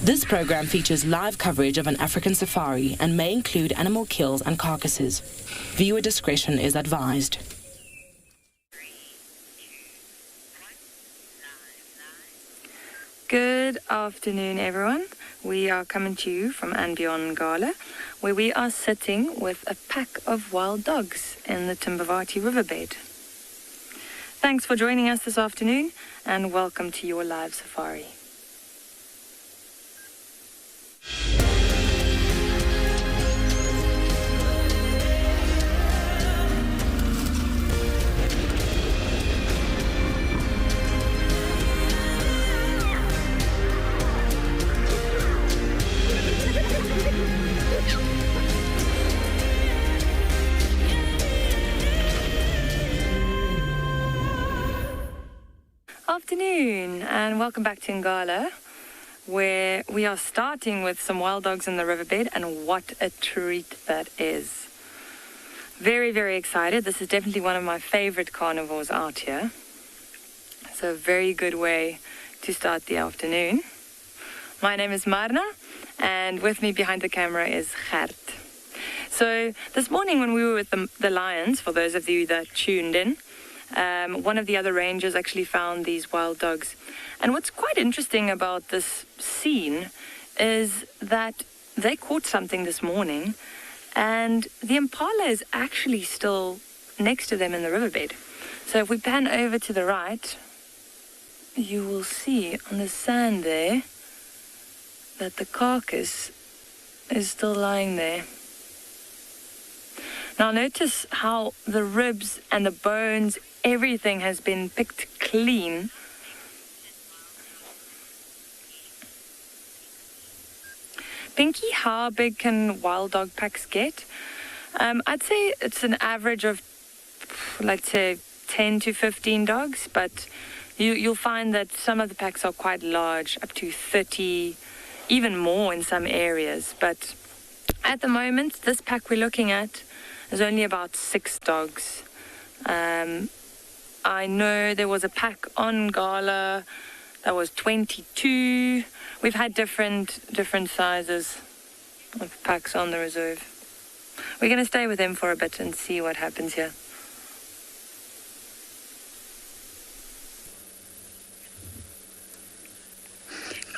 This program features live coverage of an African safari and may include animal kills and carcasses. Viewer discretion is advised. Good afternoon, everyone. We are coming to you from andBeyond Ngala, where we are sitting with a pack of wild dogs in the Timbavati riverbed. Thanks for joining us this afternoon, and welcome to your live safari. Afternoon, and welcome back to Ngala, where we are starting with some wild dogs in the riverbed, and what a treat that is. Very, very excited. This is definitely one of my favorite carnivores out here. So a very good way to start the afternoon. My name is Marna, and with me behind the camera is Gert. So this morning when we were with the lions, for those of you that tuned in, one of the other rangers actually found these wild dogs. And what's quite interesting about this scene is that they caught something this morning, and the impala is actually still next to them in the riverbed. So if we pan over to the right, you will see on the sand there that the carcass is still lying there. Now notice how the ribs and the bones, everything has been picked clean. Pinky, how big can wild dog packs get? I'd say it's an average of, let's say, 10 to 15 dogs, but you'll find that some of the packs are quite large, up to 30, even more in some areas. But at the moment, this pack we're looking at is only about 6 dogs. I know there was a pack on Ngala that was 22. We've had different sizes of packs on the reserve. We're going to stay with them for a bit and see what happens here.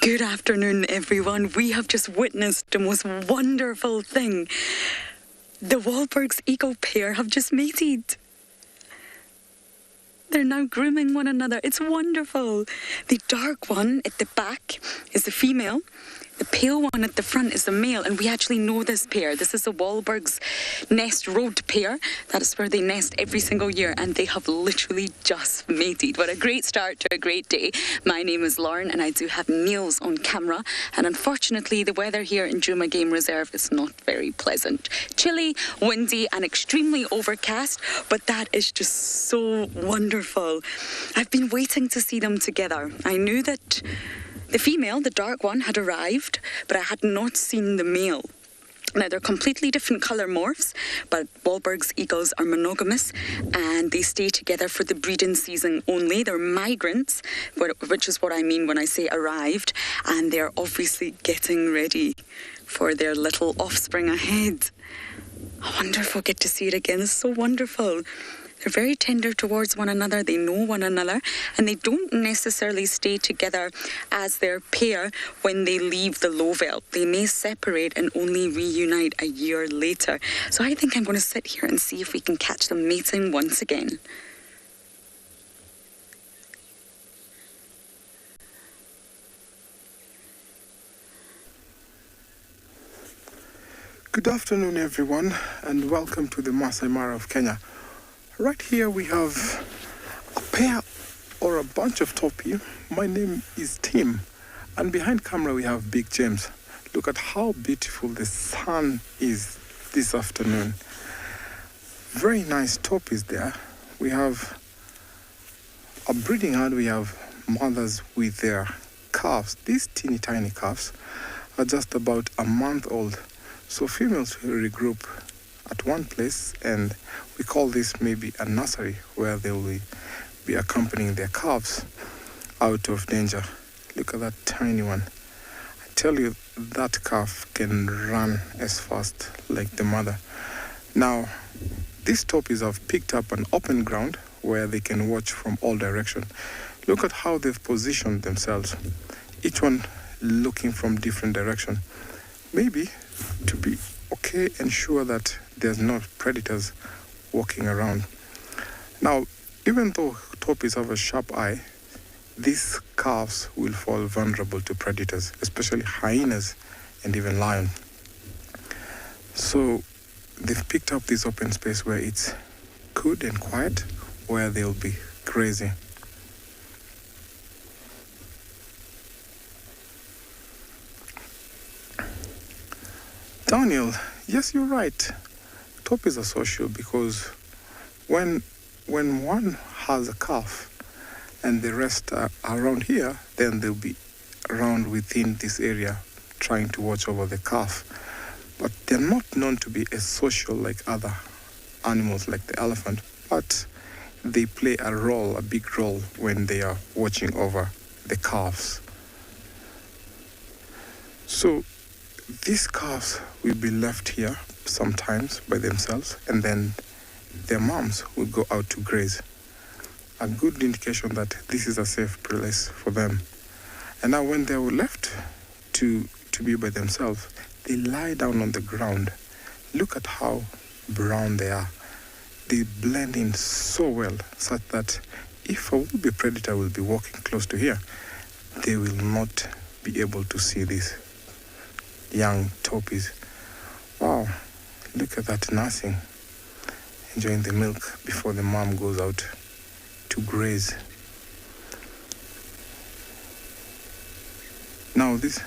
Good afternoon, everyone. We have just witnessed the most wonderful thing. The Wahlberg's eagle pair have just mated. They're now grooming one another. It's wonderful. The dark one at the back is the female. The pale one at the front is the male, and we actually know this pair. This is the Wahlberg's nest road pair. That is where they nest every single year, and they have literally just mated. What a great start to a great day. My name is Lauren, and I do have Niels on camera, and unfortunately the weather here in Djuma Game Reserve is not very pleasant. Chilly, windy, and extremely overcast, but that is just so wonderful. I've been waiting to see them together. I knew that the female, the dark one, had arrived, but I had not seen the male. Now, they're completely different colour morphs, but Wahlberg's eagles are monogamous and they stay together for the breeding season only. They're migrants, which is what I mean when I say arrived, and they're obviously getting ready for their little offspring ahead. I wonder if we'll get to see it again. It's so wonderful. They're very tender towards one another, they know one another, and they don't necessarily stay together as their pair when they leave the low veld. They may separate and only reunite a year later. So I think I'm going to sit here and see if we can catch them mating once again. Good afternoon, everyone, and welcome to the Masai Mara of Kenya. Right here we have a pair or a bunch of Topy. My name is Tim, and behind camera we have Big James. Look at how beautiful the sun is this afternoon. Very nice Topys there. We have a breeding herd. We have mothers with their calves. These teeny tiny calves are just about a month old. So females will regroup at one place, and we call this maybe a nursery where they will be accompanying their calves out of danger. Look at that tiny one. tell you that calf can run as fast like the mother. Now, these Toppies have picked up an open ground where they can watch from all directions. Look at how they've positioned themselves, each one looking from different direction. Maybe to be okay and sure that there's no predators walking around. Now, even though Toppies have a sharp eye, these calves will fall vulnerable to predators, especially hyenas and even lion. So they've picked up this open space where it's good and quiet, where they'll be grazing. Daniel, yes, you're right. Toppies are social because when one has a calf and the rest are around here, then they'll be around within this area trying to watch over the calf. But they're not known to be as social like other animals like the elephant, but they play a big role when they are watching over the calves. So these calves will be left here sometimes by themselves, and then their moms will go out to graze. A good indication that this is a safe place for them. And now when they were left to be by themselves, they lie down on the ground. Look at how brown they are. They blend in so well, such that if a would-be predator will be walking close to here, they will not be able to see these young Toppies. Wow, look at that nursing, enjoying the milk before the mom goes out to graze. Now this,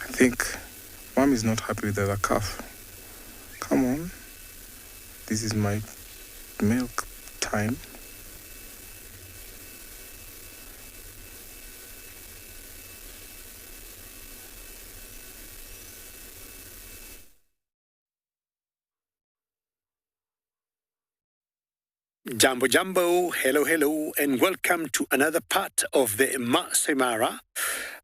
I think mom is not happy with the other calf. Come on, this is my milk time. Jambo Jambo, hello, and welcome to another part of the Masai Mara.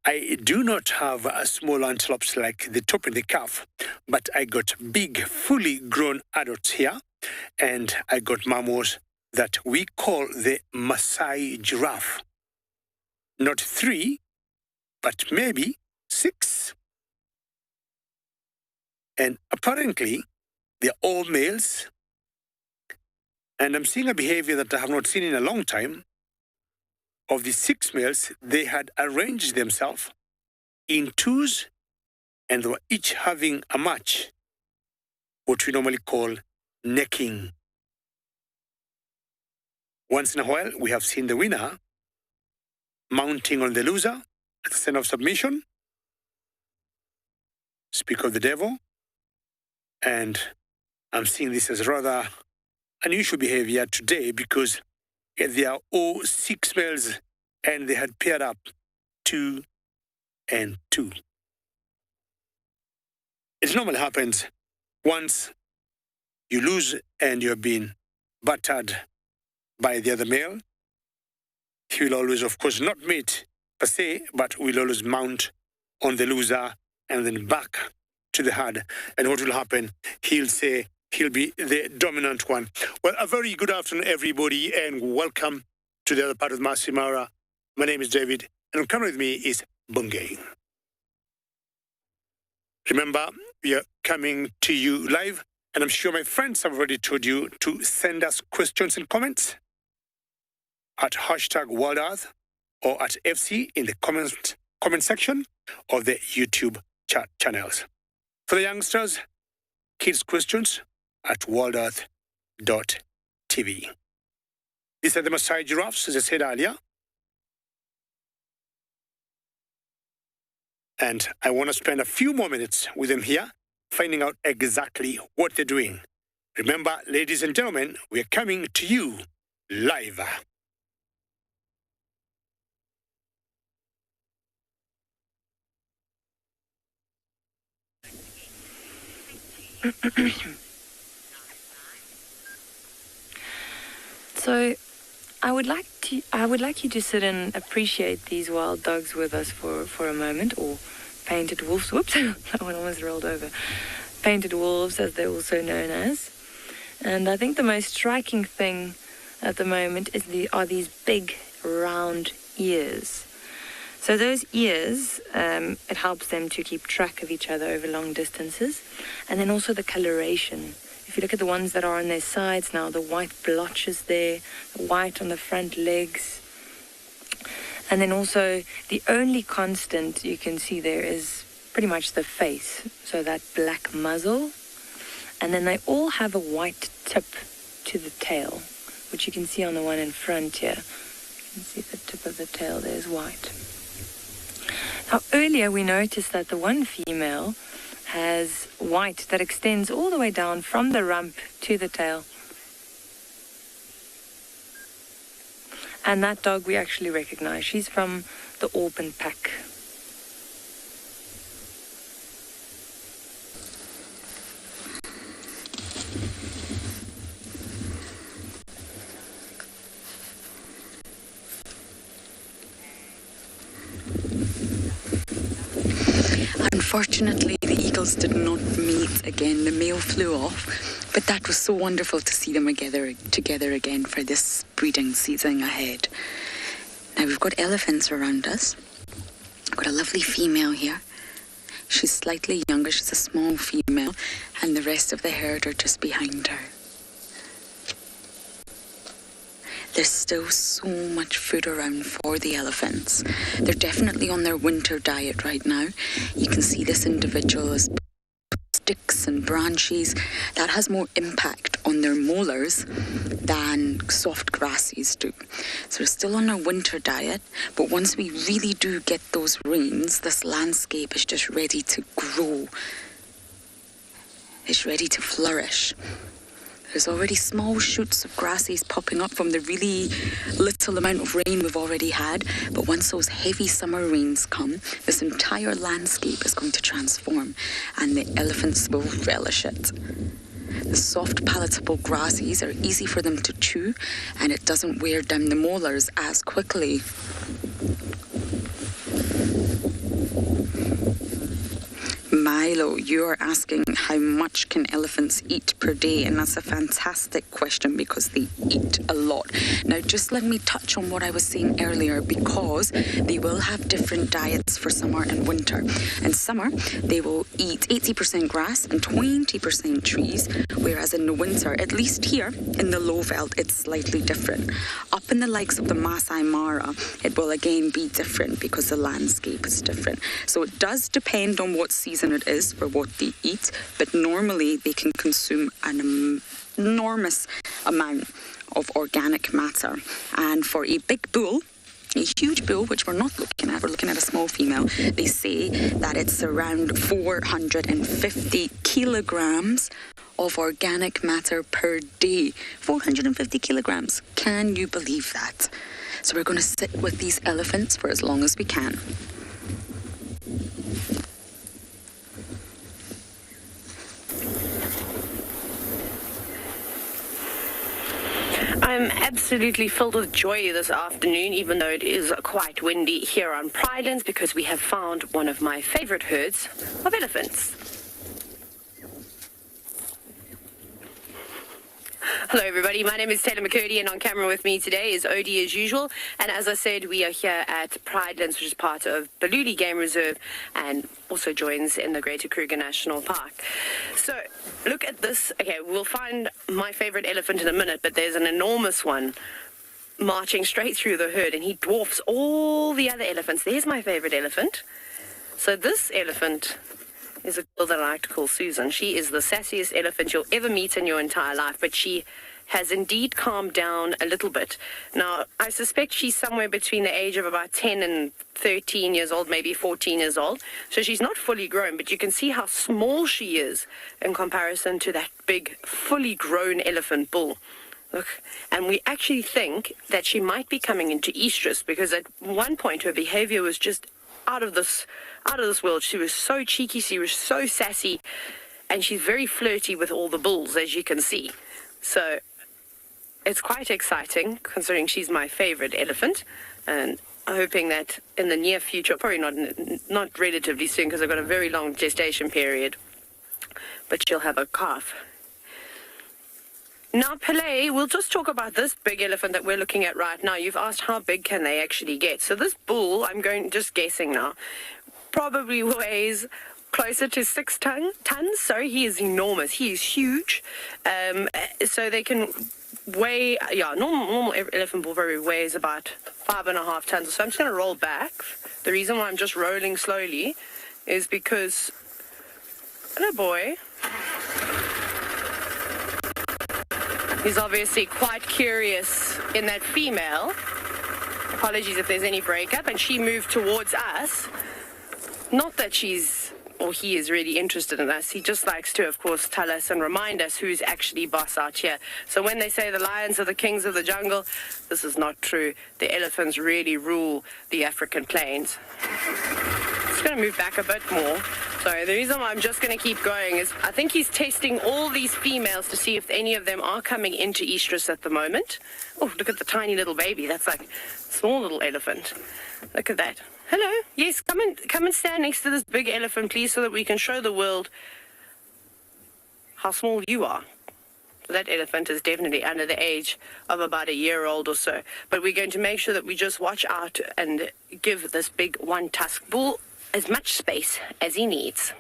I do not have small antelopes like the top and the calf, but I got big, fully grown adults here, and I got mammals that we call the Masai giraffe. Not 3, but maybe 6. And apparently, they're all males. And I'm seeing a behavior that I have not seen in a long time. Of the 6 males, they had arranged themselves in 2s, and they were each having a match, what we normally call necking. Once in a while, we have seen the winner mounting on the loser at the sign of submission. Speak of the devil. And I'm seeing this as rather unusual behavior today because they are all 6 males and they had paired up 2 and 2. It normally happens once you lose and you're being battered by the other male. He will always, of course, not mate per se, but will always mount on the loser and then back to the herd. And what will happen? He'll say, he'll be the dominant one. Well, a very good afternoon, everybody, and welcome to the other part of Masai Mara. My name is David, and coming with me is Bungay. Remember, we are coming to you live, and I'm sure my friends have already told you to send us questions and comments at #WildEarth or at FC in the comment section of the YouTube chat channels. For the youngsters, kids' questions at WildEarth.tv. These are the Masai giraffes, as I said earlier. And I want to spend a few more minutes with them here, finding out exactly what they're doing. Remember, ladies and gentlemen, we are coming to you live. So I would like you to sit and appreciate these wild dogs with us for a moment, or painted wolves. Whoops, that one almost rolled over. Painted wolves, as they're also known as. And I think the most striking thing at the moment are these big round ears. So those ears, it helps them to keep track of each other over long distances. And then also the coloration. If you look at the ones that are on their sides now, the white blotches there, the white on the front legs. And then also the only constant you can see there is pretty much the face. So that black muzzle. And then they all have a white tip to the tail, which you can see on the one in front here. You can see the tip of the tail there is white. Now, earlier we noticed that the one female has white that extends all the way down from the rump to the tail. And that dog we actually recognize. She's from the Auburn pack. Unfortunately, the eagles did not meet again. The male flew off, but that was so wonderful to see them together again for this breeding season ahead. Now we've got elephants around us. I've got a lovely female here. She's slightly younger, she's a small female, and the rest of the herd are just behind her. There's still so much food around for the elephants. They're definitely on their winter diet right now. You can see this individual is sticks and branches. That has more impact on their molars than soft grasses do. So they're still on their winter diet, but once we really do get those rains, this landscape is just ready to grow. It's ready to flourish. There's already small shoots of grasses popping up from the really little amount of rain we've already had. But once those heavy summer rains come, this entire landscape is going to transform and the elephants will relish it. The soft, palatable grasses are easy for them to chew and it doesn't wear down the molars as quickly. Milo, you're asking how much can elephants eat per day, and that's a fantastic question because they eat a lot. Now, just let me touch on what I was saying earlier because they will have different diets for summer and winter. In summer, they will eat 80% grass and 20% trees, whereas in the winter, at least here in the low veld, it's slightly different. Up in the likes of the Masai Mara, it will again be different because the landscape is different. So it does depend on what season it is for what they eat, but normally they can consume an enormous amount of organic matter. And for a big bull, a huge bull, which we're not looking at, we're looking at a small female, they say that it's around 450 kilograms of organic matter per day. 450 kilograms. Can you believe that? So we're going to sit with these elephants for as long as we can. I'm absolutely filled with joy this afternoon, even though it is quite windy here on Pridelands, because we have found one of my favorite herds of elephants. Hello everybody, my name is Taylor McCurdy and on camera with me today is Odie as usual, and as I said, we are here at Pridelands, which is part of Tswalu Game Reserve and also joins in the Greater Kruger National Park. So look at this. Okay, we'll find my favorite elephant in a minute, but there's an enormous one marching straight through the herd and he dwarfs all the other elephants. There's my favorite elephant. So this elephant is a girl that I like to call Susan. She is the sassiest elephant you'll ever meet in your entire life, but she has indeed calmed down a little bit. Now, I suspect she's somewhere between the age of about 10 and 13 years old, maybe 14 years old. So she's not fully grown, but you can see how small she is in comparison to that big, fully grown elephant bull. Look, and we actually think that she might be coming into estrus because at one point her behavior was just out of this world. She was so cheeky, she was so sassy, and she's very flirty with all the bulls, as you can see. So it's quite exciting, considering she's my favorite elephant, and hoping that in the near future, probably not relatively soon, because I've got a very long gestation period, but she'll have a calf. Now, Pele, we'll just talk about this big elephant that we're looking at right now. You've asked how big can they actually get. So this bull, just guessing now, probably weighs closer to 6 tons. So he is enormous. He is huge. So they can weigh, normal elephant bull probably weighs about 5.5 tons. So I'm just going to roll back. The reason why I'm just rolling slowly is because, hello boy. He's obviously quite curious in that female. Apologies if there's any breakup. And she moved towards us. Not that he is really interested in us. He just likes to, of course, tell us and remind us who's actually boss out here. So when they say the lions are the kings of the jungle, this is not true. The elephants really rule the African plains. Just going to move back a bit more. So the reason why I'm just going to keep going is I think he's testing all these females to see if any of them are coming into estrus at the moment. Oh, look at the tiny little baby. That's like a small little elephant. Look at that. Hello. Yes, come and stand next to this big elephant, please, so that we can show the world how small you are. So that elephant is definitely under the age of about a year old or so. But we're going to make sure that we just watch out and give this big one-tusked bull as much space as he needs.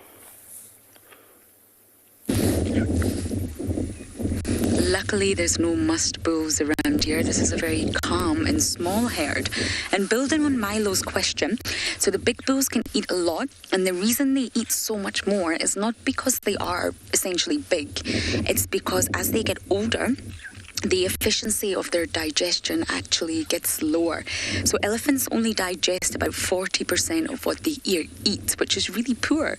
Luckily, there's no musk bulls around here. This is a very calm and small herd. And building on Milo's question, so the big bulls can eat a lot, and the reason they eat so much more is not because they are essentially big. It's because as they get older, the efficiency of their digestion actually gets lower. So elephants only digest about 40% of what they eat, which is really poor.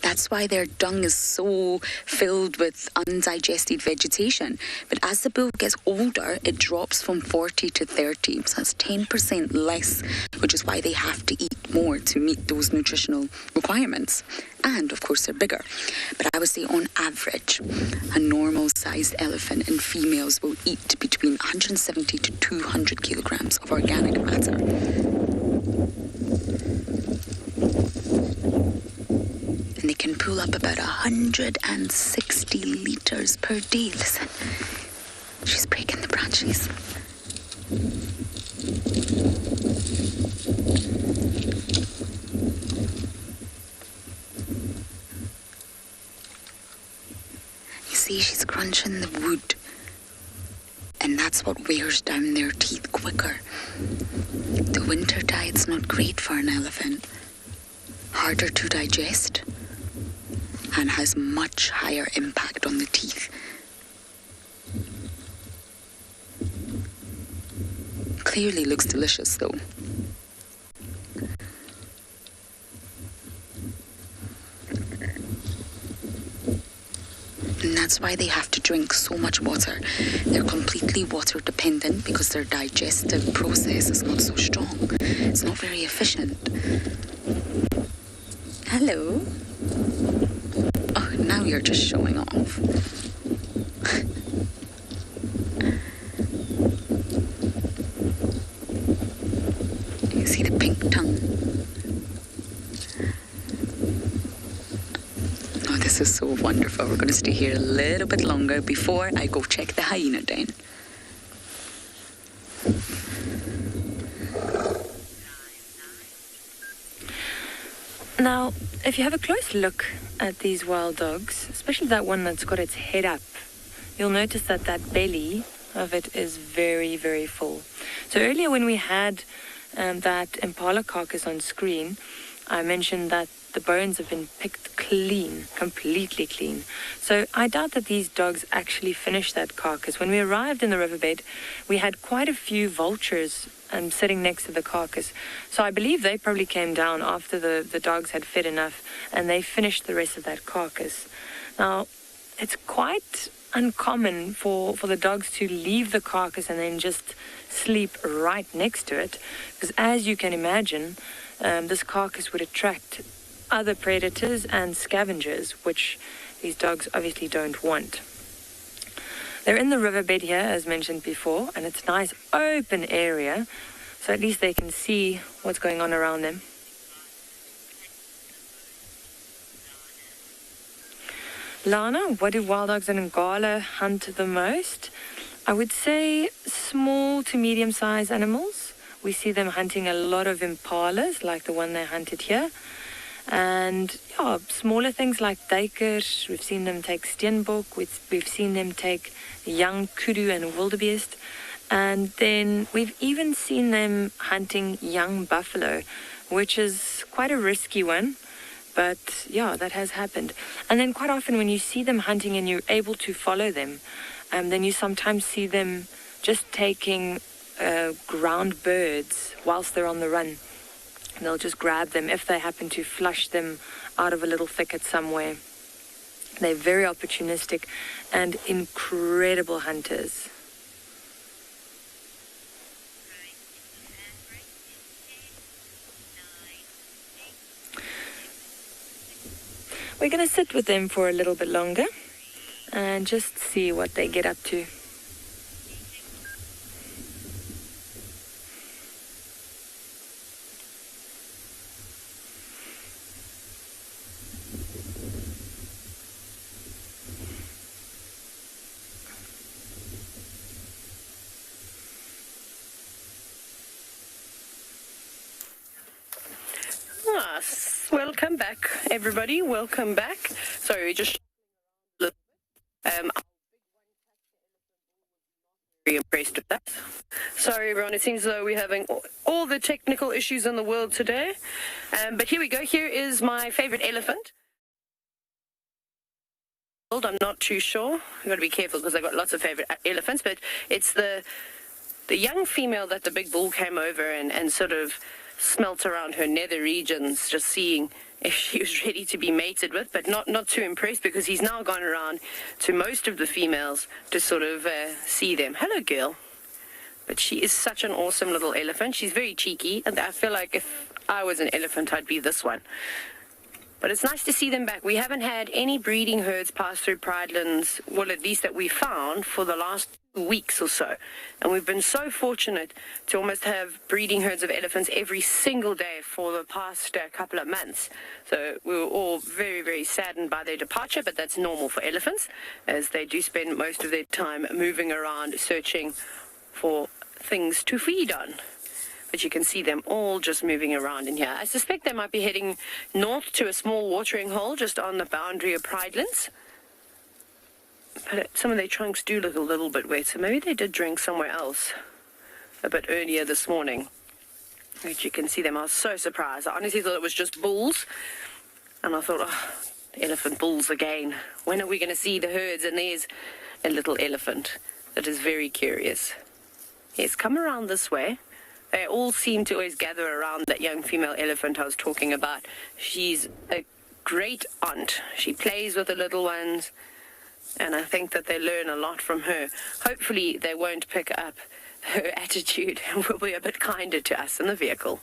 That's why their dung is so filled with undigested vegetation. But as the bull gets older, it drops from 40 to 30. So that's 10% less, which is why they have to eat more to meet those nutritional requirements. And, of course, they're bigger. But I would say, on average, a normal-sized elephant in females will eat between 170 to 200 kilograms of organic matter. And they can pull up about 160 liters per day. Listen, she's breaking the branches. See, she's crunching the wood, and that's what wears down their teeth quicker. The winter diet's not great for an elephant. Harder to digest and has much higher impact on the teeth. Clearly looks delicious though. And that's why they have to drink so much water. They're completely water dependent because their digestive process is not so strong. It's not very efficient. Hello. Oh, now you're just showing off. You see the pink tongue? This is so wonderful. We're going to stay here a little bit longer before I go check the hyena den. Now, if you have a close look at these wild dogs, especially that one that's got its head up, you'll notice that that belly of it is very, very full. So earlier when we had that impala carcass on screen, I mentioned that the bones have been picked clean, completely clean. So I doubt that these dogs actually finished that carcass. When we arrived in the riverbed, we had quite a few vultures sitting next to the carcass. So I believe they probably came down after the dogs had fed enough, and they finished the rest of that carcass. Now, it's quite uncommon for the dogs to leave the carcass and then just sleep right next to it, because as you can imagine, this carcass would attract other predators and scavengers, which these dogs obviously don't want. They're in the riverbed here, as mentioned before, and it's a nice open area, so at least they can see what's going on around them. Lana, what do wild dogs in Ngala hunt the most? I would say small to medium-sized animals. We see them hunting a lot of impalas, like the one they hunted here. And yeah, smaller things like duikers. We've seen them take steenbok. We've seen them take young kudu and wildebeest. And then we've even seen them hunting young buffalo, which is quite a risky one. But yeah, that has happened. And then quite often when you see them hunting and you're able to follow them, then you sometimes see them just taking ground birds whilst they're on the run. And they'll just grab them if they happen to flush them out of a little thicket somewhere. They're very opportunistic and incredible hunters. We're going to sit with them for a little bit longer and just see what they get up to. Welcome back, everybody. Welcome back. Sorry, just I'm very impressed with that. Sorry, everyone. It seems as though we're having all the technical issues in the world today. But here we go. Here is my favorite elephant. I'm not too sure. I've got to be careful because I've got lots of favorite elephants, but it's the young female that the big bull came over and sort of smelt around her nether regions, just seeing if she was ready to be mated with, but not too impressed because he's now gone around to most of the females to sort of see them. Hello, girl. But she is such an awesome little elephant. She's very cheeky, and I feel like if I was an elephant, I'd be this one. But it's nice to see them back. We haven't had any breeding herds pass through Pridelands, well, at least that we found, for the last weeks or so. And we've been so fortunate to almost have breeding herds of elephants every single day for the past couple of months. So we were all very, very saddened by their departure, but that's normal for elephants, as they do spend most of their time moving around searching for things to feed on. But you can see them all just moving around in here. I suspect they might be heading north to a small watering hole just on the boundary of Pridelands. But some of their trunks do look a little bit wet, so maybe they did drink somewhere else a bit earlier this morning. But you can see them. I was so surprised. I honestly thought it was just bulls. And I thought, oh, elephant bulls again. When are we going to see the herds? And there's a little elephant that is very curious. Yes, come around this way. They all seem to always gather around that young female elephant I was talking about. She's a great aunt. She plays with the little ones, and I think that they learn a lot from her. Hopefully they won't pick up her attitude and will be a bit kinder to us in the vehicle.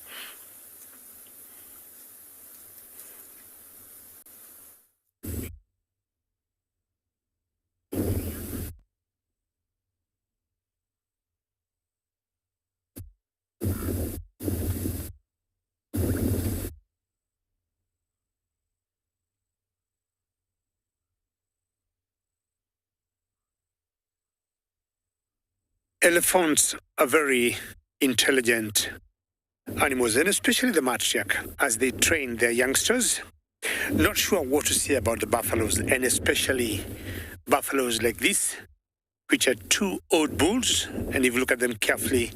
Elephants are very intelligent animals, and especially the matriarch, as they train their youngsters. Not sure what to say about the buffaloes, and especially buffaloes like this, which are two old bulls, and if you look at them carefully,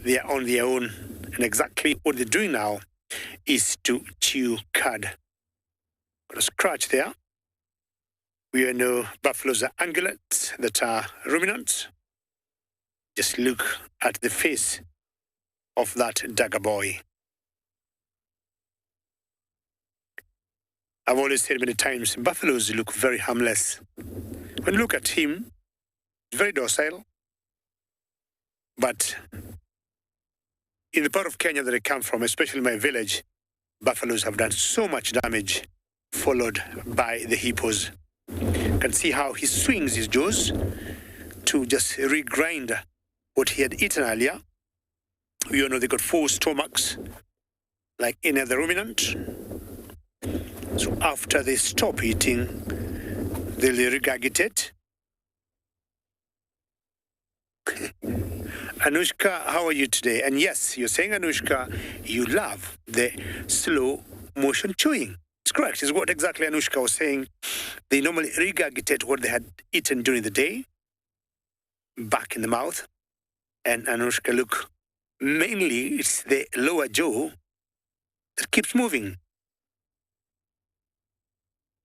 they are on their own, and exactly what they're doing now is to chew cud. Got a scratch there. We all know buffaloes are ungulates that are ruminants. Just look at the face of that dagger boy. I've always said many times, buffaloes look very harmless. When you look at him, he's very docile. But in the part of Kenya that I come from, especially my village, buffaloes have done so much damage, followed by the hippos. You can see how he swings his jaws to just regrind what he had eaten earlier. We all know they got 4 stomachs, like any other ruminant. So after they stop eating, they'll regurgitate. Anushka, how are you today? And yes, you're saying, Anushka, you love the slow motion chewing. It's correct. It's what exactly Anushka was saying. They normally regurgitate what they had eaten during the day back in the mouth. And Anushka, look, mainly it's the lower jaw that keeps moving.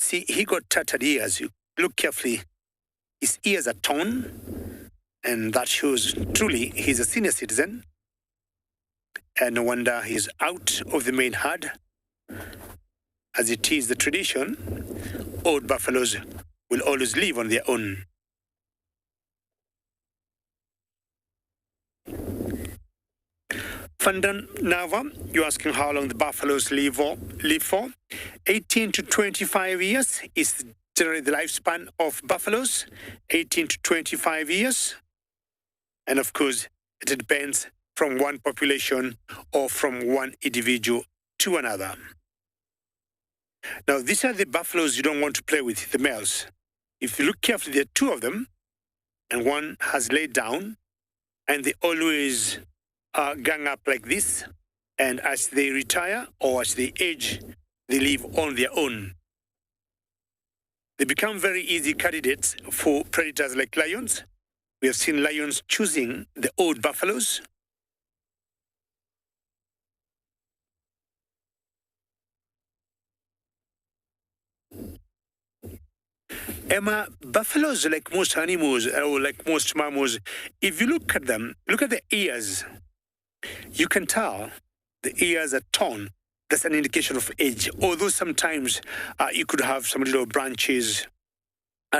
See, he got tattered ears. You look carefully. His ears are torn, and that shows truly he's a senior citizen. And no wonder he's out of the main herd. As it is the tradition, old buffaloes will always live on their own. Fandan Nava, you're asking how long the buffaloes live for. 18 to 25 years is generally the lifespan of buffaloes. 18 to 25 years. And of course, it depends from one population or from one individual to another. Now, these are the buffaloes you don't want to play with, the males. If you look carefully, there are 2 of them, and one has laid down, and they always gang up like this, and as they retire or as they age, they live on their own. They become very easy candidates for predators like lions. We have seen lions choosing the old buffaloes. Emma, buffaloes, like most animals or like most mammals, if you look at them, look at the ears. You can tell the ears are torn. That's an indication of age. Although sometimes you could have some little branches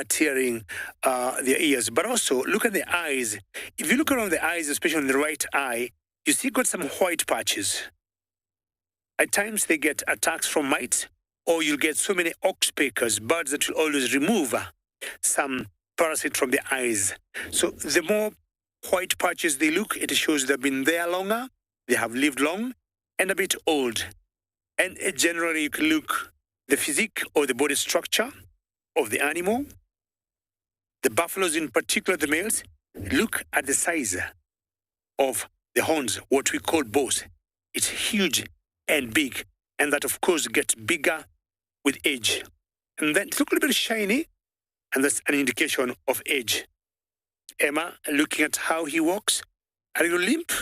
tearing their ears. But also, look at the eyes. If you look around the eyes, especially on the right eye, you see got some white patches. At times, they get attacks from mites, or you'll get so many oxpeckers, birds that will always remove some parasite from the eyes. So the more white patches they look, it shows they've been there longer, they have lived long, and a bit old. And generally, you can look the physique or the body structure of the animal. The buffaloes in particular, the males, look at the size of the horns, what we call bows. It's huge and big, and that, of course, gets bigger with age. And then it looks a little bit shiny, and that's an indication of age. Emma, looking at how he walks, a little limp,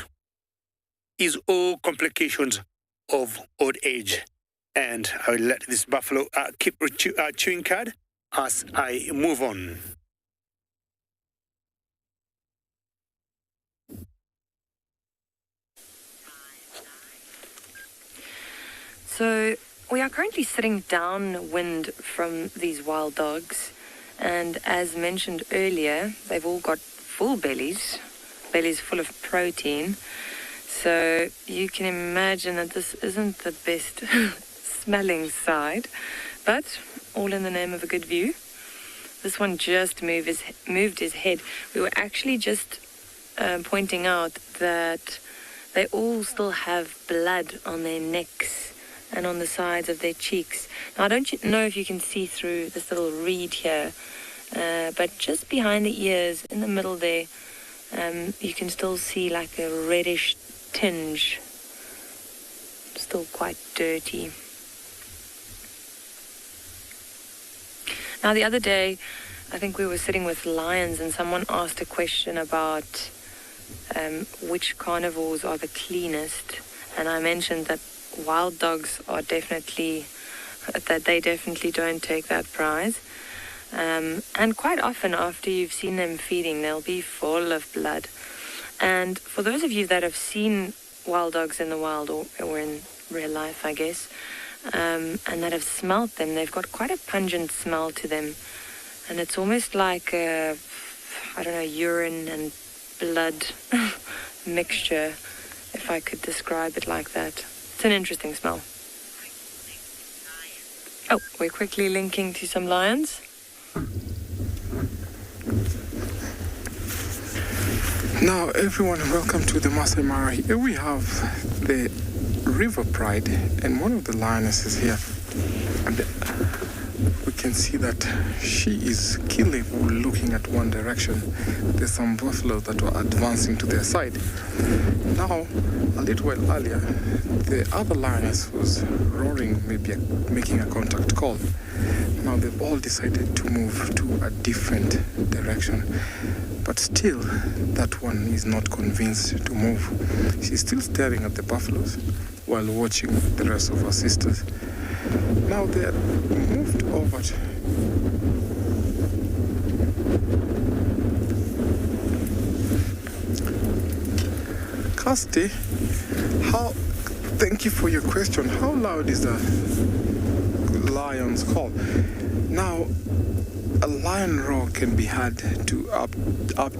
is all complications of old age. And I will let this buffalo keep chewing cud as I move on. So we are currently sitting downwind from these wild dogs, and as mentioned earlier, they've all got full bellies full of protein. So you can imagine that this isn't the best smelling side, but all in the name of a good view. This one just moved his head. We were actually just pointing out that they all still have blood on their necks and on the sides of their cheeks. Now, I don't know if you can see through this little reed here, but just behind the ears, in the middle there, you can still see like a reddish tinge. Still quite dirty. Now, the other day, I think we were sitting with lions and someone asked a question about which carnivores are the cleanest. And I mentioned that wild dogs are definitely don't take that prize. And quite often after you've seen them feeding, they'll be full of blood. And for those of you that have seen wild dogs in the wild or in real life, I guess, and that have smelled them, they've got quite a pungent smell to them. And it's almost like urine and blood mixture, if I could describe it like that. It's an interesting smell. Oh, we're quickly linking to some lions. Now, everyone, welcome to the Masai Mara. Here we have the River Pride, and one of the lionesses here. And we can see that she is keenly looking at one direction. There's some buffalo that were advancing to their side. Now, a little while earlier, the other lioness was roaring, maybe making a contact call. Now they've all decided to move to a different direction. But still, that one is not convinced to move. She's still staring at the buffaloes while watching the rest of her sisters. Now they are moved over to Casti, thank you for your question. How loud is the lion's call? Now, a lion roar can be heard to up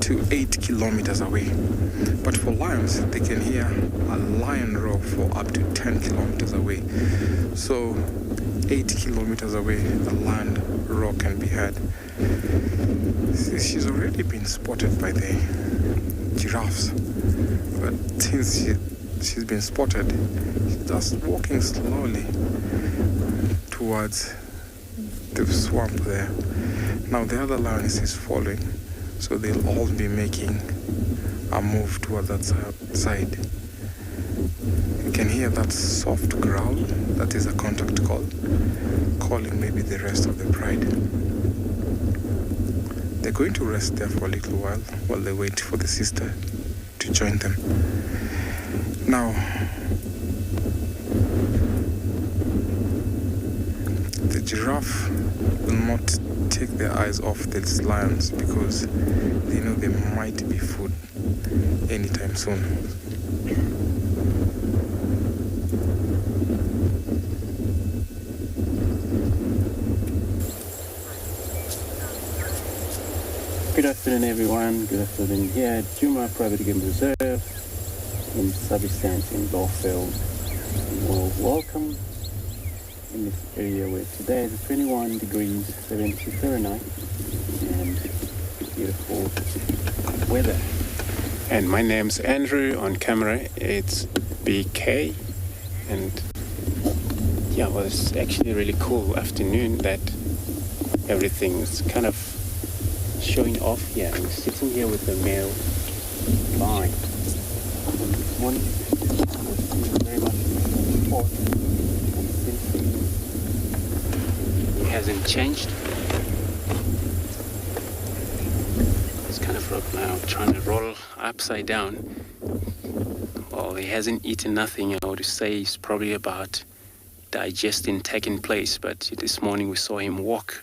to 8 kilometers away. But for lions, they can hear a lion roar for up to 10 kilometers away. So 8 kilometers away, the lion roar can be heard. See, she's already been spotted by the giraffes. But since she's been spotted, she's just walking slowly towards the swamp there. Now the other lioness is following, so they'll all be making a move towards that side. You can hear that soft growl. That is a contact call, calling maybe the rest of the pride. They're going to rest there for a little while they wait for the sister to join them. Now, the giraffe will not take their eyes off these lions because they know there might be food anytime soon. Good afternoon, everyone. Good afternoon here at Djuma Private Game Reserve in Sabi Sands in Dwarf. Well, welcome in this area where today is 21 degrees 70 Fahrenheit and beautiful weather. And my name's Andrew. On camera it's BK, and yeah, well, it's actually a really cool afternoon that everything's kind of showing off here. I'm sitting here with the male lion. One very much sport. He hasn't changed. It's kind of rough now, trying to roll upside down. Well, he hasn't eaten nothing. I would say he's probably about digesting taking place, but this morning we saw him walk.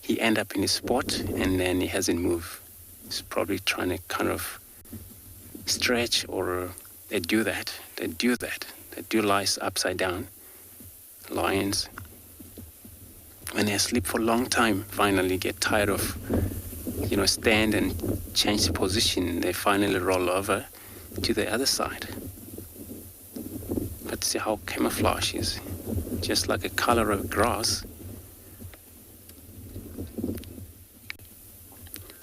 He ended up in his spot and then he hasn't moved. He's probably trying to kind of stretch, or they do lie upside down. Lions, when they sleep for a long time, finally get tired of, stand and change the position. They finally roll over to the other side. But see how camouflage is, just like a color of grass.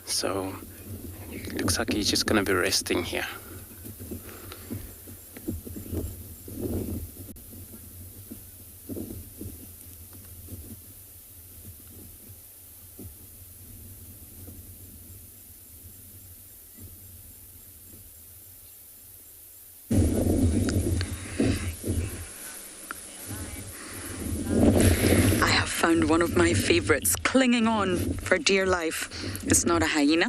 So it looks like he's just going to be resting here. Found one of my favorites clinging on for dear life. It's not a hyena,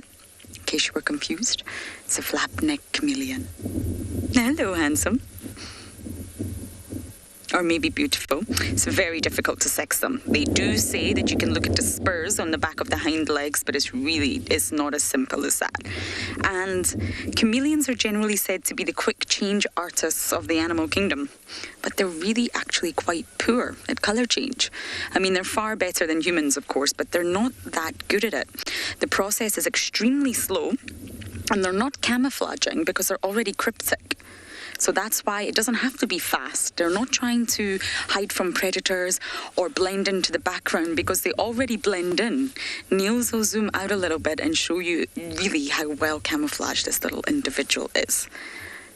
in case you were confused. It's a flap-necked chameleon. Hello, handsome. Or maybe beautiful. It's very difficult to sex them. They do say that you can look at the spurs on the back of the hind legs, but it's not as simple as that. And chameleons are generally said to be the quick change artists of the animal kingdom, but they're really actually quite poor at colour change. I mean, they're far better than humans, of course, but they're not that good at it. The process is extremely slow, and they're not camouflaging because they're already cryptic. So that's why it doesn't have to be fast. They're not trying to hide from predators or blend into the background because they already blend in. Niels will zoom out a little bit and show you really how well camouflaged this little individual is.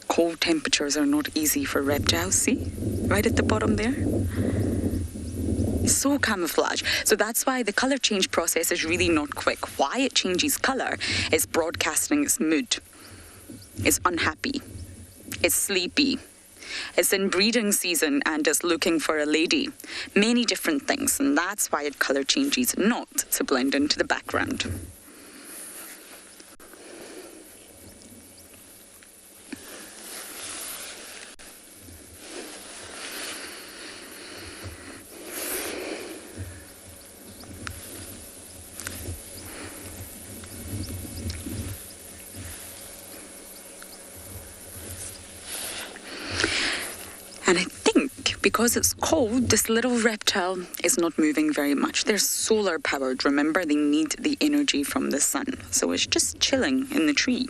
Cold temperatures are not easy for reptiles, see? Right at the bottom there. So camouflage. So that's why the colour change process is really not quick. Why it changes colour is broadcasting its mood. It's unhappy. It's sleepy. It's in breeding season and it's looking for a lady. Many different things, and that's why it colour changes, not to blend into the background. And I think because it's cold, this little reptile is not moving very much. They're solar powered. Remember, they need the energy from the sun. So it's just chilling in the tree.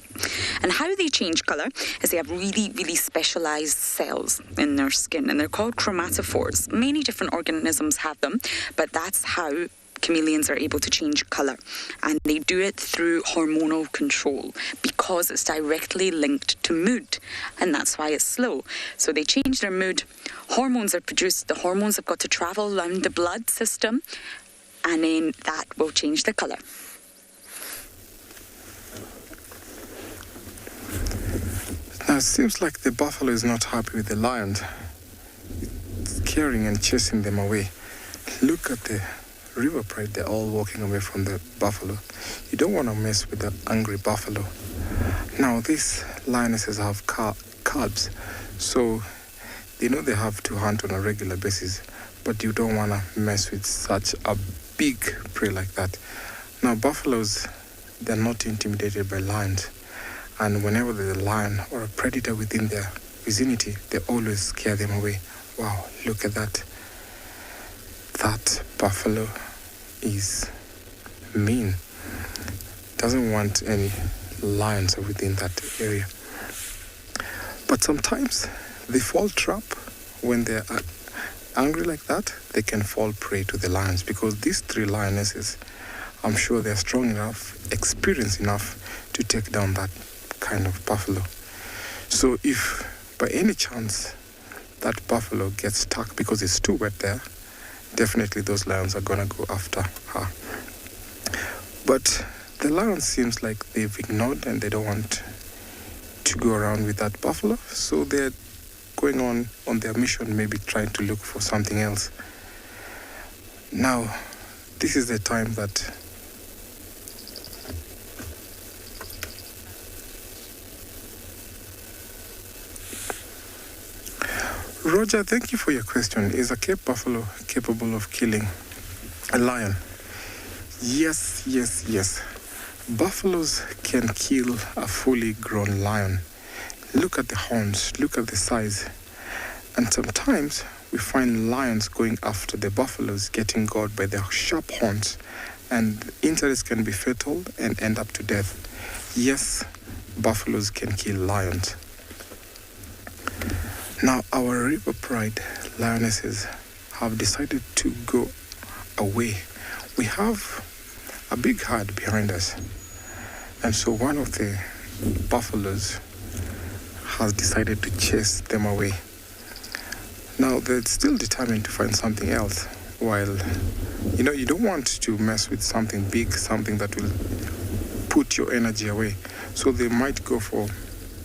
And how they change color is they have really, really specialized cells in their skin, and they're called chromatophores. Many different organisms have them, but that's how chameleons are able to change colour, and they do it through hormonal control because it's directly linked to mood, and that's why it's slow. So they change their mood, hormones are produced, the hormones have got to travel around the blood system, and then that will change the colour. Now it seems like the buffalo is not happy with the lions. It's scaring and chasing them away. Look at the river pride, they're all walking away from the buffalo. You don't want to mess with that angry buffalo. Now these lionesses have calves, so they know they have to hunt on a regular basis, but you don't want to mess with such a big prey like that. Now buffaloes, they're not intimidated by lions, and whenever there's a lion or a predator within their vicinity, they always scare them away. Wow, look at that. That buffalo is mean. Doesn't want any lions within that area. But sometimes they fall trap when they're angry like that. They can fall prey to the lions because these three lionesses, I'm sure they're strong enough, experienced enough to take down that kind of buffalo. So if by any chance that buffalo gets stuck because it's too wet there, definitely those lions are going to go after her. But the lions seems like they've ignored and they don't want to go around with that buffalo, so they're going on their mission, maybe trying to look for something else. Now, this is the time that Roger, thank you for your question. Is a Cape buffalo capable of killing a lion? Yes. Buffaloes can kill a fully grown lion. Look at the horns, look at the size. And sometimes we find lions going after the buffaloes, getting got by their sharp horns, and injuries can be fatal and end up to death. Yes, buffaloes can kill lions. Now, our river pride lionesses have decided to go away. We have a big herd behind us, and so one of the buffaloes has decided to chase them away. Now, they're still determined to find something else, while, you don't want to mess with something big, something that will put your energy away. So they might go for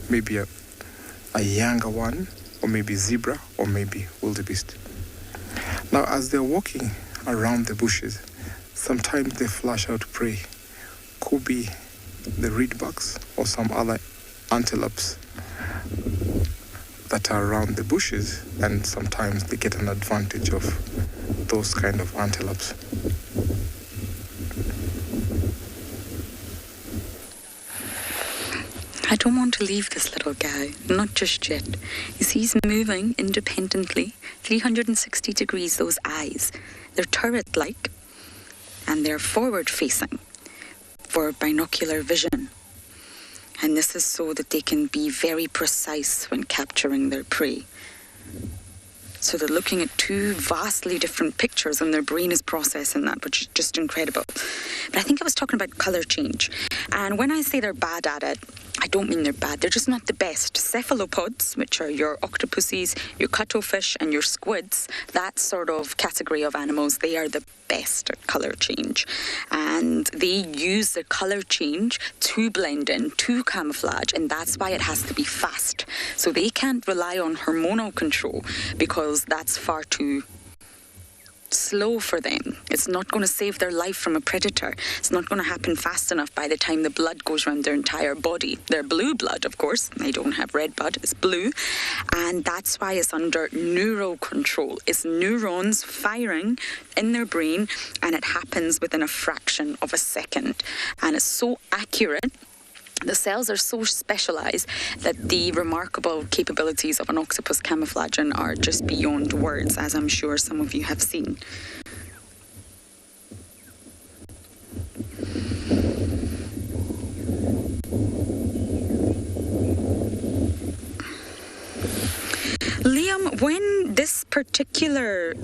maybe a younger one, or maybe zebra, or maybe wildebeest. Now, as they're walking around the bushes, sometimes they flash out prey. Could be the reedbucks or some other antelopes that are around the bushes, and sometimes they get an advantage of those kind of antelopes. I don't want to leave this little guy, not just yet. You see, he's moving independently, 360 degrees, those eyes. They're turret-like, and they're forward-facing for binocular vision. And And this is so that they can be very precise when capturing their prey. So they're looking at two vastly different pictures and their brain is processing that, which is just incredible. But I think I was talking about colour change. And when I say they're bad at it, I don't mean they're bad. They're just not the best. Cephalopods, which are your octopuses, your cuttlefish and your squids, that sort of category of animals, they are the best at colour change. And they use the colour change to blend in, to camouflage, and that's why it has to be fast. So they can't rely on hormonal control because that's far too slow for them. It's not going to save their life from a predator. It's not going to happen fast enough by the time the blood goes around their entire body. They're blue blood, of course. They don't have red blood. It's blue. And that's why it's under neural control. It's neurons firing in their brain, and it happens within a fraction of a second. And it's so accurate. The cells are so specialised that the remarkable capabilities of an octopus camouflaging are just beyond words, as I'm sure some of you have seen. Liam, when this particular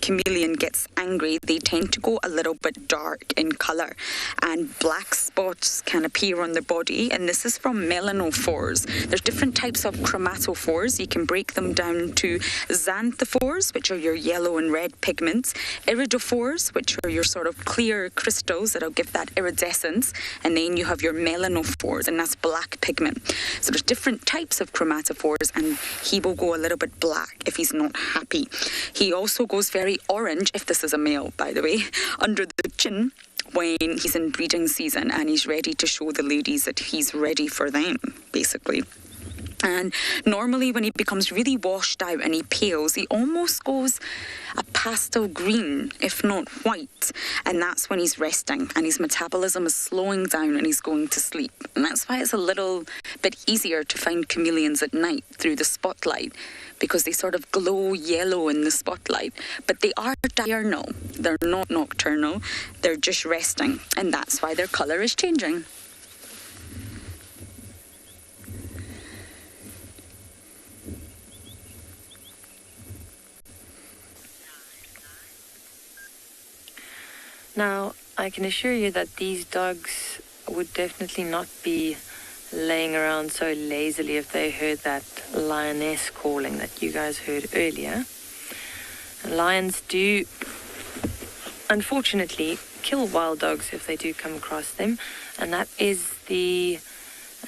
chameleon gets angry, they tend to go a little bit dark in colour, and black spots can appear on the body, and this is from melanophores. There's different types of chromatophores. You can break them down to xanthophores, which are your yellow and red pigments, iridophores, which are your sort of clear crystals that'll give that iridescence, and then you have your melanophores, and that's black pigment. So there's different types of chromatophores, and he will go a little bit black if he's not happy. He also goes very orange, if this is a male, by the way, under the chin when he's in breeding season and he's ready to show the ladies that he's ready for them, basically. And normally when he becomes really washed out and he pales, he almost goes a pastel green, if not white. And that's when he's resting and his metabolism is slowing down and he's going to sleep. And that's why it's a little bit easier to find chameleons at night through the spotlight, because they sort of glow yellow in the spotlight. But they are diurnal. They're not nocturnal. They're just resting. And that's why their colour is changing. Now, I can assure you that these dogs would definitely not be laying around so lazily if they heard that lioness calling that you guys heard earlier. Lions do, unfortunately, kill wild dogs if they do come across them, and that is the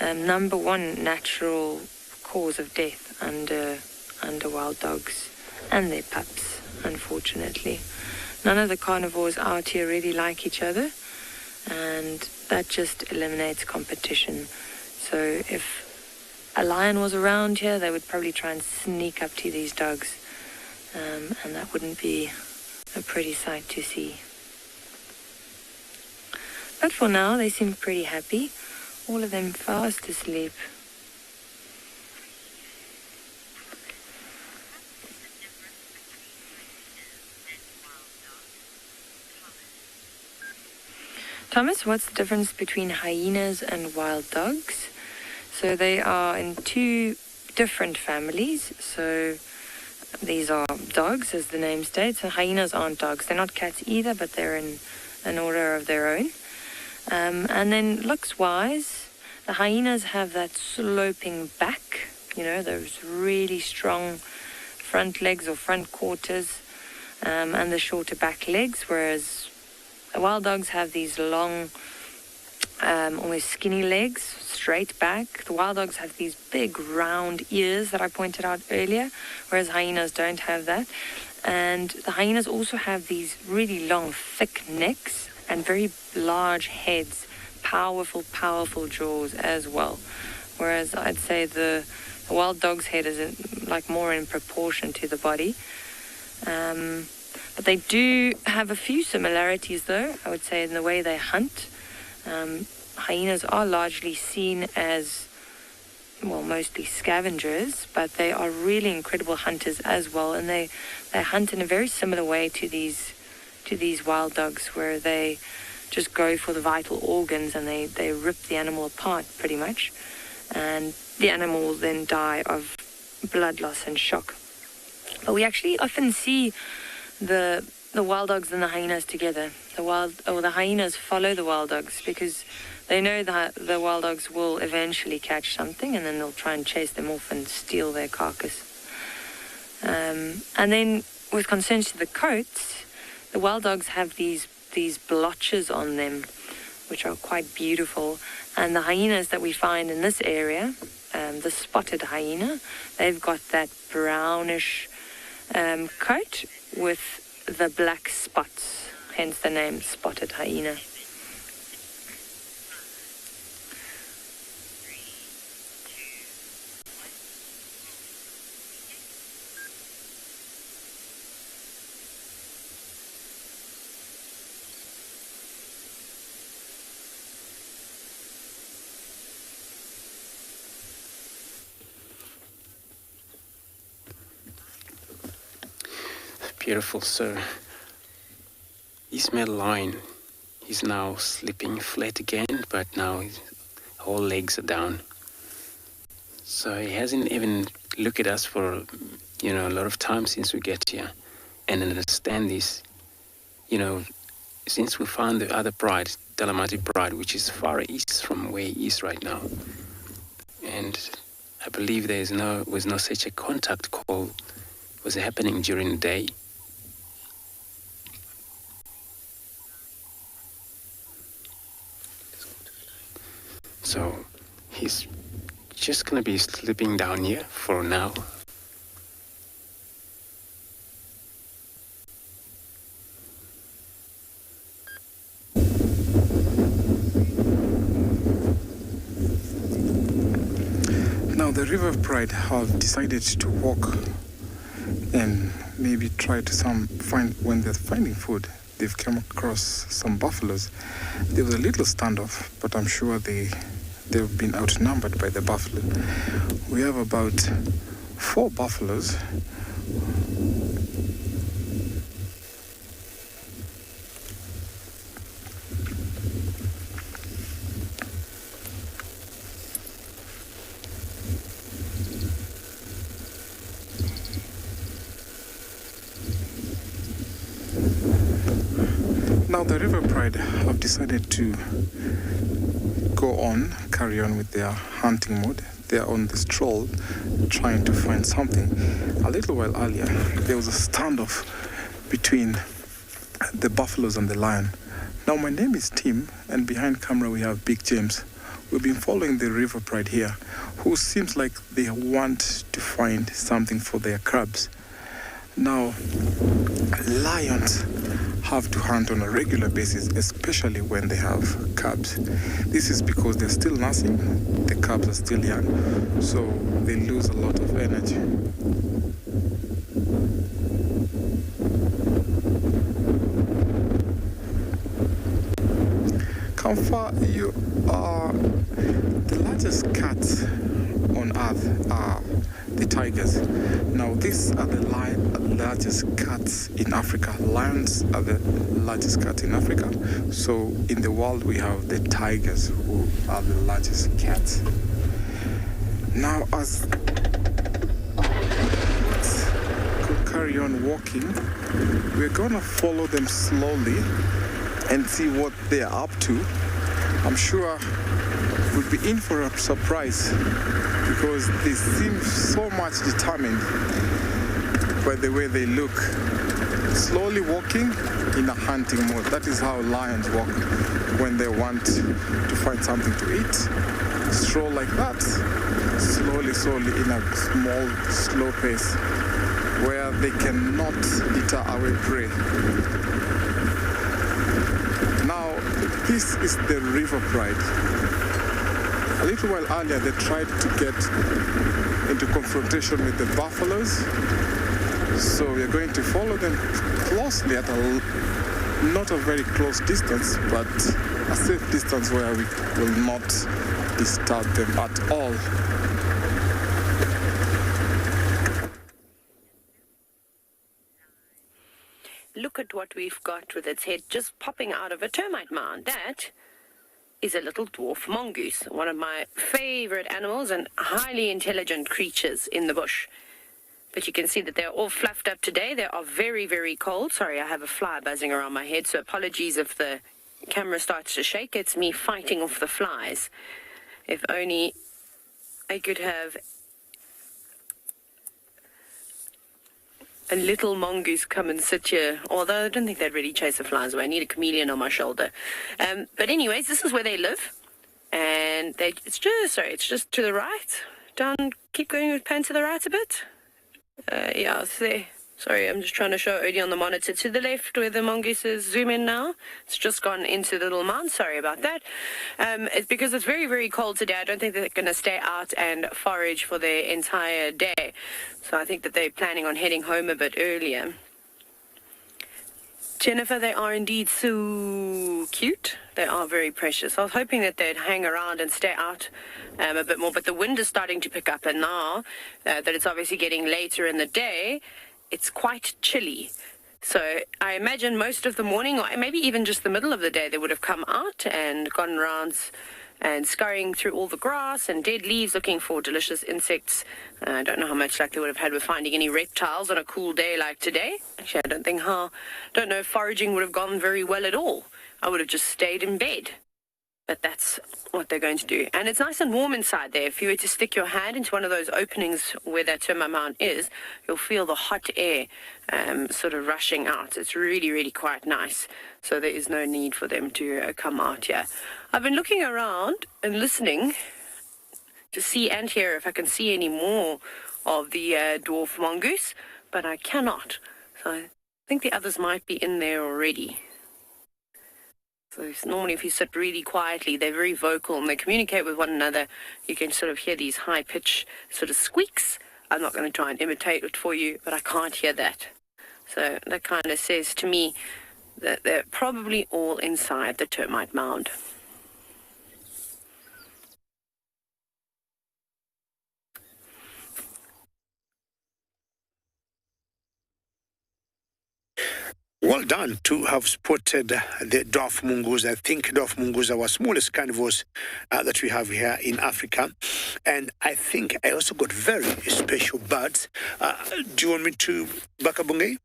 number one natural cause of death under wild dogs and their pups, unfortunately. None of the carnivores out here really like each other, and that just eliminates competition. So if a lion was around here, they would probably try and sneak up to these dogs, and that wouldn't be a pretty sight to see. But for now, they seem pretty happy. All of them fast asleep. Thomas, what's the difference between hyenas and wild dogs? So they are in two different families. So these are dogs, as the name states, and hyenas aren't dogs. They're not cats either, but they're in an order of their own. And then looks-wise, the hyenas have that sloping back, you know, those really strong front legs or front quarters, and the shorter back legs, whereas wild dogs have these long, almost skinny legs, straight back. The wild dogs have these big round ears that I pointed out earlier, whereas hyenas don't have that. And the hyenas also have these really long, thick necks and very large heads, powerful jaws as well. Whereas I'd say the wild dog's head is like more in proportion to the body. But they do have a few similarities, though, I would say, in the way they hunt. Hyenas are largely seen as, well, mostly scavengers, but they are really incredible hunters as well, and they hunt in a very similar way to these wild dogs, where they just go for the vital organs, and they rip the animal apart pretty much, and the animal will then die of blood loss and shock. But we actually often see the wild dogs and the hyenas together. The hyenas follow the wild dogs because they know that the wild dogs will eventually catch something, and then they'll try and chase them off and steal their carcass. And then with concerns to the coats, the wild dogs have these blotches on them, which are quite beautiful. And the hyenas that we find in this area, the spotted hyena, they've got that brownish coat with the black spots, hence the name spotted hyena. Beautiful, so Ismail Lion, he's now sleeping flat again, but now his whole legs are down. So he hasn't even looked at us for, a lot of time since we get here. And understand this, since we found the other bride, Dalamati bride, which is far east from where he is right now. And I believe there was no such a contact call was happening during the day. So he's just gonna be sleeping down here for now. Now the River Pride have decided to walk and maybe try to find, when they're finding food, they've come across some buffaloes. There was a little standoff, but I'm sure they've been outnumbered by the buffalo. We have about 4 buffaloes. Now the River Pride have decided to carry on with their hunting mode. They are on the stroll trying to find something. A little while earlier, there was a standoff between the buffaloes and the lion. Now my name is Tim, and behind camera we have Big James. We've been following the River Pride here, who seems like they want to find something for their cubs. Now, lions have to hunt on a regular basis, especially when they have cubs. This is because they're still nursing, the cubs are still young, so they lose a lot of energy. Kamfa, you are the largest cats on earth are the tigers. Now these are the largest cats in Africa. Lions are the largest cats in Africa. So in the world we have the tigers, who are the largest cats. Now as could carry on walking, we're gonna follow them slowly and see what they're up to. I'm sure we'll be in for a surprise because they seem so much determined by the way they look. Slowly walking in a hunting mode. That is how lions walk when they want to find something to eat. Stroll like that, slowly in a small, slow pace where they cannot deter away prey. Now, this is the River Pride. A little while earlier, they tried to get into confrontation with the buffaloes. So we're going to follow them closely at not a very close distance, but a safe distance where we will not disturb them at all. look at what we've got with its head just popping out of a termite mound. That is a little dwarf mongoose, one of my favorite animals and highly intelligent creatures in the bush. But you can see that they're all fluffed up today. They are very, very cold. Sorry, I have a fly buzzing around my head, so apologies if the camera starts to shake. It's me fighting off the flies. If only I could have a little mongoose come and sit here, although I don't think they'd really chase the flies away. I need a chameleon on my shoulder. But anyways, this is where they live. And it's just to the right. Down, keep going with pan to the right a bit. Yeah, it's there. Sorry, I'm just trying to show Odie on the monitor. To the left where the mongooses zoom in now. It's just gone into the little mound. Sorry about that. It's because it's very, very cold today. I don't think they're going to stay out and forage for the entire day. So I think that they're planning on heading home a bit earlier. Jennifer, they are indeed so cute. They are very precious. I was hoping that they'd hang around and stay out a bit more, but the wind is starting to pick up, and now that it's obviously getting later in the day, it's quite chilly. So I imagine most of the morning, or maybe even just the middle of the day, they would have come out and gone around and scurrying through all the grass and dead leaves looking for delicious insects. I don't know how much luck they would have had with finding any reptiles on a cool day like today. Actually, I don't know if foraging would have gone very well at all. I would have just stayed in bed. But that's what they're going to do. And it's nice and warm inside there. If you were to stick your hand into one of those openings where that termite mound is, you'll feel the hot air sort of rushing out. It's really, really quite nice. So there is no need for them to come out here. I've been looking around and listening to see and hear if I can see any more of the dwarf mongoose, but I cannot. So I think the others might be in there already. So normally if you sit really quietly, they're very vocal and they communicate with one another. You can sort of hear these high-pitched sort of squeaks. I'm not going to try and imitate it for you, but I can't hear that. So that kind of says to me that they're probably all inside the termite mound. Well done to have spotted the dwarf mongoose. I think dwarf mongoose are our smallest carnivores that we have here in Africa. And I think I also got very special birds. Do you want me to back up, Bungay?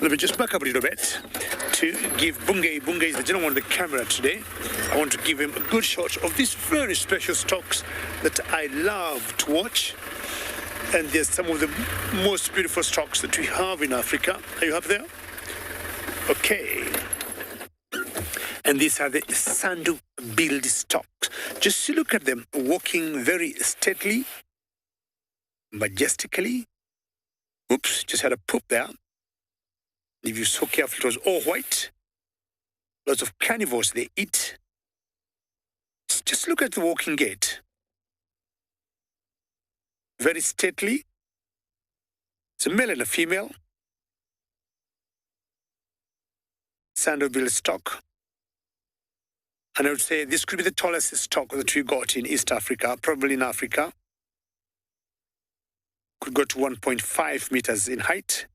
Let me just back up a little bit to give Bungay is the gentleman on the camera today. I want to give him a good shot of these very special storks that I love to watch. And there's some of the most beautiful storks that we have in Africa. Are you up there? Okay. And these are the sandu-billed storks. Just look at them walking very stately, majestically. Oops, just had a poop there. If you're so careful, it was all white. Lots of carnivores they eat. Just look at the walking gait. Very stately. It's a male and a female. Sandu-billed stork. And I would say this could be the tallest stork that we got in East Africa, probably in Africa. Could go to 1.5 meters in height.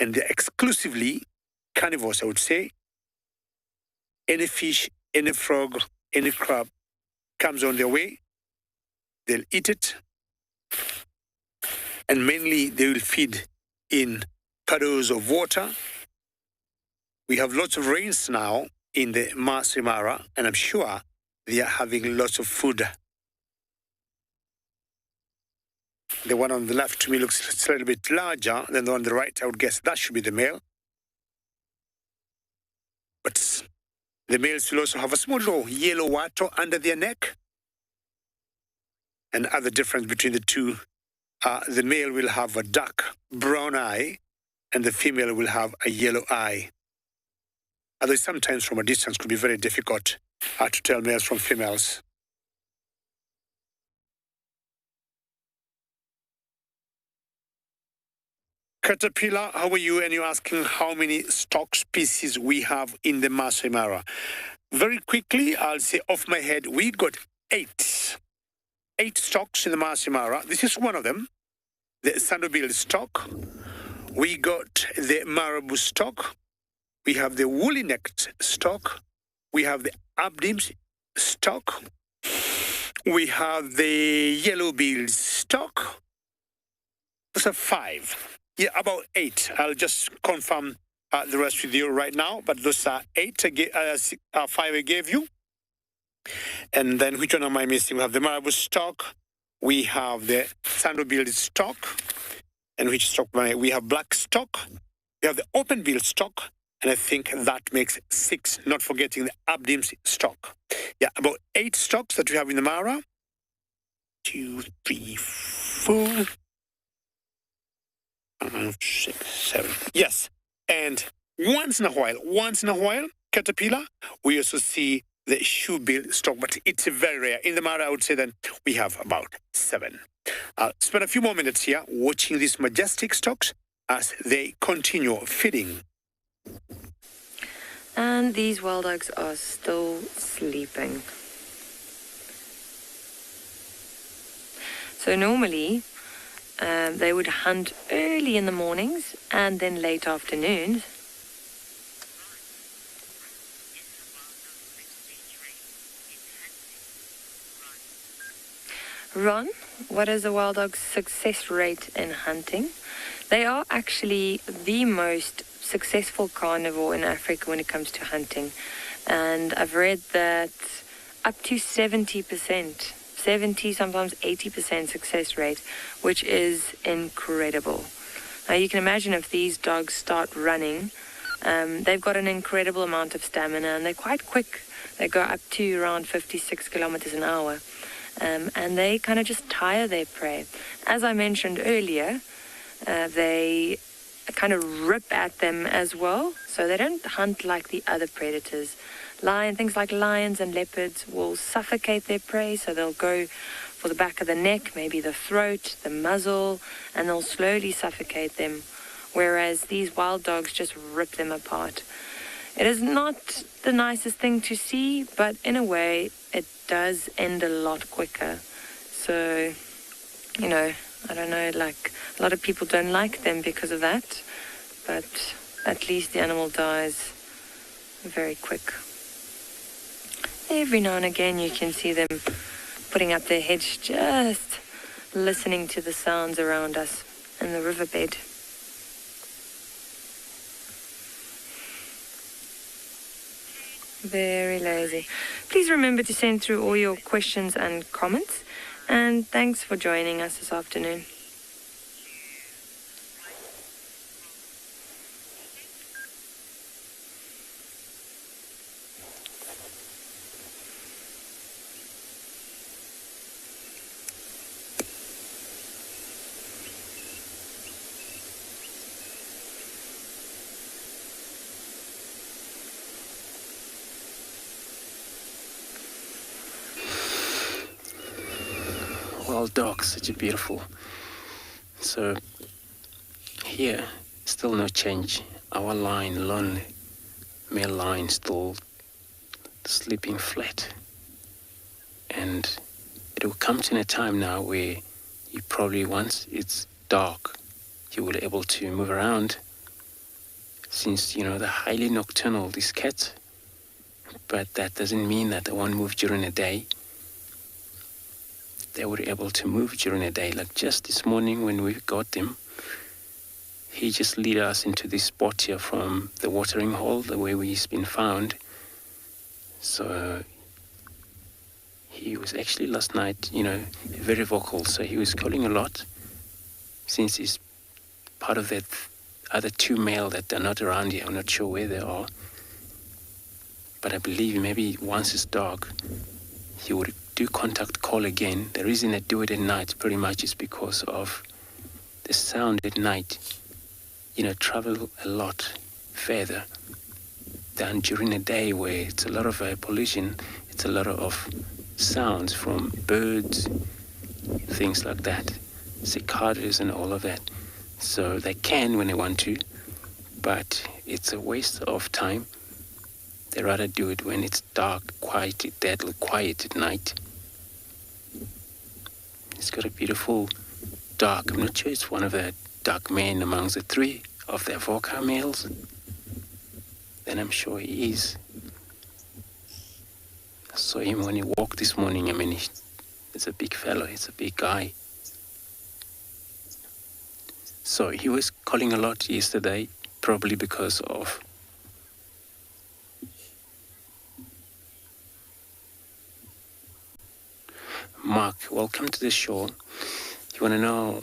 And they're exclusively carnivores, I would say. Any fish, any frog, any crab comes on their way. They'll eat it, and mainly they will feed in puddles of water. We have lots of rains now in the Masai Mara, and I'm sure they are having lots of food. The one on the left to me looks a little bit larger than the one on the right. I would guess that should be the male. But the males will also have a small little yellow wattle under their neck. And other difference between the two, the male will have a dark brown eye and the female will have a yellow eye. Although sometimes from a distance could be very difficult to tell males from females. Caterpillar, how are you? And you're asking how many stork species we have in the Masai Mara. Very quickly, I'll say off my head, we got 8 storks in the Masai Mara. This is one of them, the sandu-billed stork. We got the marabou stock. We have the woolly-necked stock. We have the abdims stock. We have the yellow-billed stock. Those are 5. Yeah, about 8. I'll just confirm the rest with you right now, but those are 8, 5 I gave you. And then which one am I missing? We have the marabou stock. We have the sandal-billed stock. And which stock? We have black stock. We have the open-billed stock. And I think that makes 6, not forgetting the abdims stock. Yeah, about 8 stocks that we have in the Mara. 2, 3, 4, 5, 6, 7. Yes. And once in a while, caterpillar, we also see the shoe-bill stock, but it's very rare. In the Mara, I would say then we have about 7. I'll spend a few more minutes here watching these majestic stocks as they continue feeding. And these wild dogs are still sleeping. So normally they would hunt early in the mornings and then late afternoons. Ron, what is a wild dog's success rate in hunting? They are actually the most successful carnivore in Africa when it comes to hunting. And I've read that up to 70%, 70, sometimes 80% success rate, which is incredible. Now you can imagine if these dogs start running, they've got an incredible amount of stamina and they're quite quick. They go up to around 56 kilometers an hour. And they kind of just tire their prey. As I mentioned earlier, they kind of rip at them as well, so they don't hunt like the other predators. Things like lions and leopards will suffocate their prey, so they'll go for the back of the neck, maybe the throat, the muzzle, and they'll slowly suffocate them, whereas these wild dogs just rip them apart. It is not the nicest thing to see, but in a way, it does end a lot quicker. So, you know, I don't know, like, a lot of people don't like them because of that, but at least the animal dies very quick. Every now and again you can see them putting up their heads, just listening to the sounds around us in the riverbed. Very lazy. Please remember to send through all your questions and comments. And thanks for joining us this afternoon. Wild dogs, such a beautiful. So here, still no change. Our line, lone male line, still sleeping flat. And it will come to a time now where you probably, once it's dark, you will be able to move around, since, you know, they're highly nocturnal, these cats. But that doesn't mean that they won't move during the day. They were able to move during the day. Like just this morning when we got them, he just led us into this spot here from the watering hole, the way we've been found. So he was actually last night, you know, very vocal. So he was calling a lot, since he's part of that other 2 male that are not around here. I'm not sure where they are. But I believe maybe once it's dark, he would do contact call again. The reason I do it at night pretty much is because of the sound at night, you know, travel a lot further than during the day, where it's a lot of pollution, it's a lot of sounds from birds, things like that, cicadas and all of that. So they can when they want to, but it's a waste of time. They rather do it when it's dark, quiet, deadly quiet at night. It's got a beautiful dark, I'm not sure it's one of the dark man amongst the three of their vocal males, then I'm sure he is. I saw him when he walked this morning. I mean, he's a big fellow, he's a big guy. So he was calling a lot yesterday, probably because of Mark. Welcome to the show. You want to know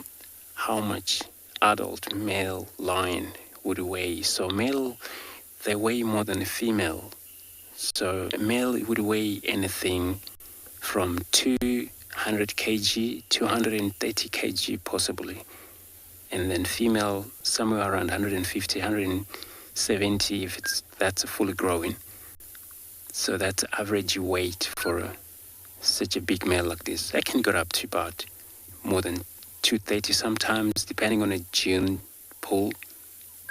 how much adult male lion would weigh? So male, they weigh more than a female. So a male would weigh anything from 200 kg to 130 kg possibly. And then female, somewhere around 150, 170 if that's a fully growing. So that's average weight for such a big male like this. I can go up to about more than 230 sometimes, depending on a gene pool.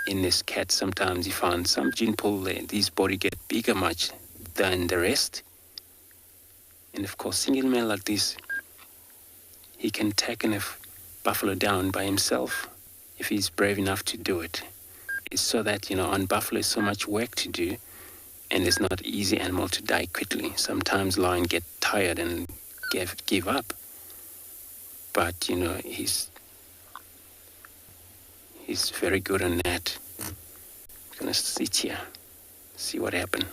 In this cat, sometimes you find some gene pool, these body get bigger much than the rest. And of course, single male like this, he can take a buffalo down by himself if he's brave enough to do it. It's so that, on buffalo is so much work to do, and it's not easy animal to die quickly. Sometimes lion get tired and give up. But, he's very good on that. I'm gonna sit here, see what happened.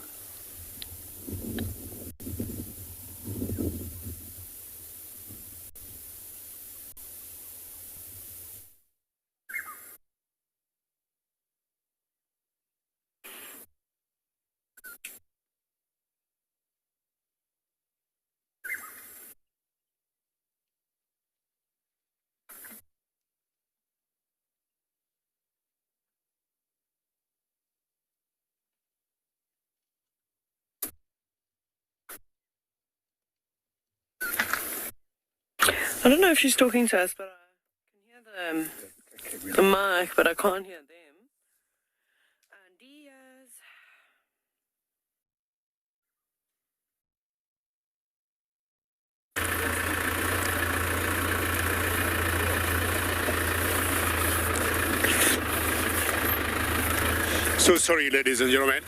I don't know if she's talking to us, but I can hear the mic, but I can't hear them. And Diaz. So sorry, ladies and gentlemen.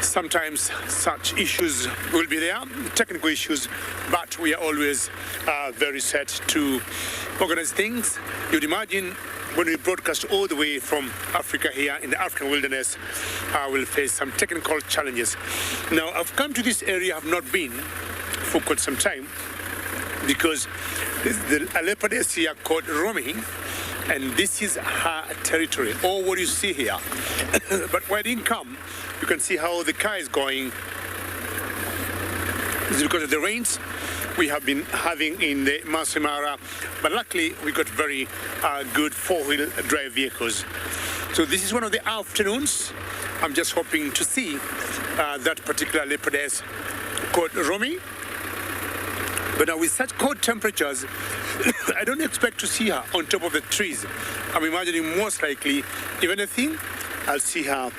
Sometimes such issues will be there, technical issues, but we are always very set to organize things. You'd imagine when we broadcast all the way from Africa here in the African wilderness, we'll face some technical challenges. Now, I've come to this area, I've not been for quite some time, because there's a leopardess here called Romy, and this is her territory, all what you see here. But when I didn't come, you can see how the car is going. This is because of the rains we have been having in the Masai Mara, but luckily we got very good four-wheel drive vehicles. So this is one of the afternoons. I'm just hoping to see that particular leopardess called Romy. But now with such cold temperatures, I don't expect to see her on top of the trees. I'm imagining most likely, if anything, I'll see her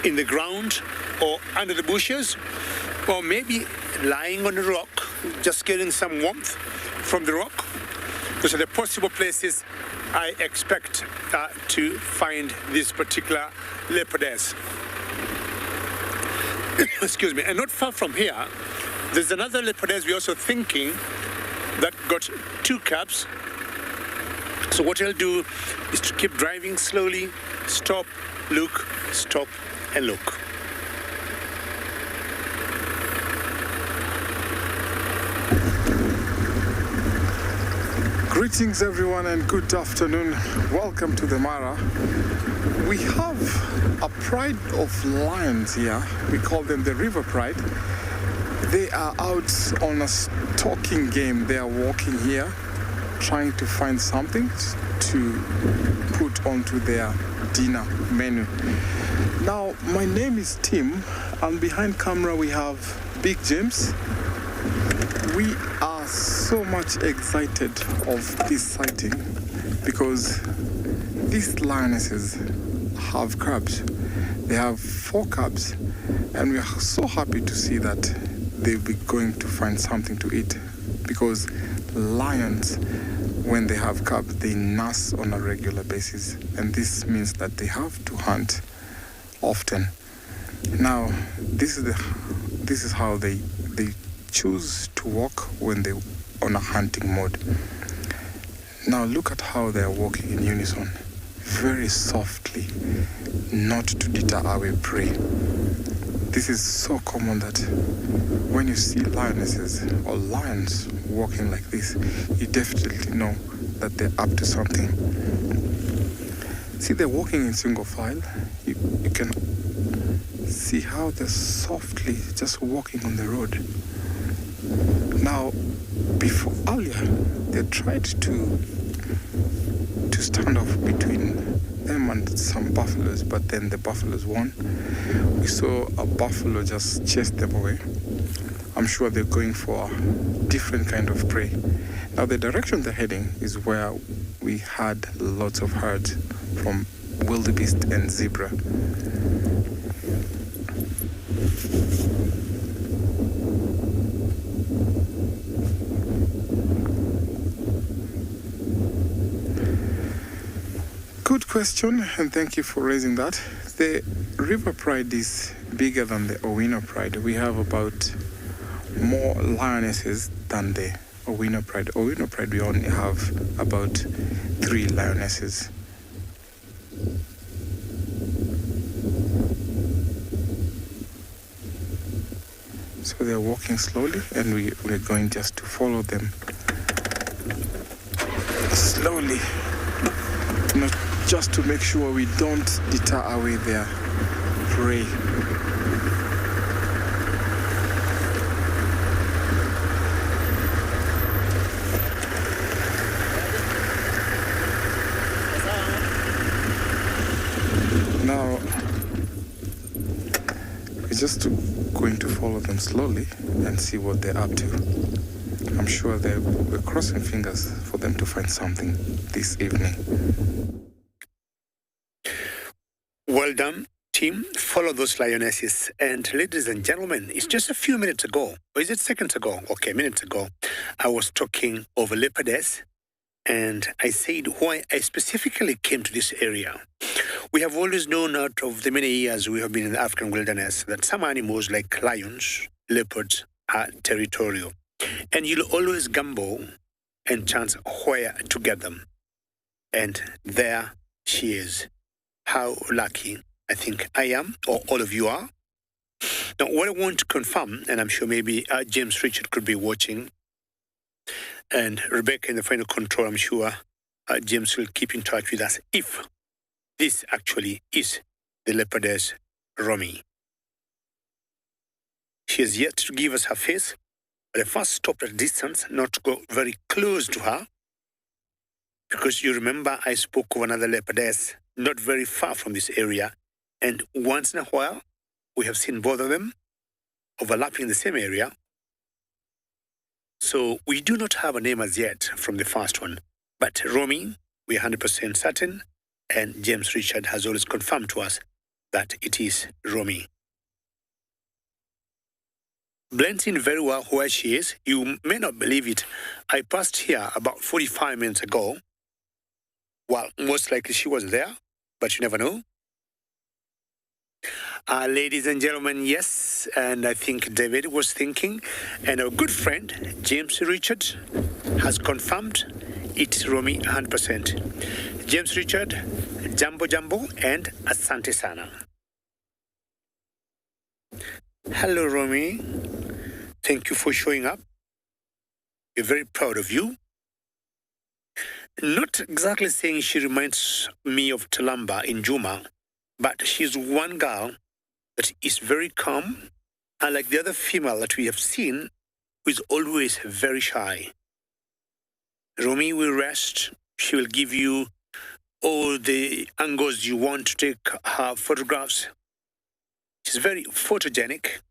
in the ground or under the bushes, or maybe lying on a rock, just getting some warmth from the rock. Those are the possible places I expect to find this particular leopardess. Excuse me. And not far from here, there's another leopardess we're also thinking that got two calves. So what I'll do is to keep driving slowly, stop, look, stop, and look. Greetings everyone and good afternoon. Welcome to the Mara. We have a pride of lions here. We call them the River Pride. They are out on a stalking game. They are walking here, trying to find something to put onto their dinner menu. Now, my name is Tim, and behind camera we have Big James. We are so much excited of this sighting because these lionesses have cubs. They have 4 cubs, and we are so happy to see that they'll be going to find something to eat, because lions when they have cubs, they nurse on a regular basis, and this means that they have to hunt often. Now, this is how they choose to walk when they on a hunting mode. Now look at how they are walking in unison, very softly, not to deter away prey. This is so common that when you see lionesses or lions walking like this, you definitely know that they're up to something. See, they're walking in single file. You can see how they're softly just walking on the road. Now, before earlier, they tried to stand off between them and some buffaloes, but then the buffaloes won. We saw a buffalo just chase them away. I'm sure they're going for a different kind of prey. Now, the direction they're heading is where we had lots of herds from wildebeest and zebra. Good question, and thank you for raising that. The river pride is bigger than the Owino pride. We have about more lionesses than the Owino pride. Owino pride, we only have about 3 lionesses. So they're walking slowly, and we're going just to follow them slowly, not just to make sure we don't deter away their prey. Now, we're just going to follow them slowly and see what they're up to. I'm sure we're crossing fingers for them to find something this evening. Well done, team. Follow those lionesses. And ladies and gentlemen, it's just a few minutes ago, or is it seconds ago? Okay, minutes ago, I was talking of a leopardess, and I said why I specifically came to this area. We have always known out of the many years we have been in the African wilderness that some animals like lions, leopards are territorial. And you'll always gamble and chance where to get them. And there she is. How lucky I think I am, or all of you are. Now, what I want to confirm, and I'm sure maybe James Richard could be watching, and Rebecca in the final control, I'm sure James will keep in touch with us if this actually is the Leopardess Romy. She has yet to give us her face, but I first stopped at a distance, not to go very close to her, because you remember I spoke of another leopardess not very far from this area, and once in a while we have seen both of them overlapping the same area. So we do not have a name as yet from the first one, but Romy, we are 100% certain, and James Richard has always confirmed to us that it is Romy. Blends in very well where she is. You may not believe it. I passed here about 45 minutes ago. Well, most likely she was there, but you never know. Ladies and gentlemen, yes, and I think David was thinking, and our good friend, James Richard, has confirmed it's Romy 100%. James Richard, Jambo Jambo, and Asante Sana. Hello, Romy. Thank you for showing up. We're very proud of you. Not exactly saying she reminds me of Talamba in Djuma, but she's one girl that is very calm, unlike the other female that we have seen, who is always very shy. Romy will rest. She will give you all the angles you want to take her photographs. She's very photogenic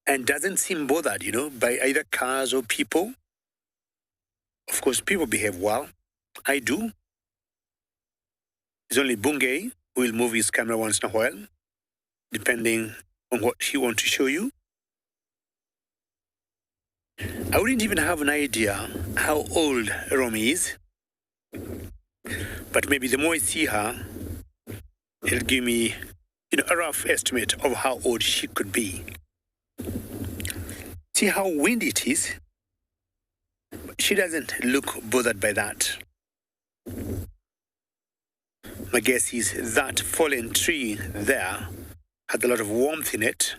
and doesn't seem bothered, by either cars or people. Of course, people behave well. I do. It's only Bungay who will move his camera once in a while, depending on what he wants to show you. I wouldn't even have an idea how old Romy is. But maybe the more I see her, it'll give me, a rough estimate of how old she could be. See how windy it is? She doesn't look bothered by that. My guess is that fallen tree there had a lot of warmth in it,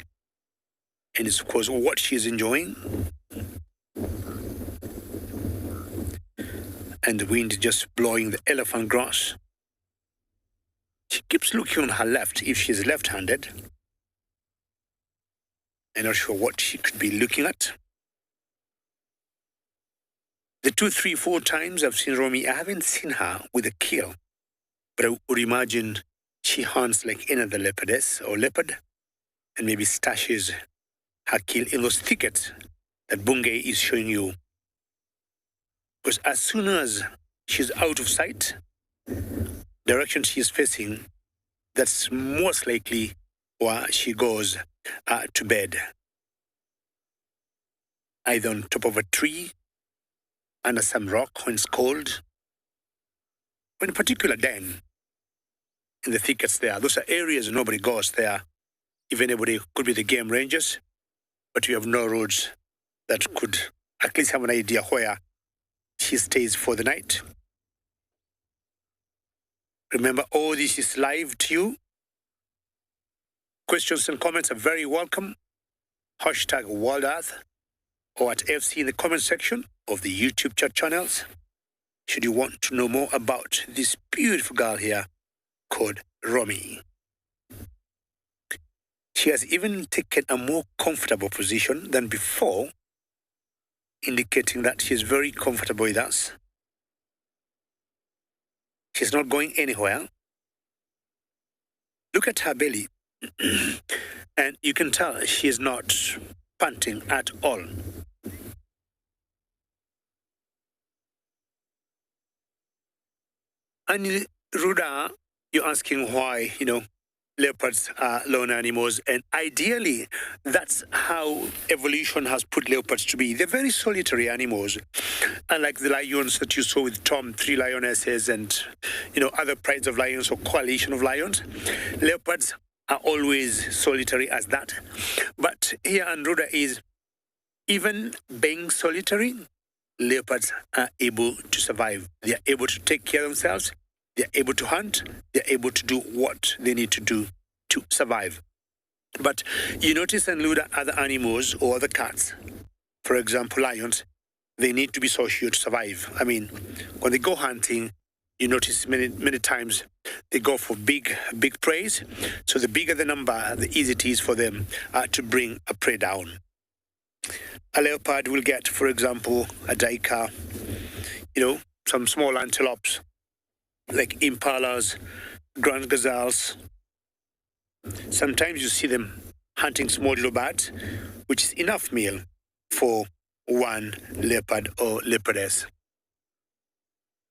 and it's of course what she's enjoying. And the wind just blowing the elephant grass. She keeps looking on her left if she's left-handed. I'm not sure what she could be looking at. The 2, 3, 4 times I've seen Romy, I haven't seen her with a kill. But I would imagine she hunts like any other leopardess or leopard and maybe stashes her kill in those thickets that Bungay is showing you. Because as soon as she's out of sight, direction she is facing, that's most likely where she goes to bed. Either on top of a tree, under some rock when it's cold, or in a particular den in the thickets there. Those are areas nobody goes there. If anybody, could be the game rangers, but you have no roads that could at least have an idea where she stays for the night. Remember, all this is live to you. Questions and comments are very welcome. Hashtag WildEarth or at FC in the comment section of the YouTube chat channels. Should you want to know more about this beautiful girl here called Romy. She has even taken a more comfortable position than before, indicating that she is very comfortable with us. She's not going anywhere. Look at her belly. And you can tell she is not panting at all. And Ruda, you're asking why, leopards are lone animals, and ideally, that's how evolution has put leopards to be. They're very solitary animals, unlike the lions that you saw with Tom, 3 lionesses, and other prides of lions or coalition of lions. Leopards are always solitary as that. But here Ruda is, even being solitary, leopards are able to survive. They are able to take care of themselves. They are able to hunt. They are able to do what they need to do to survive. But you notice in Luda, other animals or other cats, for example, lions, they need to be social to survive. I mean, when they go hunting, you notice many times they go for big prey. So the bigger the number, the easier it is for them to bring a prey down. A leopard will get, for example, a duiker, some small antelopes, like impalas, grand gazelles. Sometimes you see them hunting small little birds, which is enough meal for one leopard or leopardess.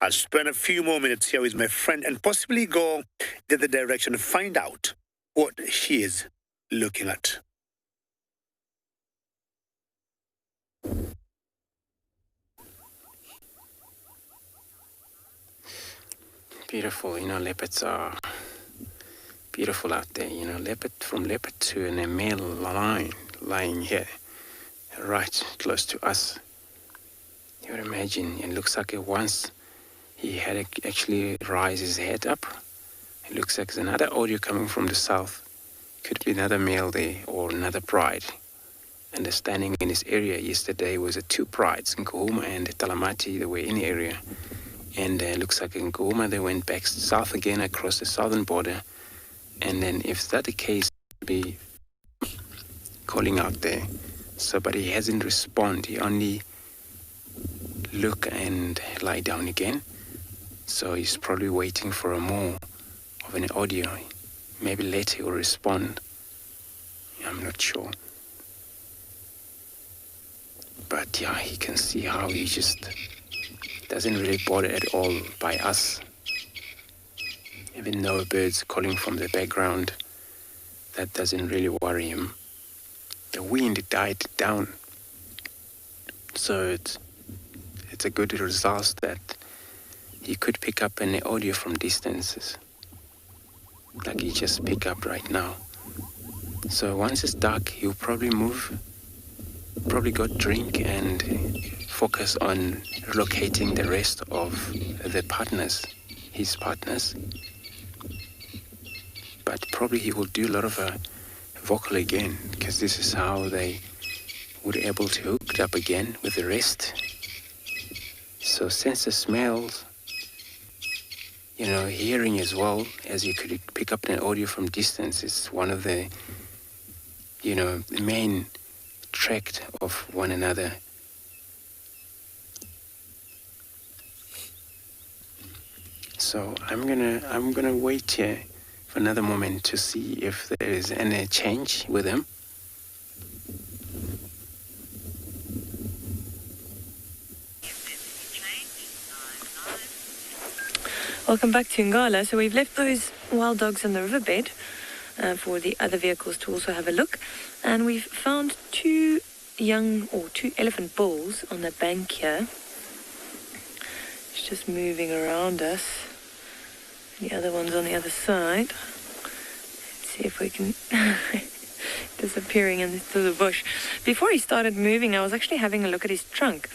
I'll spend a few more minutes here with my friend and possibly go the other direction to find out what she is looking at. Beautiful, leopards are beautiful out there. From leopard to a male lion lying here, right close to us. You would imagine, it looks like once he had actually raised his head up. It looks like there's another audio coming from the south. Could be another male there or another pride. Understanding in this area yesterday was 2 prides, Nkuhuma and Talamati. They were in the area. And it looks like in Nkuhuma they went back south again across the southern border. And then if that's the case, be calling out there. So, but he hasn't responded. He only look and lie down again. So he's probably waiting for a more of an audio. Maybe later he'll respond. I'm not sure. But yeah, he can see how he just doesn't really bother at all by us. Even though birds calling from the background, that doesn't really worry him. The wind died down. So it's a good result that he could pick up an audio from distances, like he just picked up right now. So once it's dark, he'll probably move, probably go drink and focus on locating the rest of the partners, his partners. But probably he will do a lot of vocal again, because this is how they would be able to hook up again with the rest. So sense the smells, hearing as well, as you could pick up an audio from distance, is one of the, the main tract of one another. So I'm gonna wait here for another moment to see if there is any change with them. Welcome back to Ngala. So we've left those wild dogs in the riverbed for the other vehicles to also have a look. And we've found two elephant bulls on the bank here. It's just moving around us. The other one's on the other side. Let's see if we can... disappearing into the bush. Before he started moving, I was actually having a look at his trunk.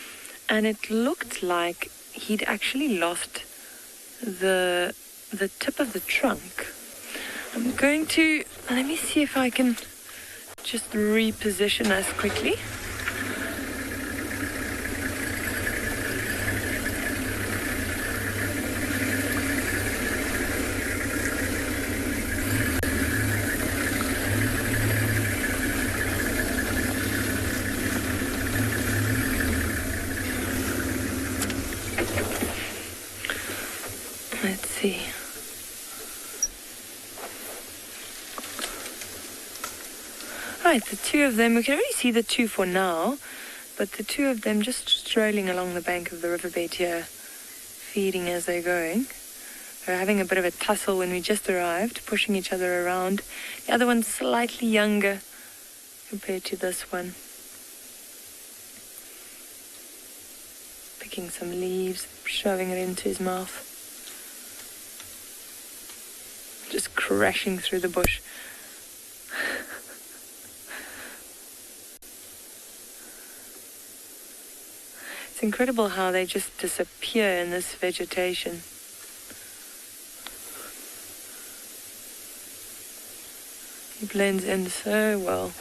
And it looked like he'd actually lost the tip of the trunk. I'm going to... Let me see if I can just reposition us quickly. Let's see. Right, the two of them, we can already see the two for now, but the two of them just strolling along the bank of the riverbed here, feeding as they're going. They're having a bit of a tussle when we just arrived, pushing each other around. The other one's slightly younger compared to this one. Picking some leaves, shoving it into his mouth. Just crashing through the bush. It's incredible how they just disappear in this vegetation. He blends in so well.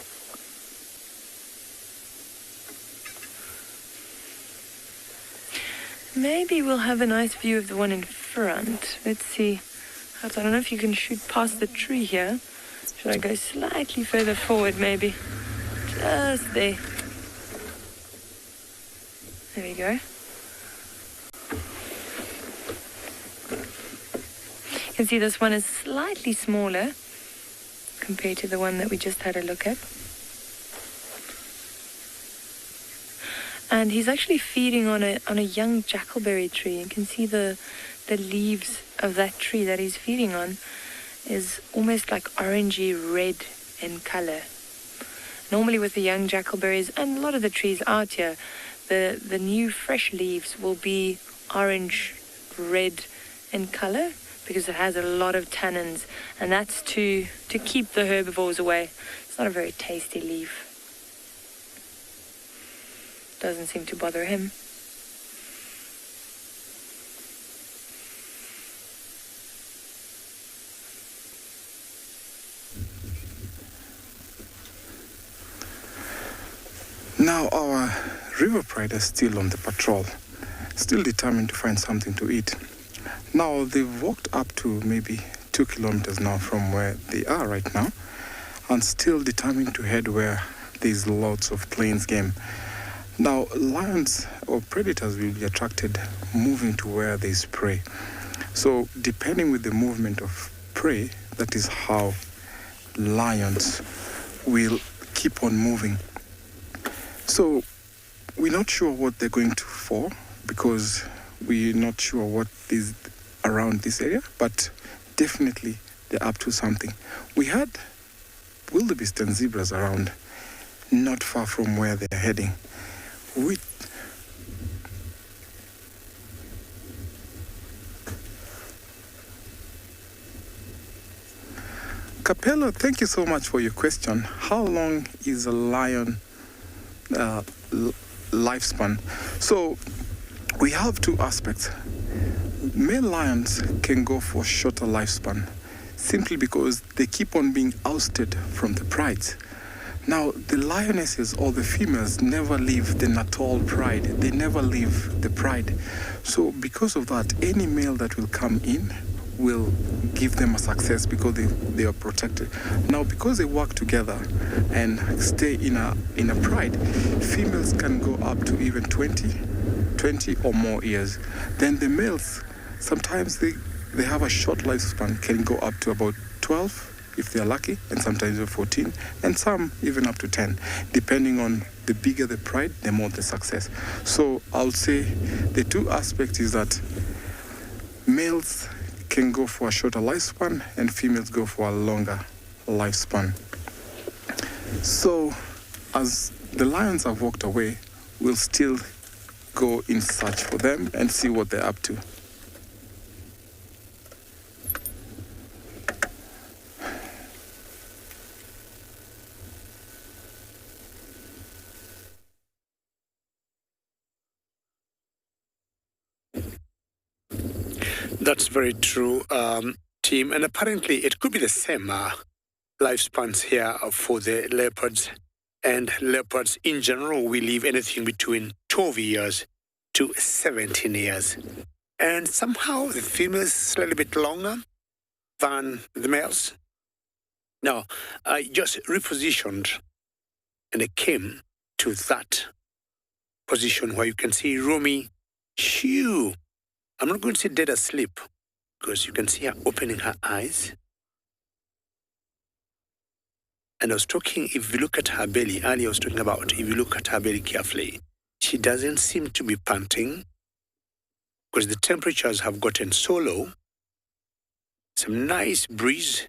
Maybe we'll have a nice view of the one in front. Let's see. I don't know if you can shoot past the tree here. Should I go slightly further forward, maybe? Just there. There we go. You can see this one is slightly smaller compared to the one that we just had a look at. And he's actually feeding on a young jackalberry tree. You can see the leaves of that tree that he's feeding on is almost like orangey red in color. Normally with the young jackalberries and a lot of the trees out here, the new fresh leaves will be orange red in color because it has a lot of tannins, and that's to keep the herbivores away. It's not a very tasty leaf. Doesn't seem to bother him. Now our river pride is still on the patrol, still determined to find something to eat. Now they've walked up to maybe 2 kilometers now from where they are right now, and still determined to head where there's lots of plains game. Now lions or predators will be attracted moving to where there's prey. So depending with the movement of prey, that is how lions will keep on moving. So we're not sure what they're going to for, because we're not sure what is around this area, but definitely they're up to something. We had wildebeest and zebras around not far from where they're heading. Capello, thank you so much for your question. How long is a lion lifespan? So we have two aspects. Male lions can go for shorter lifespan simply because they keep on being ousted from the prides. Now, the lionesses or the females never leave the natal pride. They never leave the pride. So because of that, any male that will come in will give them a success because they are protected. Now, because they work together and stay in a pride, females can go up to even 20 or more years. Then the males, sometimes they have a short lifespan, can go up to about 12 if they're lucky, and sometimes 14, and some even up to 10, depending on the bigger the pride, the more the success. So I'll say the two aspects is that males can go for a shorter lifespan and females go for a longer lifespan. So as the lions have walked away, we'll still go in search for them and see what they're up to. That's very true, team. And apparently it could be the same lifespans here for the leopards. And leopards in general, we live anything between 12 years to 17 years. And somehow the females is slightly bit longer than the males. Now, I just repositioned and I came to that position where you can see Romy, shoo. I'm not going to say dead asleep because you can see her opening her eyes. And I was talking, if you look at her belly, earlier I was talking about, if you look at her belly carefully, she doesn't seem to be panting because the temperatures have gotten so low. Some nice breeze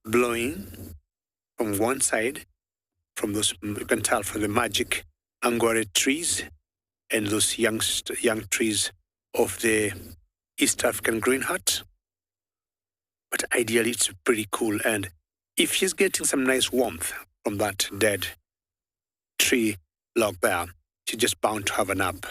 blowing from one side, from those, you can tell from the magic angora trees and those young trees of the East African green heart. But ideally it's pretty cool, and if she's getting some nice warmth from that dead tree log there, she's just bound to have a nap.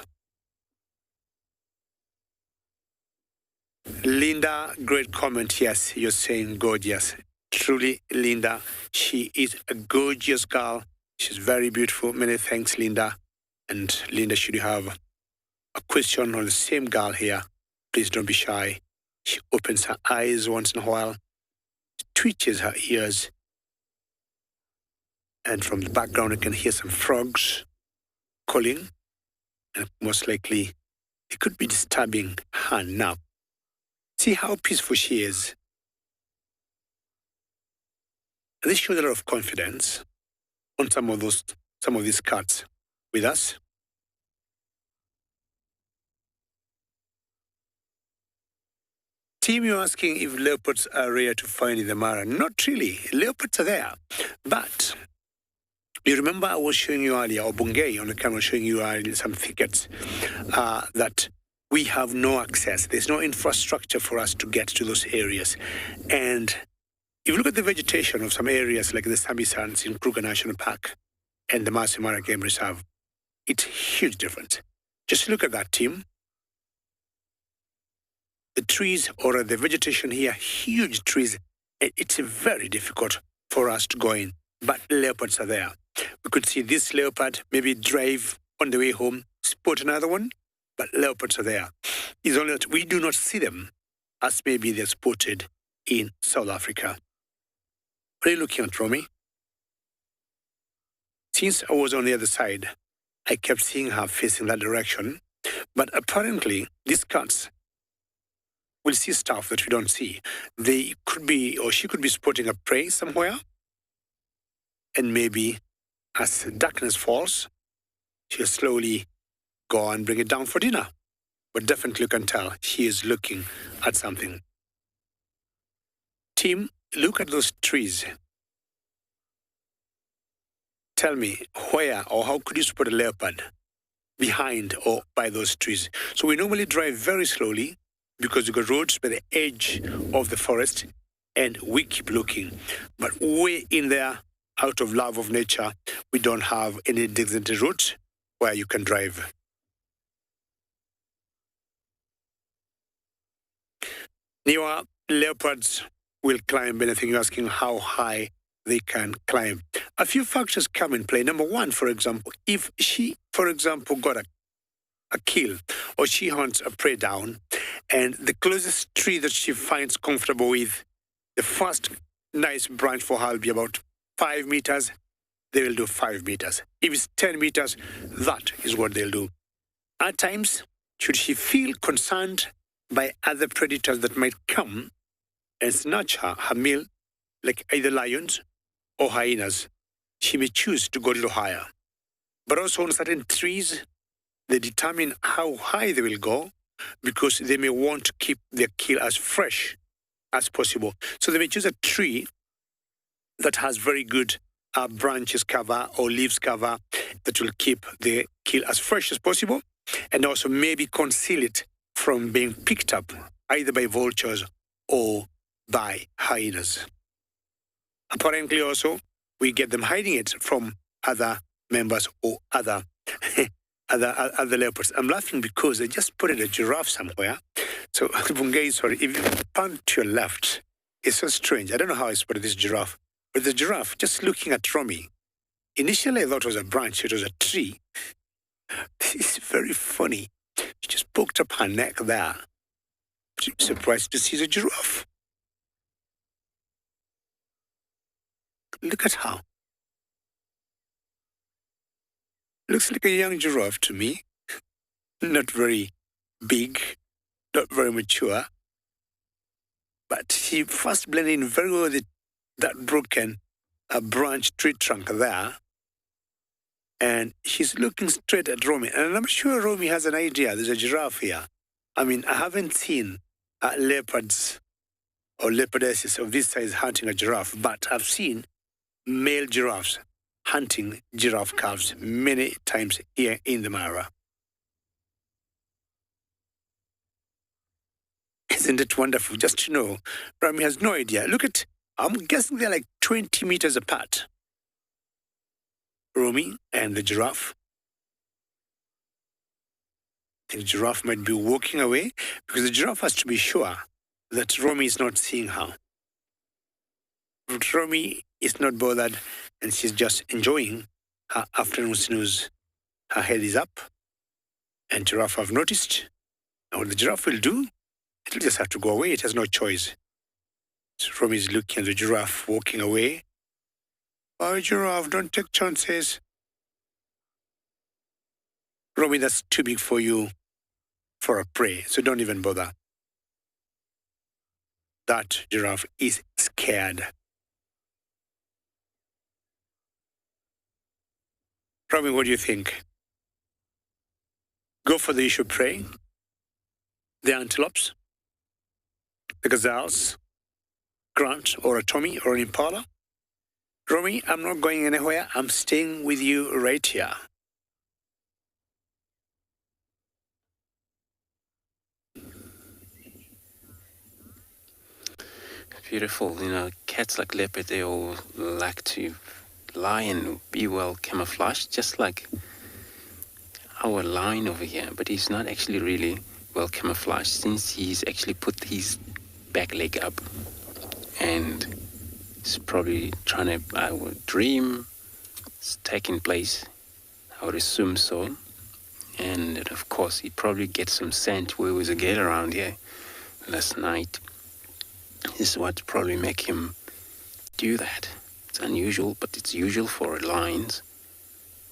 Linda, great comment. Yes, you're saying gorgeous. Truly, Linda, she is a gorgeous girl. She's very beautiful. Many thanks, Linda. And Linda, should you have a question on the same girl here, please don't be shy. She opens her eyes once in a while, twitches her ears, and from the background you can hear some frogs calling, and most likely it could be disturbing her nap. See how peaceful she is. And this shows a lot of confidence on some of these cats with us. Team, you're asking if leopards are rare to find in the Mara. Not really. Leopards are there. But you remember I was showing you earlier, or Bungay on the camera showing you some thickets that we have no access. There's no infrastructure for us to get to those areas. And if you look at the vegetation of some areas like the Sabi Sands in Kruger National Park and the Masai Game Reserve, it's huge difference. Just look at that, team. The trees or the vegetation here, huge trees. It's very difficult for us to go in, but leopards are there. We could see this leopard, maybe drive on the way home, spot another one, but leopards are there. It's only that we do not see them as maybe they're spotted in South Africa. What are you looking at, Romy? Since I was on the other side, I kept seeing her facing that direction, but apparently these cats will see stuff that we don't see. They could be, or she could be spotting a prey somewhere, and maybe as darkness falls, she'll slowly go and bring it down for dinner. But definitely you can tell she is looking at something. Team, look at those trees. Tell me where or how could you spot a leopard behind or by those trees? So we normally drive very slowly, because you've got roads by the edge of the forest, and we keep looking. But way in there, out of love of nature, we don't have any designated route where you can drive. Newer leopards will climb anything. You're asking how high they can climb. A few factors come in play. Number one, for example, if she, for example, got a kill or she hunts a prey down and the closest tree that she finds comfortable with, the first nice branch for her will be about 5 meters, they will do 5 meters. If it's 10 meters, that is what they'll do. At times, should she feel concerned by other predators that might come and snatch her meal, like either lions or hyenas, she may choose to go a little higher. But also on certain trees, they determine how high they will go because they may want to keep their kill as fresh as possible. So they may choose a tree that has very good branches cover or leaves cover that will keep the kill as fresh as possible and also maybe conceal it from being picked up either by vultures or by hyenas. Apparently also, we get them hiding it from other members or other leopards. I'm laughing because I just spotted a giraffe somewhere. So, Bungay, sorry, if you pan to your left, it's so strange. I don't know how I spotted this giraffe. But the giraffe, just looking at Romy, initially I thought it was a branch, it was a tree. This is very funny. She just poked up her neck there. I'm surprised to see the giraffe. Look at her. Looks like a young giraffe to me. Not very big, not very mature. But she first blended in very well with that broken branch tree trunk there. And she's looking straight at Romy. And I'm sure Romy has an idea. There's a giraffe here. I mean, I haven't seen leopards or leopardesses of this size hunting a giraffe, but I've seen male giraffes hunting giraffe calves many times here in the Mara. Isn't it wonderful? Just to know, Romy has no idea. Look at, I'm guessing they're like 20 meters apart. Romy and the giraffe. The giraffe might be walking away because the giraffe has to be sure that Romy is not seeing her. But Romy is not bothered and she's just enjoying her afternoon snooze. Her head is up and giraffe have noticed. And what the giraffe will do, it'll just have to go away. It has no choice. So Romy is looking at the giraffe walking away. Oh, giraffe, don't take chances. Romy, that's too big for you for a prey, so don't even bother. That giraffe is scared. Romy, what do you think? Go for the issue prey, the antelopes, the gazelles, Grant or a Tommy or an impala. Romy, I'm not going anywhere. I'm staying with you right here. Beautiful. You know, cats like leopard, they all like to lie and be well camouflaged, just like our lion over here. But he's not actually really well camouflaged since he's actually put his back leg up. And he's probably trying to, I would dream, it's taking place. I would assume so. And of course, he probably gets some scent where was a girl around here last night. This is what probably make him do that. It's unusual, but it's usual for lions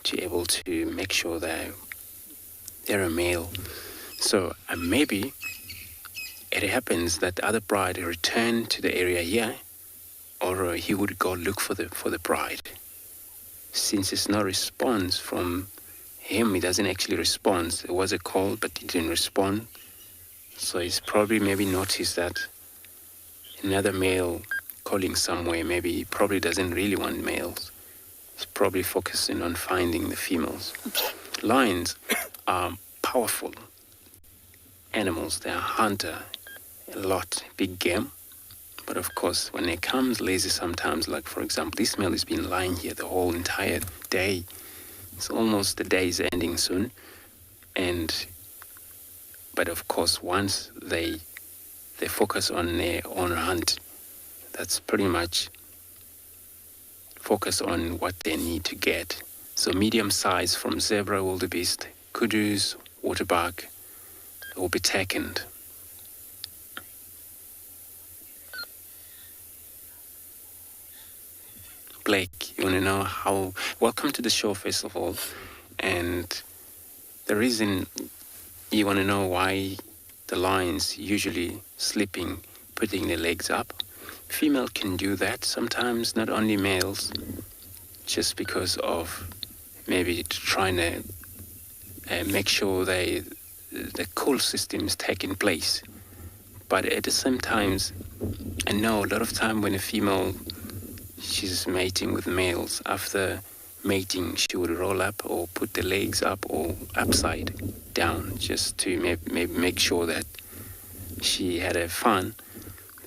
to be able to make sure that they're a male. So maybe it happens that the other bride returned to the area here, or he would go look for the bride. Since it's no response from him, he doesn't actually respond. There was a call, but he didn't respond. So he's probably maybe noticed that another male calling somewhere. Maybe he probably doesn't really want males. He's probably focusing on finding the females. Lions are powerful animals. They are hunter a lot, big game, But of course, when it comes lazy sometimes, like for example, this male has been lying here the whole entire day. It's almost the day is ending soon. But of course, once they focus on their own hunt, that's pretty much focus on what they need to get. So medium size from zebra, wildebeest, kudus, waterbuck will be taken. Blake, you want to know how... Welcome to the show, first of all. And the reason you want to know why the lions usually sleeping, putting their legs up. Female can do that sometimes, not only males, just because of maybe trying to make sure the cool system is taking place. But at the same time, I know a lot of time when a female, she's mating with males, after mating, she would roll up or put the legs up or upside down just to maybe make sure that she had a fun.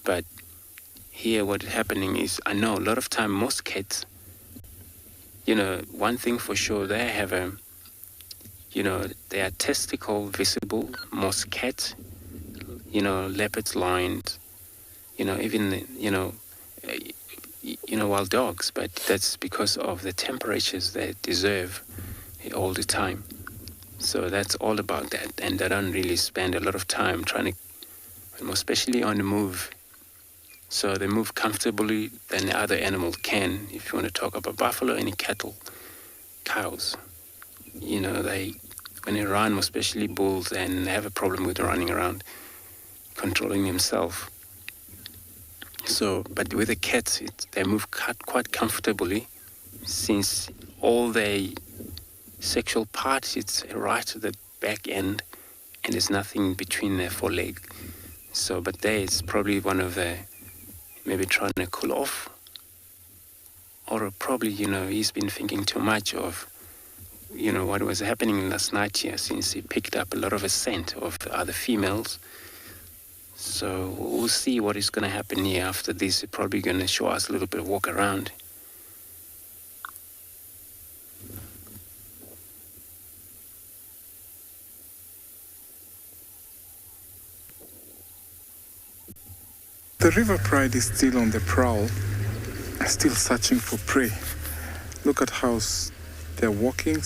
But here what's happening is, I know a lot of time most cats, one thing for sure, they have they are testicle visible, most cats, leopards, lions, even, wild dogs, but that's because of the temperatures they deserve all the time. So that's all about that, and they don't really spend a lot of time trying to, especially on the move. So they move comfortably than the other animal can. If you want to talk about buffalo, any cattle, cows, when they run, especially bulls, and they have a problem with running around, controlling themselves. So, but with the cats, they move quite comfortably, since all their sexual parts, it's right at the back end, and there's nothing between their foreleg. So, but there is probably one of the, maybe trying to cool off, or probably, he's been thinking too much of, what was happening last night here, since he picked up a lot of a scent of the other females. So we'll see what is going to happen here after this. It's probably going to show us a little bit of walk around. The river pride is still on the prowl, still searching for prey. Look at how they're walking.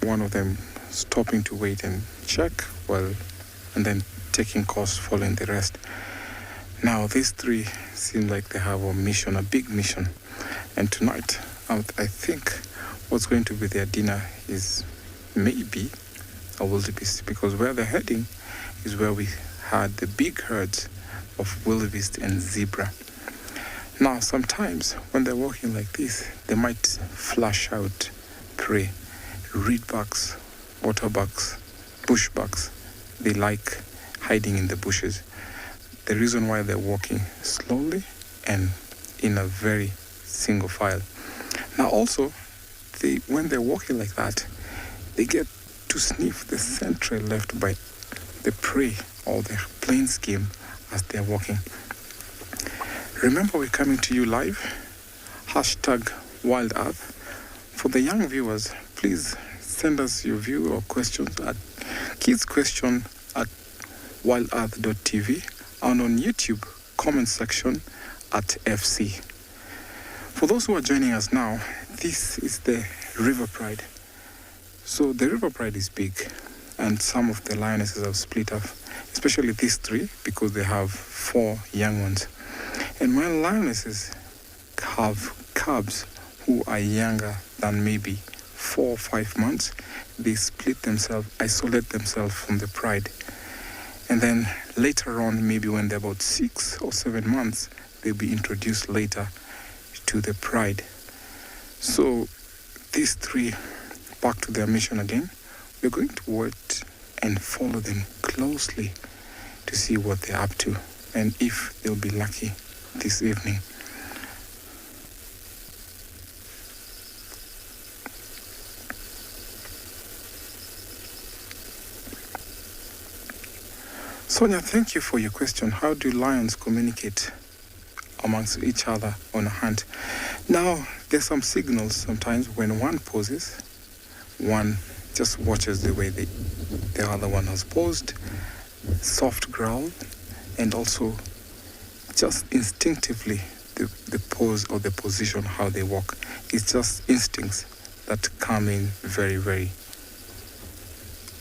One of them stopping to wait and check, and then taking course following the rest. Now these three seem like they have a big mission. And tonight, I think what's going to be their dinner is maybe a wildebeest, because where they're heading is where we had the big herds of wildebeest and zebra. Now sometimes when they're walking like this, they might flush out prey, reedbucks, waterbucks, bushbucks. They like hiding in the bushes. The reason why they're walking slowly and in a very single file. Now also, when they're walking like that, they get to sniff the scent trail left by the prey or the plains game as they're walking. Remember, we're coming to you live. #WildEarth. For the young viewers, please send us your view or questions at kidsquestion@wildearth.tv and on YouTube, comment section at FC. For those who are joining us now, this is the river pride. So the river pride is big, and some of the lionesses have split up, especially these three, because they have 4 young ones. And when lionesses have cubs who are younger than maybe 4 or 5 months, they split themselves, isolate themselves from the pride. And then later on, maybe when they're about 6 or 7 months, they'll be introduced later to the pride. So these three, back to their mission again, we're going to wait and follow them closely to see what they're up to and if they'll be lucky this evening. Sonia, thank you for your question. How do lions communicate? amongst each other on a hunt. Now, there's some signals sometimes when one poses, one just watches the way the other one has posed, soft growl, and also just instinctively the pose or the position, how they walk. It's just instincts that come in very, very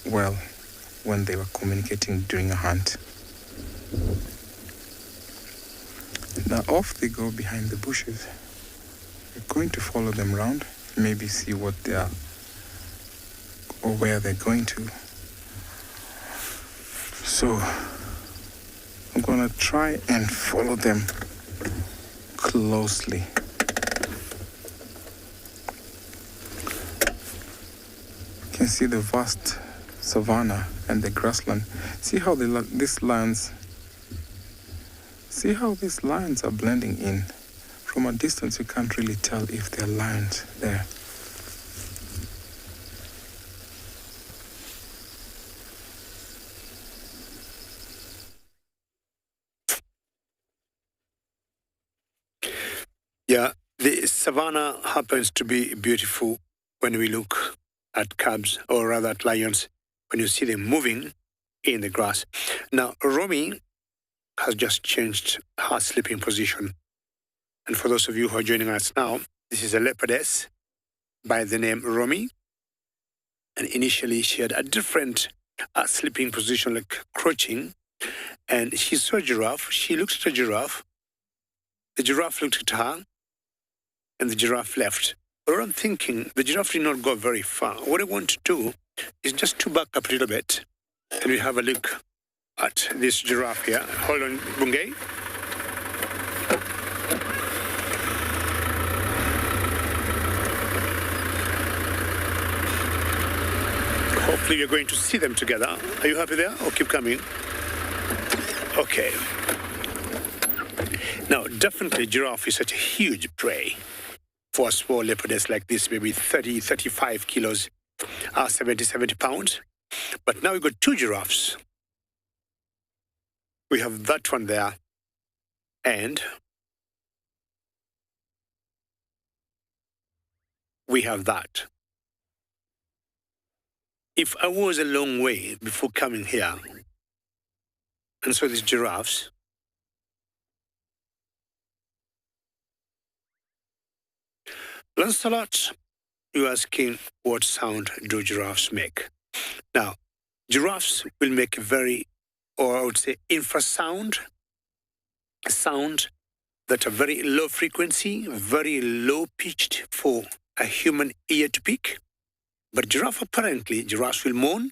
well when they were communicating during a hunt. Now off they go behind the bushes. We're going to follow them around, maybe see what they are or where they're going to. So I'm gonna try and follow them closely. You can see the vast savanna and the grassland. See how these lions are blending in. From a distance you can't really tell if they're lions there. Yeah, the savanna happens to be beautiful when we look at calves, or rather at lions, when you see them moving in the grass. Now, Romy has just changed her sleeping position. And for those of you who are joining us now, this is a leopardess by the name Romy. And initially she had a different sleeping position, like crouching. And she saw a giraffe. She looked at a giraffe. The giraffe looked at her. And the giraffe left. But I'm thinking, the giraffe did not go very far. What I want to do is just to back up a little bit. And we have a look at this giraffe here. Hold on, Bungay. Hopefully you're going to see them together. Are you happy there? Or keep coming? Okay. Now, definitely giraffe is such a huge prey for a small leopardess like this, maybe 30, 35 kilos, 70 pounds. But now we've got two giraffes. We have that one there, and we have that. If I was a long way before coming here and saw these giraffes, Lancelot, you're asking what sound do giraffes make? Now, giraffes will make a very, or I would say infrasound, a sound that are very low frequency, very low pitched for a human ear to pick. But giraffes will moan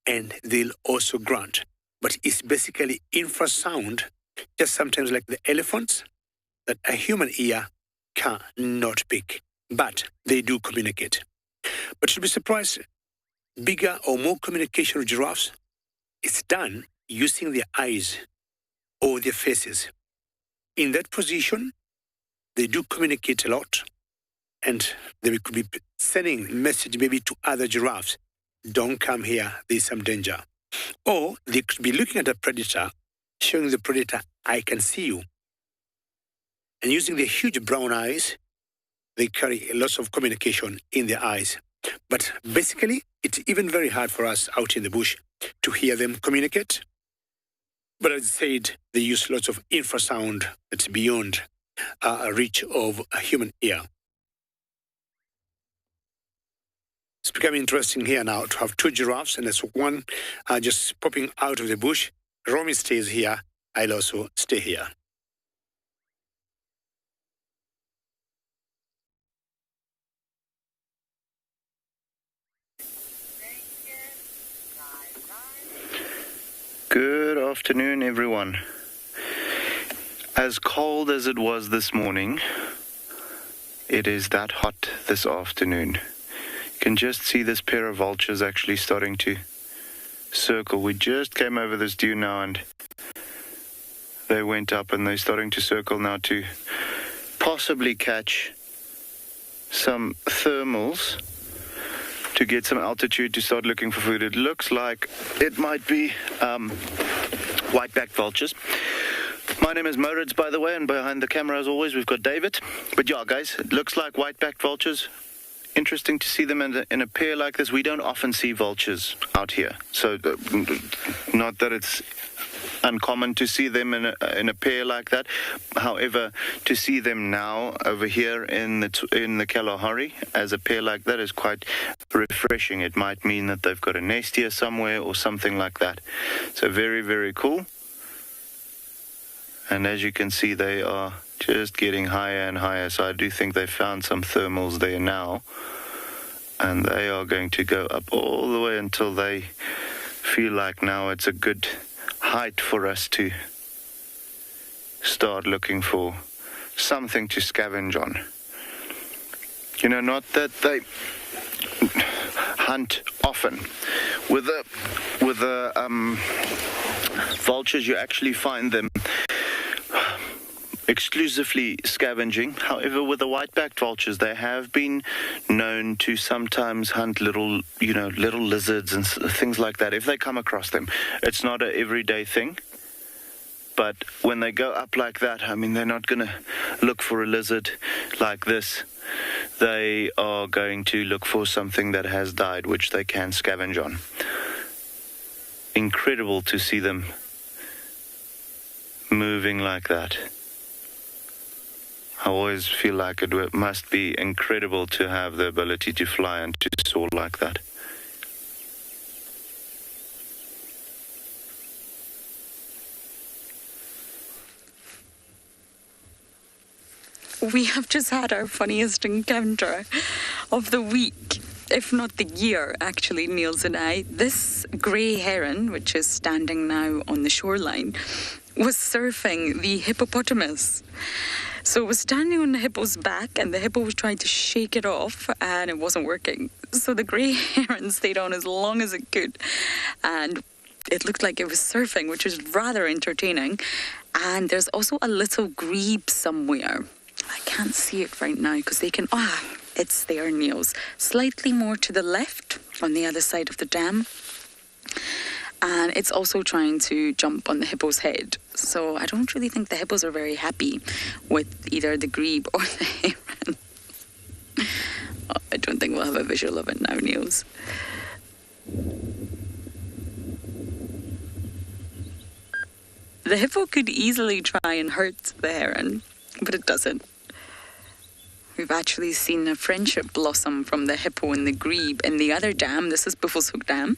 and they'll also grunt. But it's basically infrasound, just sometimes like the elephants, that a human ear cannot pick. But they do communicate. But you'll be surprised, bigger or more communication with giraffes is done using their eyes or their faces. In that position, they do communicate a lot. And they could be sending a message maybe to other giraffes. Don't come here, there's some danger. Or they could be looking at a predator, showing the predator, I can see you. And using their huge brown eyes, they carry lots of communication in their eyes. But basically, it's even very hard for us out in the bush to hear them communicate. But as I said, they use lots of infrasound that's beyond a reach of a human ear. It's becoming interesting here now to have two giraffes, and there's one just popping out of the bush. Romy stays here. I'll also stay here. Good afternoon, everyone. As cold as it was this morning, it is that hot this afternoon. You can just see this pair of vultures actually starting to circle. We just came over this dune now and they went up and they're starting to circle now to possibly catch some thermals to get some altitude to start looking for food. It looks like it might be white-backed vultures. My name is Moritz, by the way, and behind the camera, as always, we've got David. But yeah, guys, it looks like white-backed vultures. Interesting to see them in a pair like this. We don't often see vultures out here, so not that it's uncommon to see them in a pair like that. However, to see them now over here in the Kalahari as a pair like that is quite refreshing. It might mean that they've got a nest here somewhere or something like that. So very, very cool. And as you can see, they are just getting higher and higher. So I do think they found some thermals there now. And they are going to go up all the way until they feel like now it's a good height for us to start looking for something to scavenge on. You know, not that they hunt often. With the vultures, you actually find them exclusively scavenging. However, with the white-backed vultures, they have been known to sometimes hunt little lizards and things like that if they come across them. It's not an everyday thing, but when they go up like that, I mean, they're not going to look for a lizard like this. They are going to look for something that has died, which they can scavenge on. Incredible to see them moving like that. I always feel like it must be incredible to have the ability to fly and to soar like that. We have just had our funniest encounter of the week, if not the year, actually, Niels and I. This grey heron, which is standing now on the shoreline, was surfing the hippopotamus. So it was standing on the hippo's back, and the hippo was trying to shake it off, and it wasn't working. So the grey heron stayed on as long as it could, and it looked like it was surfing, which was rather entertaining. And there's also a little grebe somewhere. I can't see it right now because they can... it's there, Niels. Slightly more to the left on the other side of the dam. And it's also trying to jump on the hippo's head. So I don't really think the hippos are very happy with either the grebe or the heron. I don't think we'll have a visual of it now, Niels. The hippo could easily try and hurt the heron, but it doesn't. We've actually seen a friendship blossom from the hippo and the grebe in the other dam. This is Buffelshoek Dam.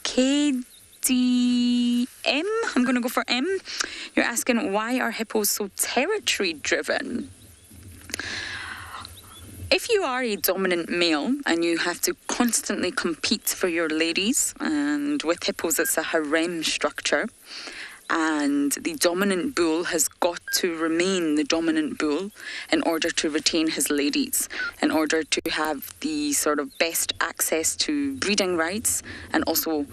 KDM, I'm going to go for M. You're asking, why are hippos so territory driven? If you are a dominant male and you have to constantly compete for your ladies, and with hippos it's a harem structure, and the dominant bull has got to remain the dominant bull in order to retain his ladies, in order to have the sort of best access to breeding rights, and also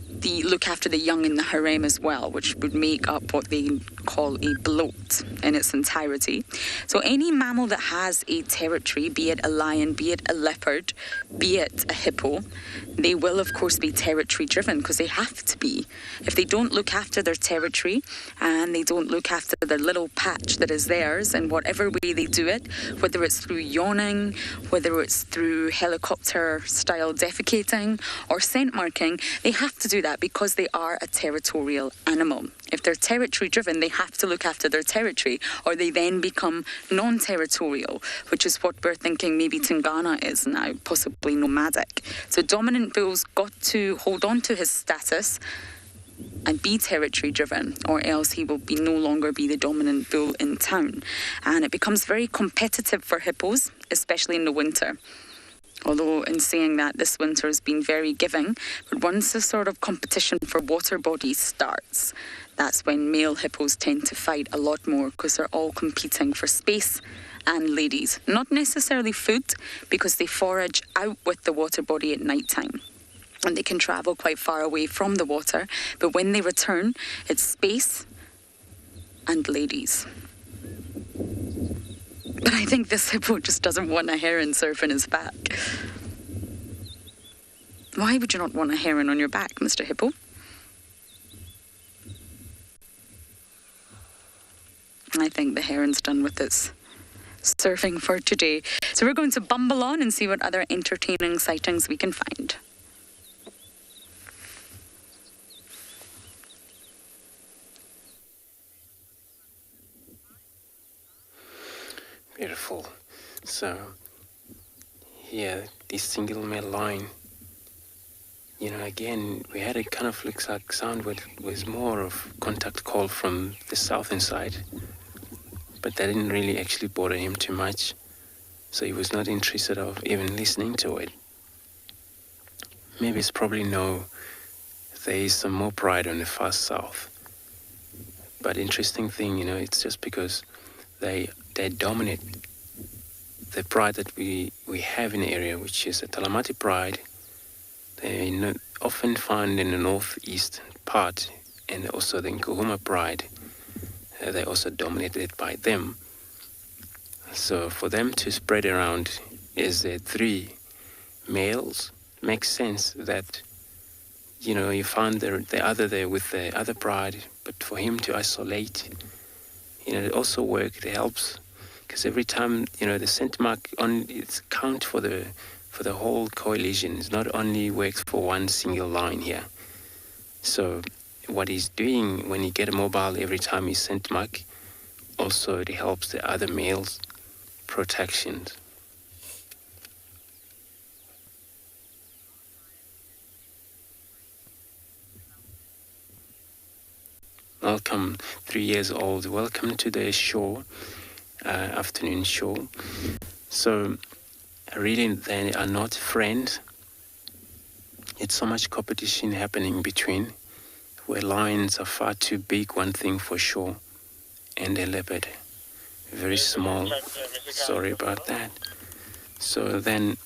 the look after the young in the harem as well, which would make up what they call a bloat in its entirety. So any mammal that has a territory, be it a lion, be it a leopard, be it a hippo, they will of course be territory driven because they have to be. If they don't look after their territory and they don't look after their little patch that is theirs in whatever way they do it, whether it's through yawning, whether it's through helicopter style defecating or scent marking, they have to do that because they are a territorial animal. If they're territory driven, they have to look after their territory, or they then become non-territorial, which is what we're thinking maybe Tingana is now, possibly nomadic. So dominant bull's got to hold on to his status and be territory driven, or else he will no longer be the dominant bull in town. And it becomes very competitive for hippos, especially in the winter. Although in saying that, this winter has been very giving, but once the sort of competition for water bodies starts, that's when male hippos tend to fight a lot more because they're all competing for space and ladies. Not necessarily food, because they forage out with the water body at night time. And they can travel quite far away from the water, but when they return, it's space and ladies. But I think this hippo just doesn't want a heron surfing his back. Why would you not want a heron on your back, Mr. Hippo? I think the heron's done with its surfing for today. So we're going to bumble on and see what other entertaining sightings we can find. Beautiful. So, here, this single male line, again, we had a kind of like sound was more of contact call from the southern side, but that didn't really actually bother him too much, so he was not interested of even listening to it. Maybe it's probably there is some more pride on the far south. But interesting thing, it's just because they dominate the pride that we have in the area, which is a Talamati pride. They often found in the northeast part, and also the Nkuhuma pride. They're also dominated by them. So for them to spread around as 3 males, makes sense that, you found the other there with the other pride, but for him to isolate, it also worked. It helps, because every time, the scent mark it's count for the whole coalition. It's not only works for one single line here. So what he's doing when he get a mobile every time he scent mark, also it helps the other males' protections. Welcome, 3 years old. Welcome to the show, afternoon show. So, really, they are not friends. It's so much competition happening between, where lions are far too big, one thing for sure, and a leopard, very small. Sorry about that. So then,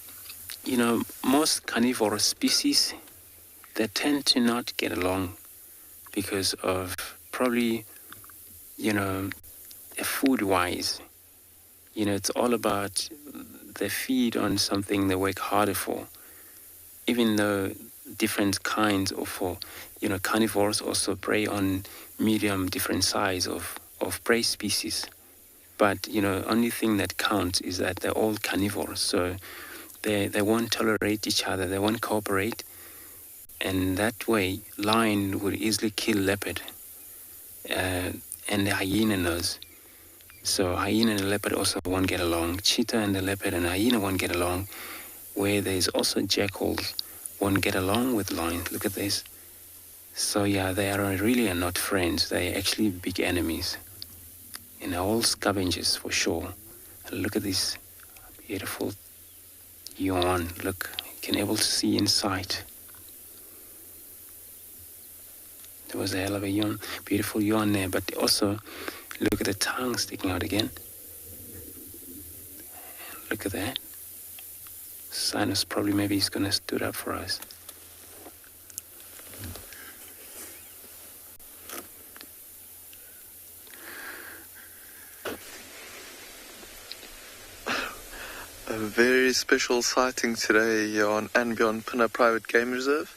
most carnivorous species, they tend to not get along because of probably, food-wise. It's all about they feed on something they work harder for. Even though different kinds of, carnivores also prey on medium, different size of prey species. But, only thing that counts is that they're all carnivores. So they won't tolerate each other. They won't cooperate. And that way, lion would easily kill leopard. And the hyena knows. So hyena and the leopard also won't get along. Cheetah and the leopard and hyena won't get along. Where there's also jackals won't get along with lions. Look at this. So yeah, they are really not friends. They're actually big enemies. And they're all scavengers for sure. And look at this beautiful yawn. Look, you can able to see inside. There was a hell of a yawn, beautiful yawn there, but also look at the tongue sticking out again. Look at that. Sinus probably maybe he's gonna stood up for us. A very special sighting today here on andBeyond Phinda Private Game Reserve,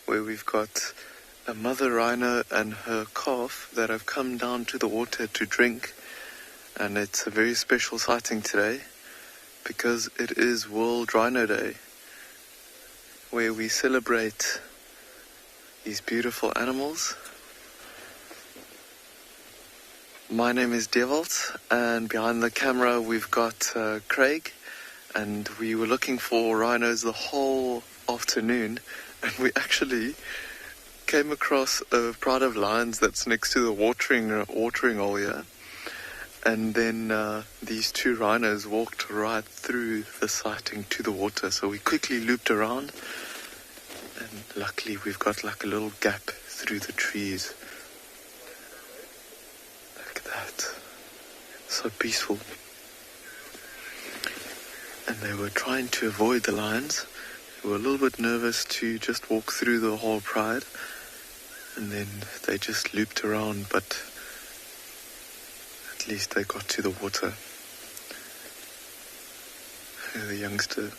where we've got a mother rhino and her calf that have come down to the water to drink. And it's a very special sighting today because it is World Rhino Day, where we celebrate these beautiful animals. My name is Devalt, and behind the camera we've got Craig, and we were looking for rhinos the whole afternoon, and we actually came across a pride of lions that's next to the watering hole here, and then these 2 rhinos walked right through the sighting to the water, so we quickly looped around, and luckily we've got like a little gap through the trees. Look at that, so peaceful. And they were trying to avoid the lions. They were a little bit nervous to just walk through the whole pride. And then they just looped around, but at least they got to the water. The youngster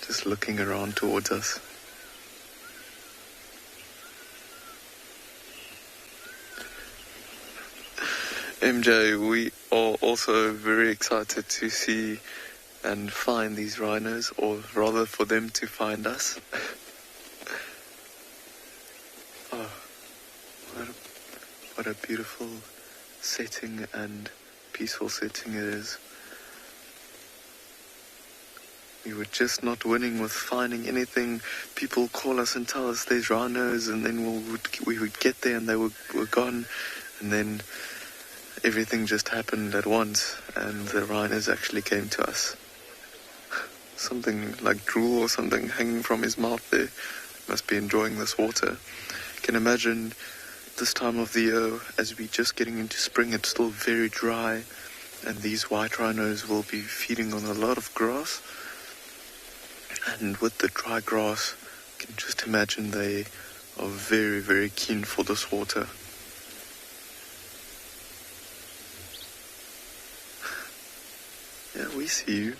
just looking around towards us. MJ, we are also very excited to see and find these rhinos, or rather for them to find us. Oh, what a beautiful setting and peaceful setting it is. We were just not winning with finding anything. People call us and tell us there's rhinos, and then we would get there and they were gone, and then everything just happened at once, and the rhinos actually came to us. Something like drool or something hanging from his mouth there. Must be enjoying this water. You can imagine this time of the year, as we're just getting into spring, it's still very dry, and these white rhinos will be feeding on a lot of grass. And with the dry grass, you can just imagine they are very, very keen for this water. Yeah, we see you.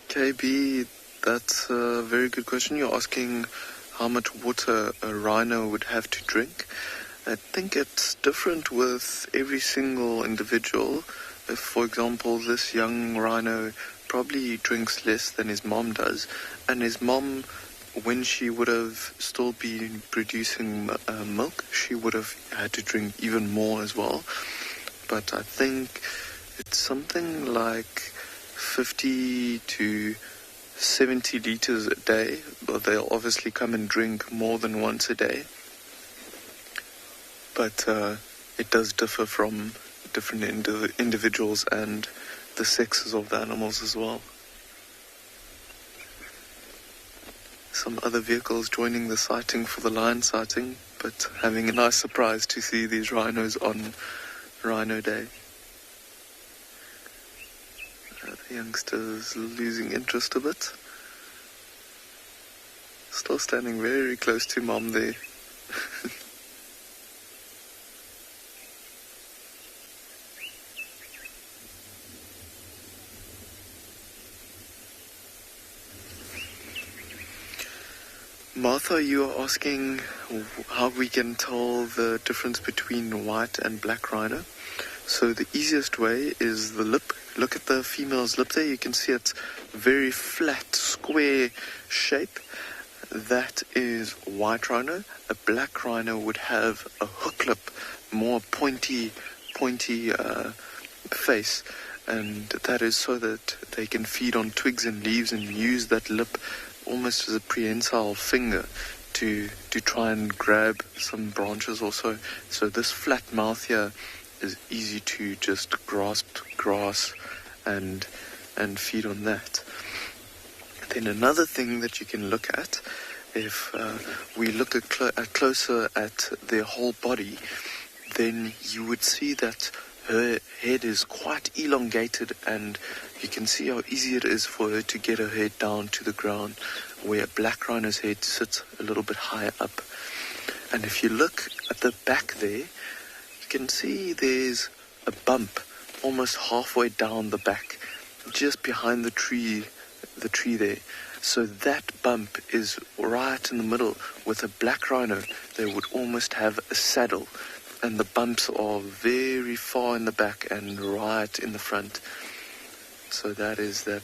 KB, that's a very good question. You're asking how much water a rhino would have to drink. I think it's different with every single individual. If, for example, this young rhino probably drinks less than his mom does, and his mom, when she would have still been producing milk, she would have had to drink even more as well. But I think it's something like 50 to 70 liters a day, but they'll obviously come and drink more than once a day. But it does differ from different individuals and the sexes of the animals as well. Some other vehicles joining the sighting for the lion sighting, but having a nice surprise to see these rhinos on Rhino Day. The youngster's losing interest a bit. Still standing very close to mom there. Martha, you are asking how we can tell the difference between white and black rhino. So the easiest way is the lip. Look at the female's lip there. You can see it's very flat, square shape. That is white rhino. A black rhino would have a hook lip, more pointy face. And that is so that they can feed on twigs and leaves and use that lip almost as a prehensile finger to try and grab some branches or so. So this flat mouth here is easy to just grasp grass and feed on that. Then another thing that you can look at, if we look closer at their whole body, then you would see that her head is quite elongated, and you can see how easy it is for her to get her head down to the ground, where a black rhino's head sits a little bit higher up. And if you look at the back there, you can see there's a bump almost halfway down the back, just behind the tree there. So that bump is right in the middle. With a black rhino, they would almost have a saddle, and the bumps are very far in the back and right in the front. So that is the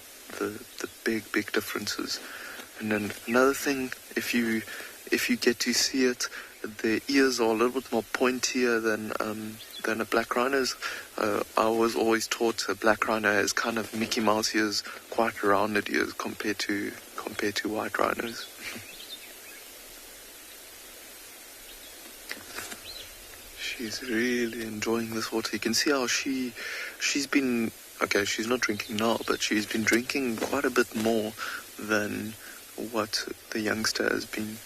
big differences. And then another thing, if you get to see it, the ears are a little bit more pointier than a black rhino's. I was always taught a black rhino has kind of Mickey Mouse ears, quite rounded ears compared to white rhinos. She's really enjoying this water. You can see how she's been, okay, she's not drinking now, but she's been drinking quite a bit more than what the youngster has been.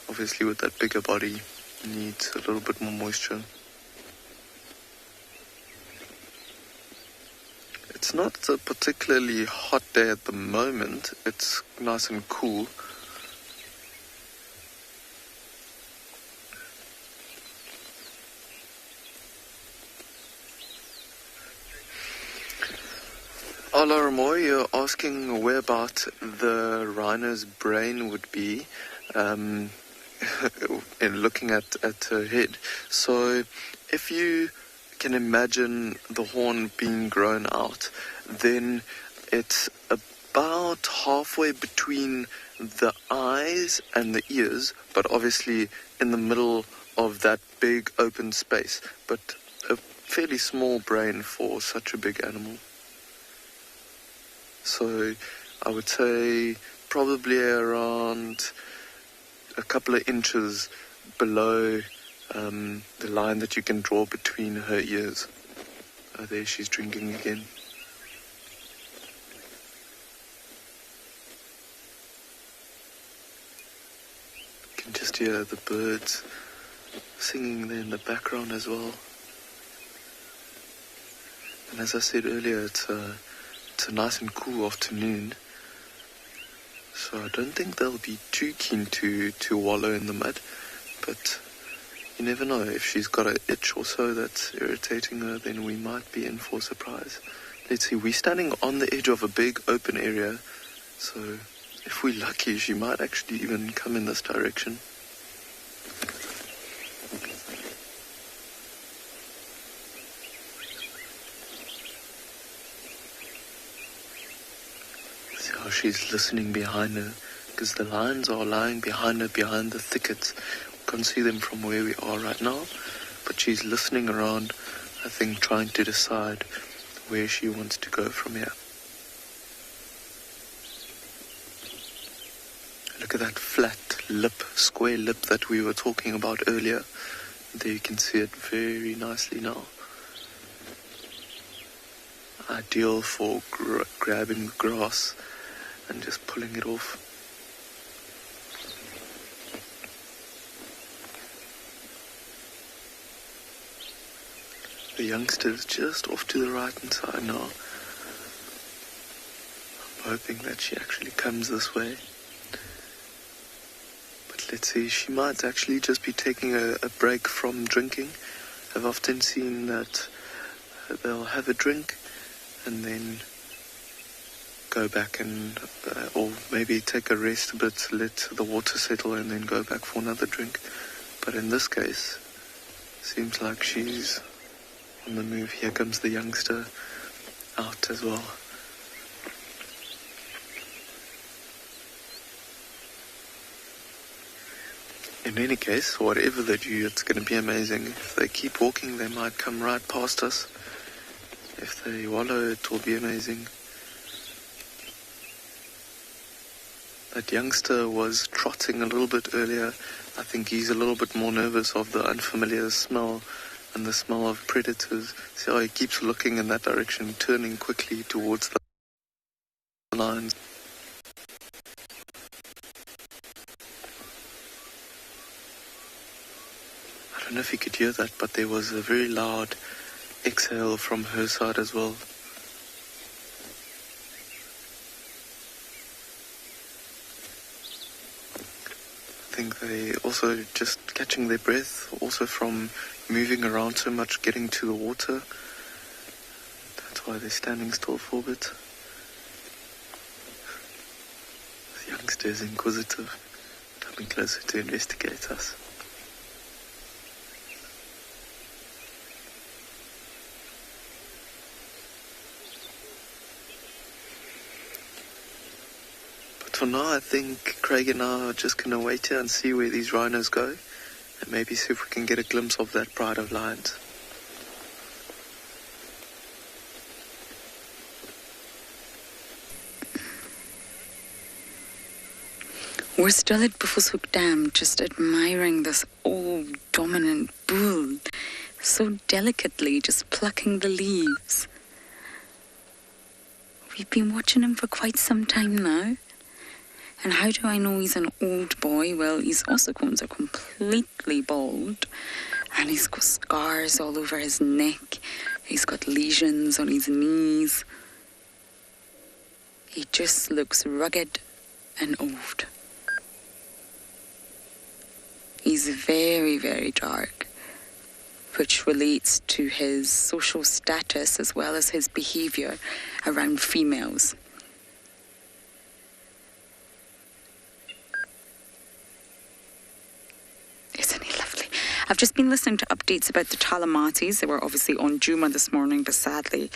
Obviously with that bigger body, needs a little bit more moisture. It's not a particularly hot day at the moment. It's nice and cool. Alarmo, you're asking where about the rhino's brain would be in looking at her head. So if you can imagine the horn being grown out, then it's about halfway between the eyes and the ears, but obviously in the middle of that big open space, but a fairly small brain for such a big animal. So I would say probably around a couple of inches below the line that you can draw between her ears. Oh, there she's drinking again. You can just hear the birds singing there in the background as well. And as I said earlier, it's a nice and cool afternoon, so I don't think they'll be too keen to wallow in the mud, but you never know. If she's got an itch or so that's irritating her, then we might be in for a surprise. Let's see, we're standing on the edge of a big open area, so if we're lucky, she might actually even come in this direction. See how she's listening behind her, because the lions are lying behind her, behind the thickets. We can't see them from where we are right now, but she's listening around, I think, trying to decide where she wants to go from here. Look at that flat lip, square lip that we were talking about earlier. There you can see it very nicely now. Ideal for grabbing grass and just pulling it off. The youngster is just off to the right hand side now. I'm hoping that she actually comes this way. But let's see, she might actually just be taking a break from drinking. I've often seen that they'll have a drink and then go back and, or maybe take a rest a bit, let the water settle and then go back for another drink. But in this case, seems like she's on the move. Here comes the youngster out as well. In any case, whatever they do, it's going to be amazing. If they keep walking, they might come right past us. If they wallow, it will be amazing. That youngster was trotting a little bit earlier. I think he's a little bit more nervous of the unfamiliar smell and the smell of predators. See how he keeps looking in that direction, turning quickly towards the lions. I don't know if you could hear that, but there was a very loud exhale from her side as well. I think they also just catching their breath, also from moving around so much, getting to the water. That's why they're standing still for a bit. The youngster is inquisitive, coming closer to investigate us. For now, I think Craig and I are just going to wait here and see where these rhinos go, and maybe see if we can get a glimpse of that pride of lions. We're still at Buffelshoek Dam, just admiring this old dominant bull, so delicately just plucking the leaves. We've been watching him for quite some time now. And how do I know he's an old boy? Well, his ossicones are completely bald, and he's got scars all over his neck. He's got lesions on his knees. He just looks rugged and old. He's very, very dark. which relates to his social status as well as his behaviour around females. Isn't he lovely? I've just been listening to updates about the Talamatis. They were obviously on Djuma this morning, but sadly,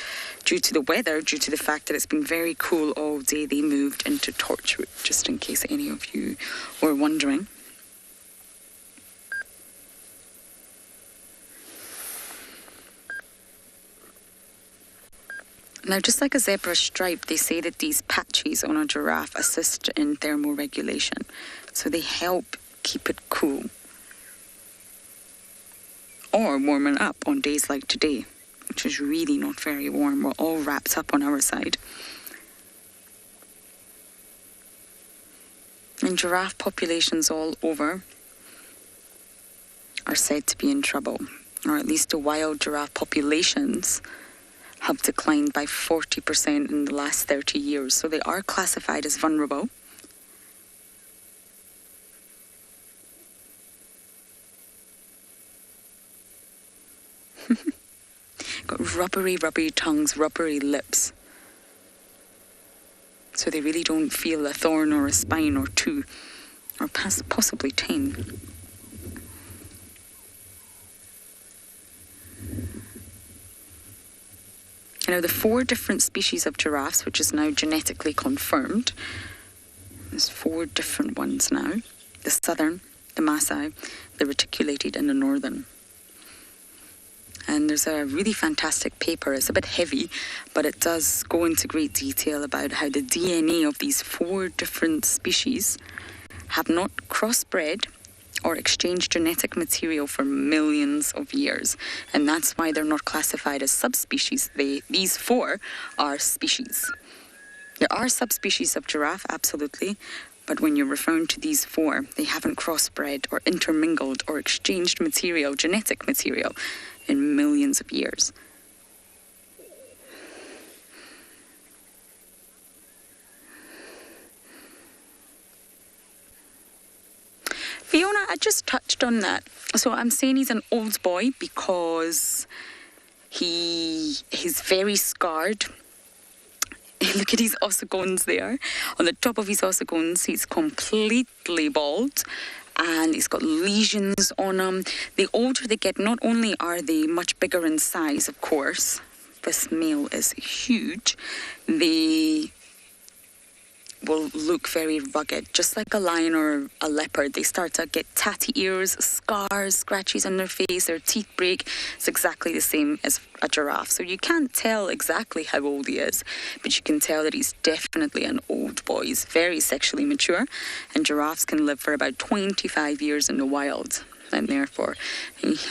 due to the weather, due to the fact that it's been very cool all day, they moved into Torchwood, just in case any of you were wondering. Now, just like a zebra stripe, they say that these patches on a giraffe assist in thermoregulation. So they help keep it cool. Or warming up on days like today, which is really not very warm. We're all wrapped up on our side. And giraffe populations all over are said to be in trouble. Or at least the wild giraffe populations have declined by 40% in the last 30 years. So they are classified as vulnerable. Got rubbery tongues, rubbery lips. So they really don't feel a thorn or a spine or two, or possibly 10. You know, the 4 different species of giraffes, which is now genetically confirmed, there's 4 different ones now. The southern, the Masai, the reticulated, and the northern. And there's a really fantastic paper. It's a bit heavy, but it does go into great detail about how the DNA of these 4 different species have not crossbred or exchanged genetic material for millions of years. And that's why they're not classified as subspecies. These 4 are species. There are subspecies of giraffe, absolutely, but when you're referring to these 4, they haven't crossbred or intermingled or exchanged material, genetic material, in millions of years. Fiona, I just touched on that. So I'm saying he's an old boy because he's very scarred. Look at his ossicles there. On the top of his ossicles, he's completely bald. And he's got lesions on him. The older they get, not only are they much bigger in size, of course, this male is huge, they will look very rugged, just like a lion or a leopard. They start to get tatty ears, scars, scratches on their face, their teeth break. It's exactly the same as a giraffe. So you can't tell exactly how old he is, but you can tell that he's definitely an old boy. He's very sexually mature, and giraffes can live for about 25 years in the wild. And therefore,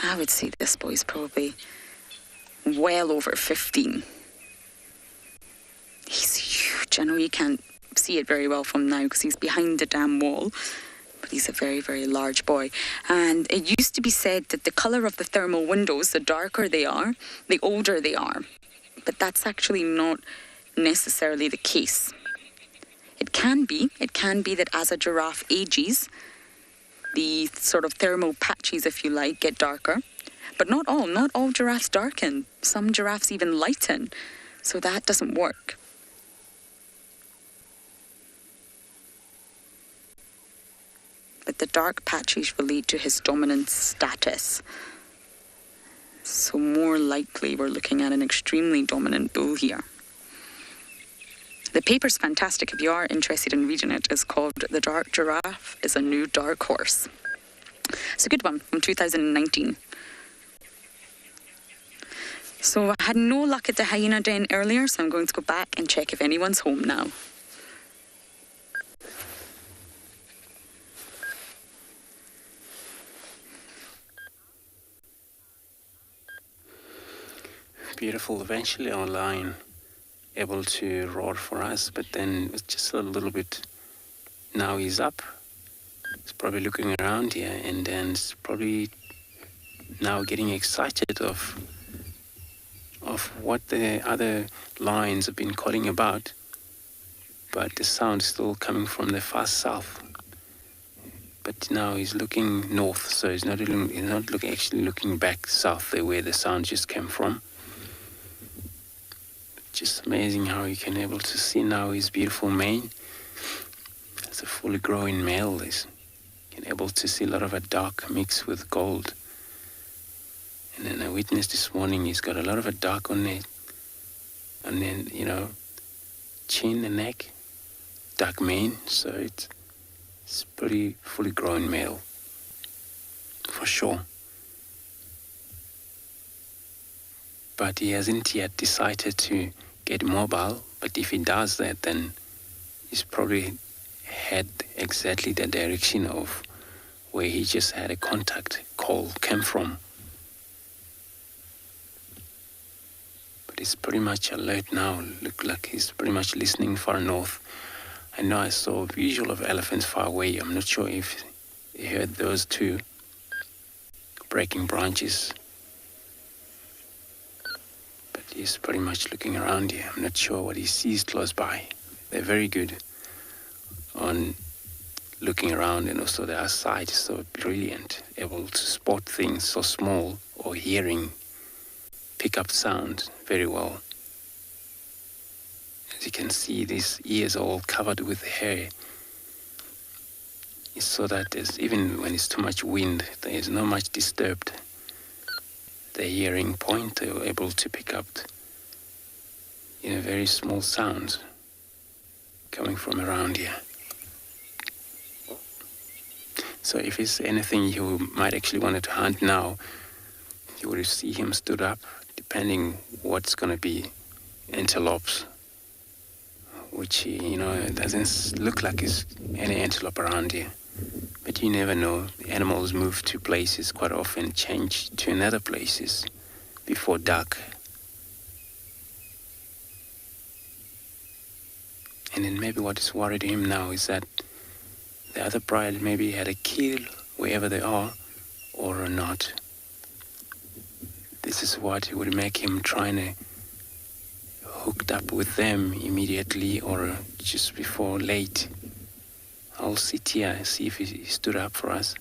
I would say this boy's probably well over 15. He's huge. I know you can't see it very well from now because he's behind the damn wall, but he's a very, very large boy. And it used to be said that the colour of the thermal windows, the darker they are, the older they are. But that's actually not necessarily the case. It can be that as a giraffe ages, the sort of thermal patches, if you like, get darker. But not all giraffes darken. Some giraffes even lighten. So that doesn't work. But the dark patches relate to his dominant status. So more likely we're looking at an extremely dominant bull here. The paper's fantastic. If you are interested in reading it, it's called The Dark Giraffe is a New Dark Horse. It's a good one from 2019. So I had no luck at the hyena den earlier, so I'm going to go back and check if anyone's home now. Beautiful. Eventually our lion able to roar for us, but then it's just a little bit. Now he's up. He's probably looking around here, and then it's probably now getting excited of what the other lions have been calling about. But the sound is still coming from the far south. but now he's looking north, so he's not actually looking back south there where the sound just came from. Just amazing how you can able to see now his beautiful mane. It's a fully growing male. He's able to see a lot of a dark mix with gold. And then I witnessed this morning he's got a lot of a dark on it, and then chin and neck, dark mane. So it's pretty fully grown male for sure. But he hasn't yet decided to get mobile. But if he does that, then he's probably head exactly the direction of where he just had a contact call came from. But he's pretty much alert now. Look like he's pretty much listening far north. I know I saw a visual of elephants far away. I'm not sure if he heard those two breaking branches. But he's pretty much looking around here. I'm not sure what he sees close by. They're very good on looking around, and also their sight is so brilliant, able to spot things so small, or hearing, pick up sound very well. As you can see, these ears are all covered with hair. It's so that even when it's too much wind, there is not much disturbed. The hearing point, they're able to pick up very small sounds coming from around here. So if it's anything you might actually want to hunt now, you will see him stood up, depending what's going to be antelopes, which, it doesn't look like there's any antelope around here. But you never know. Animals move to places quite often, change to another places before dark. And then maybe what is worried him now is that the other pride maybe had a kill wherever they are or not. This is what would make him trying to hooked up with them immediately or just before late. I'll sit here and see if he stood up for us.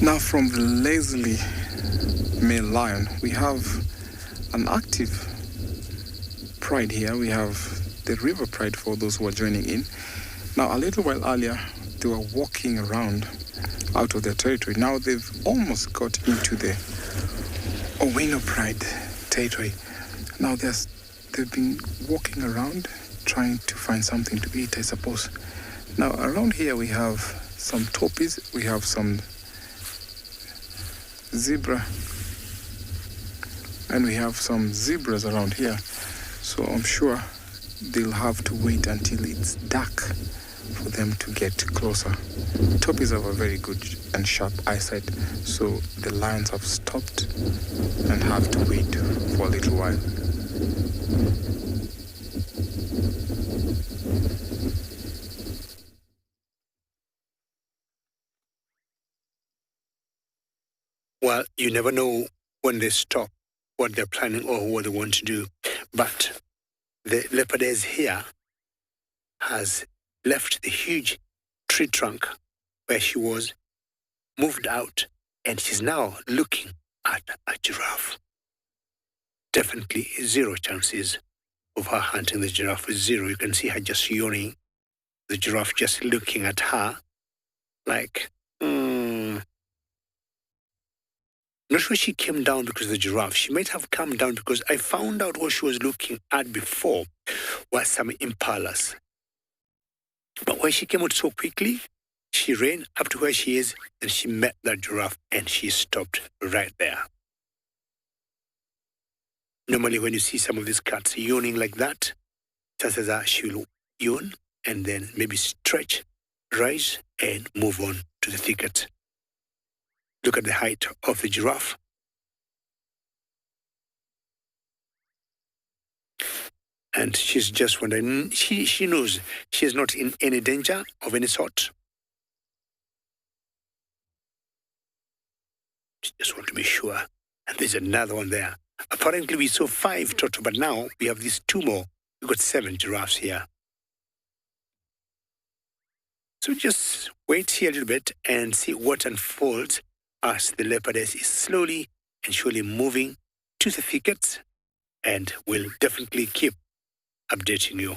Now from the lazily male lion, we have an active pride here. We have the river pride for those who are joining in. Now, a little while earlier, they were walking around out of their territory. Now they've almost got into the Owino pride territory. Now they've been walking around trying to find something to eat, I suppose. Now around here we have some Topys, we have some zebra, and we have some zebras around here. So I'm sure they'll have to wait until it's dark for them to get closer. Topys have a very good and sharp eyesight, so the lions have stopped and have to wait for a little while. Well, you never know when they stop, what they're planning or what they want to do. But the leopardess here has left the huge tree trunk where she was, moved out, and she's now looking at a giraffe. Definitely zero chances of her hunting the giraffe. Zero. You can see her just yawning. The giraffe just looking at her like, Not sure she came down because of the giraffe. She might have come down because I found out what she was looking at before was some impalas. But when she came out so quickly, she ran up to where she is and she met that giraffe and she stopped right there. Normally when you see some of these cats yawning like that, chances are she'll yawn and then maybe stretch, rise and move on to the thicket. Look at the height of the giraffe. And she's just wondering, she knows she is not in any danger of any sort. She just wants to be sure And there's another one there. Apparently we saw 5 total, but now we have these 2 more. We've got 7 giraffes here. So just wait here a little bit and see what unfolds as the leopardess is slowly and surely moving to the thicket, and we'll definitely keep updating you.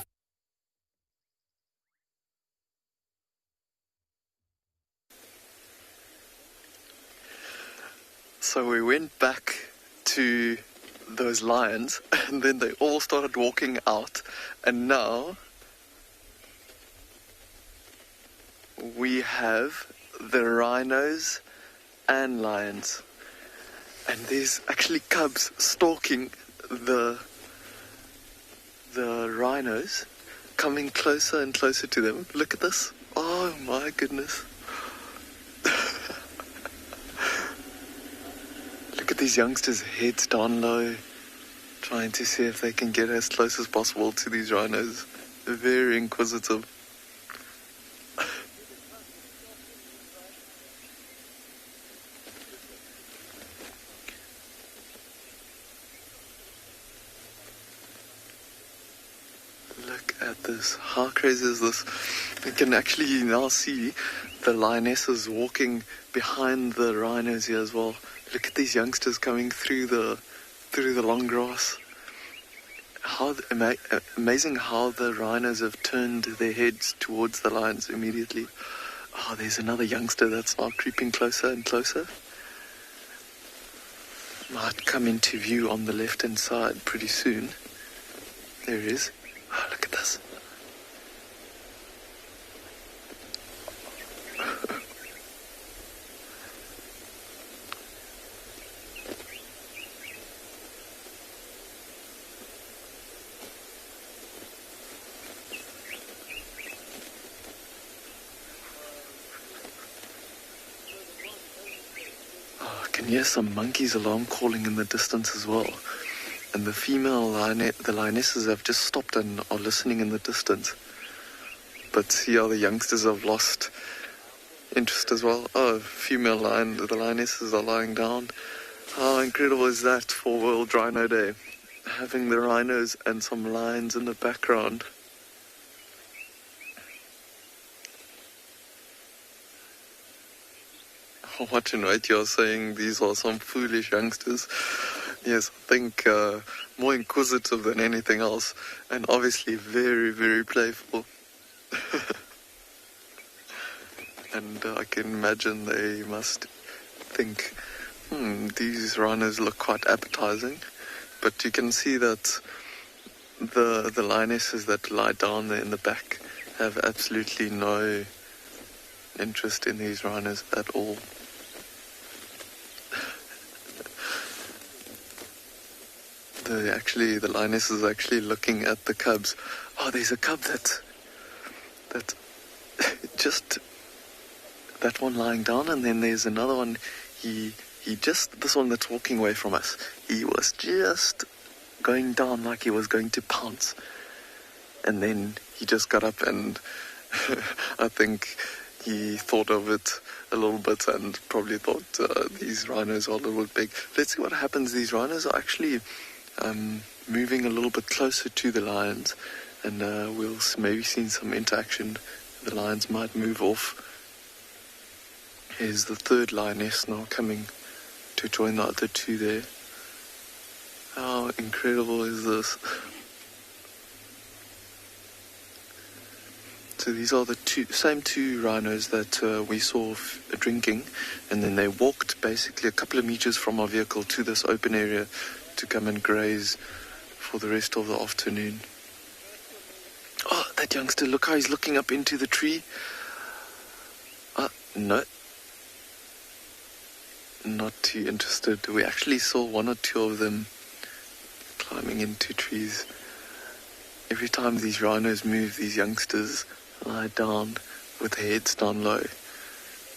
So we went back to those lions and then they all started walking out, and now we have the rhinos and lions, and there's actually cubs stalking the rhinos, coming closer and closer to them. Look at this. Oh my goodness. Look at these youngsters, heads down low, trying to see if they can get as close as possible to these rhinos. They're very inquisitive. Look at this. How crazy is this? You can actually now see the lionesses walking behind the rhinos here as well. Look at these youngsters coming through the long grass. How amazing how the rhinos have turned their heads towards the lions immediately. Oh, there's another youngster that's now creeping closer and closer. Might come into view on the left-hand side pretty soon. There he is. Oh, look at this. Oh, I can hear some monkeys' alarm calling in the distance as well. And the female the lionesses have just stopped and are listening in the distance. But see how the youngsters have lost interest as well. Oh, the lionesses are lying down. How incredible is that for World Rhino Day? Having the rhinos and some lions in the background. What in right you're saying these are some foolish youngsters. Yes, I think more inquisitive than anything else, and obviously very, very playful. And I can imagine they must think, these rhinos look quite appetizing. But you can see that the lionesses that lie down there in the back have absolutely no interest in these rhinos at all. The lioness is actually looking at the cubs. Oh, there's a cub that just, that one lying down, and then there's another one. This one that's walking away from us. He was just going down like he was going to pounce, and then he just got up and I think he thought of it a little bit and probably thought these rhinos are a little bit big. Let's see what happens. These rhinos are actually moving a little bit closer to the lions, and we'll maybe see some interaction. The lions might move off. Here's the third lioness now coming to join the other two there. How incredible is this? So these are the same two rhinos that we saw drinking, and then they walked basically a couple of meters from our vehicle to this open area to come and graze for the rest of the afternoon. Oh, that youngster, look how he's looking up into the tree. No. Not too interested. We actually saw one or two of them climbing into trees. Every time these rhinos move, these youngsters lie down with their heads down low,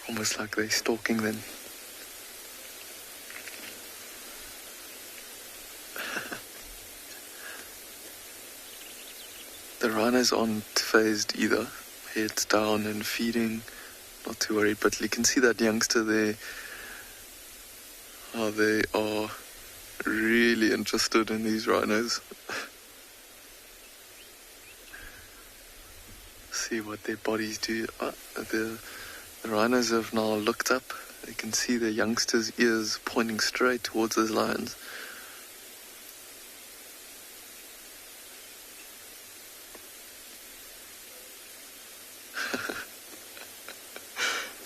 almost like they're stalking them. The rhinos aren't phased either, heads down and feeding, not too worried, but you can see that youngster there, how they are really interested in these rhinos. See what their bodies do. The rhinos have now looked up. You can see the youngster's ears pointing straight towards those lions.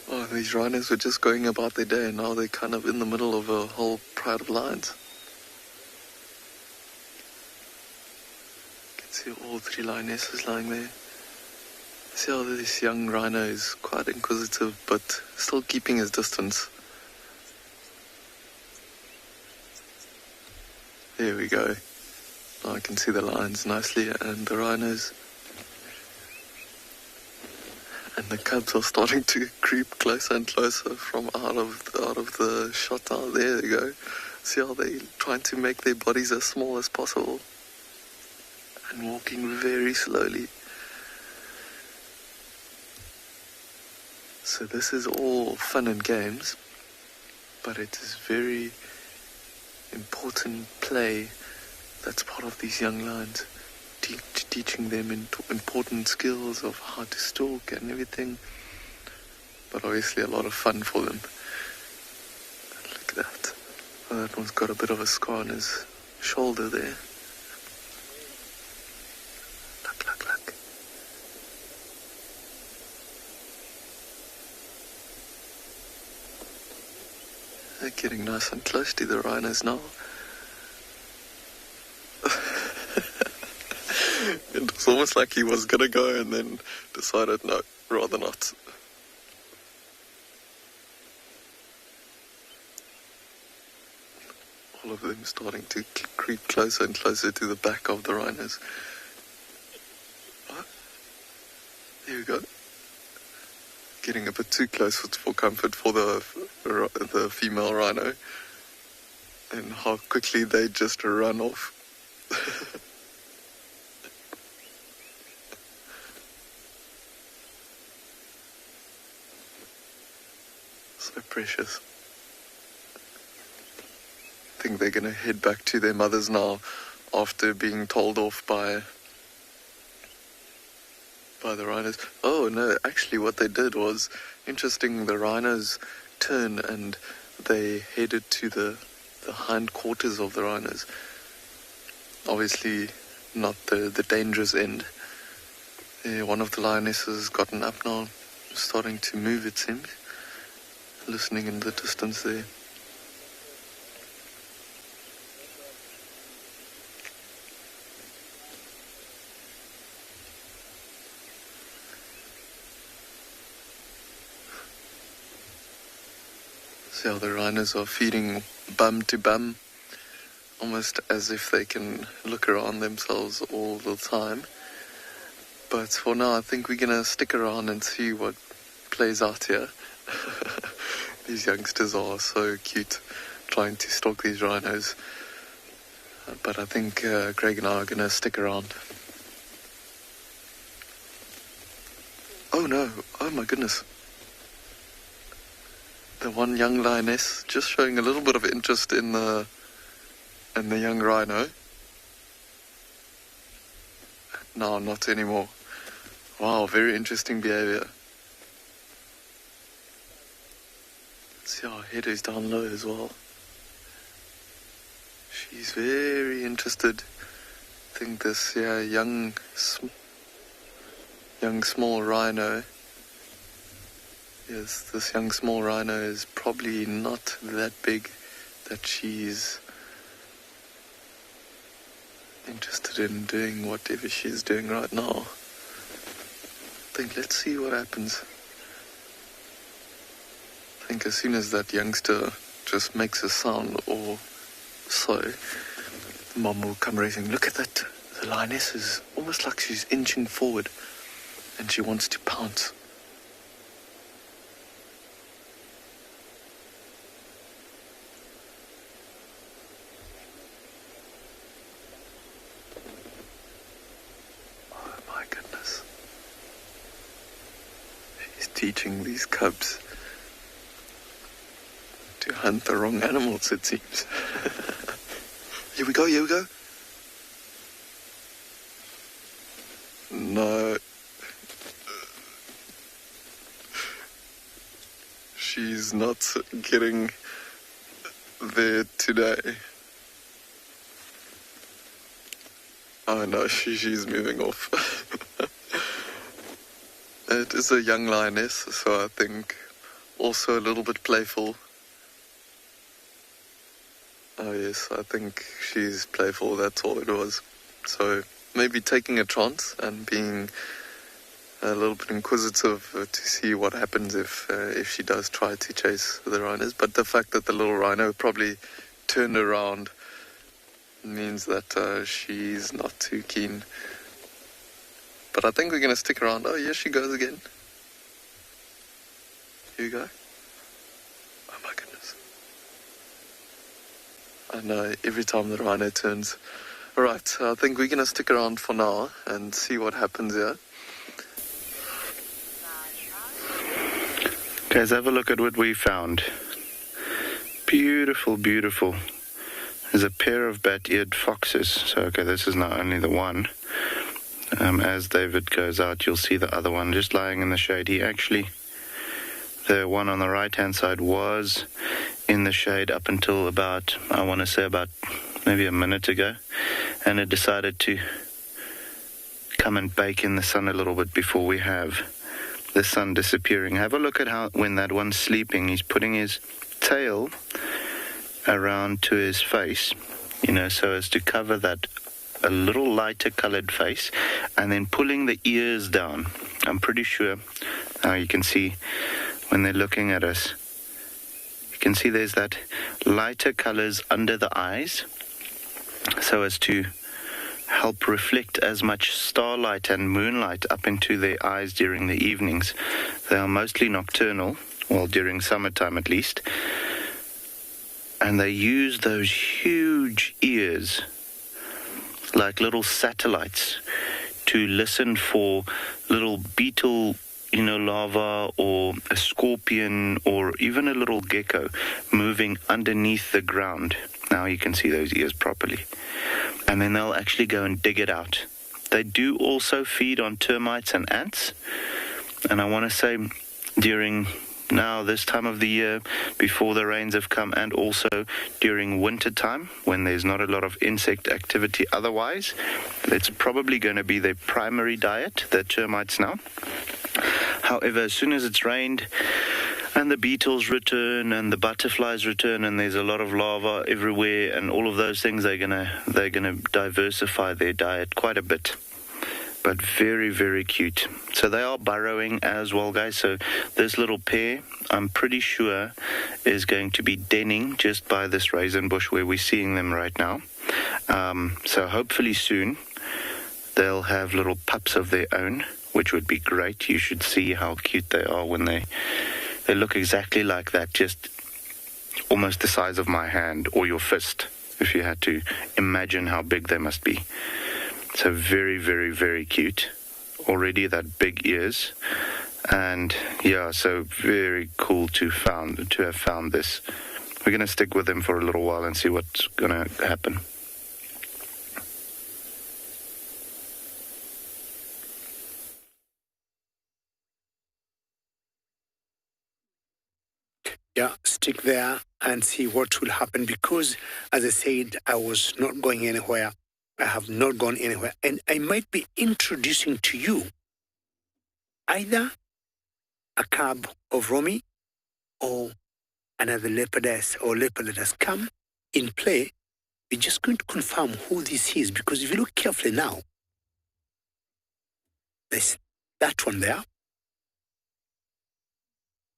Oh, these rhinos were just going about their day, and now they're kind of in the middle of a whole pride of lions. You can see all three lionesses lying there. See how this young rhino is quite inquisitive, but still keeping his distance. There we go. Now I can see the lions nicely and the rhinos. And the cubs are starting to creep closer and closer from out of the shot. Oh, there they go. See how they're trying to make their bodies as small as possible. And walking very slowly. So this is all fun and games, but it is very important play that's part of these young lions, teaching them important skills of how to stalk and everything, but obviously a lot of fun for them. Look at that. Oh, that one's got a bit of a scar on his shoulder there. Look. They're getting nice and close to the rhinos now. It was almost like he was going to go and then decided, no, rather not. All of them starting to creep closer and closer to the back of the rhinos. Oh, there we go. Getting a bit too close for comfort for the female rhino, and how quickly they just run off. So precious. I think they're gonna head back to their mothers now after being told off by the rhinos. Oh no, actually what they did was interesting. The rhinos turned and they headed to the hind quarters of the rhinos. Obviously not the dangerous end. One of the lionesses gotten up now, starting to move it seems. Listening in the distance there. See how the rhinos are feeding bum to bum, almost as if they can look around themselves all the time. But for now, I think we're gonna stick around and see what plays out here. These youngsters are so cute, trying to stalk these rhinos. But I think Greg and I are gonna stick around. Oh no! Oh my goodness! The one young lioness just showing a little bit of interest in the young rhino. No, not anymore. Wow, very interesting behavior. See how her head is down low as well. She's very interested. I think this young small rhino. Yes, this young small rhino is probably not that big that she's interested in doing whatever she's doing right now. I think let's see what happens. I think as soon as that youngster just makes a sound or so, the mom will come racing. Look at that. The lioness is almost like she's inching forward and she wants to pounce. Oh my goodness. She's teaching these cubs to hunt the wrong animals, it seems. Here we go, here we go. No. She's not getting there today. Oh no, she's moving off. It is a young lioness, so I think also a little bit playful. Oh yes, I think she's playful, that's all it was. So maybe taking a chance and being a little bit inquisitive to see what happens if she does try to chase the rhinos. But the fact that the little rhino probably turned around means that she's not too keen. But I think we're going to stick around. Oh, here she goes again. Here you go. Oh my goodness. I know, every time the rhino turns. Alright, I think we're going to stick around for now and see what happens here. Guys, have a look at what we found. Beautiful, beautiful. There's a pair of bat-eared foxes. So, okay, this is not only the one. As David goes out, you'll see the other one just lying in the shade. The one on the right-hand side was in the shade up until about, I want to say about maybe a minute ago. And it decided to come and bake in the sun a little bit before we have the sun disappearing. Have a look at how when that one's sleeping, he's putting his tail around to his face, so as to cover that a little lighter colored face, and then pulling the ears down. I'm pretty sure you can see when they're looking at us, you can see there's that lighter colors under the eyes, so as to help reflect as much starlight and moonlight up into their eyes during the evenings. They are mostly nocturnal, well, during summertime at least, and they use those huge ears like little satellites to listen for little beetle, larva, or a scorpion, or even a little gecko moving underneath the ground. Now you can see those ears properly. And then they'll actually go and dig it out. They do also feed on termites and ants. And I want to say during now this time of the year, before the rains have come, and also during winter time when there's not a lot of insect activity otherwise, it's probably going to be their primary diet, the termites now. However, as soon as it's rained and the beetles return and the butterflies return and there's a lot of larvae everywhere and all of those things, they're gonna diversify their diet quite a bit. But very, very cute. So they are burrowing as well, guys. So this little pair, I'm pretty sure, is going to be denning just by this raisin bush where we're seeing them right now. So hopefully soon they'll have little pups of their own, which would be great. You should see how cute they are when they look exactly like that, just almost the size of my hand or your fist, if you had to imagine how big they must be. So very, very, very cute. Already that big ears. And yeah, so very cool to have found this. We're going to stick with them for a little while and see what's going to happen. Yeah, stick there and see what will happen, because, as I said, I was not going anywhere. I have not gone anywhere. And I might be introducing to you either a cub of Romy or another leopardess or leopard that has come in play. We're just going to confirm who this is, because if you look carefully now, there's that one there.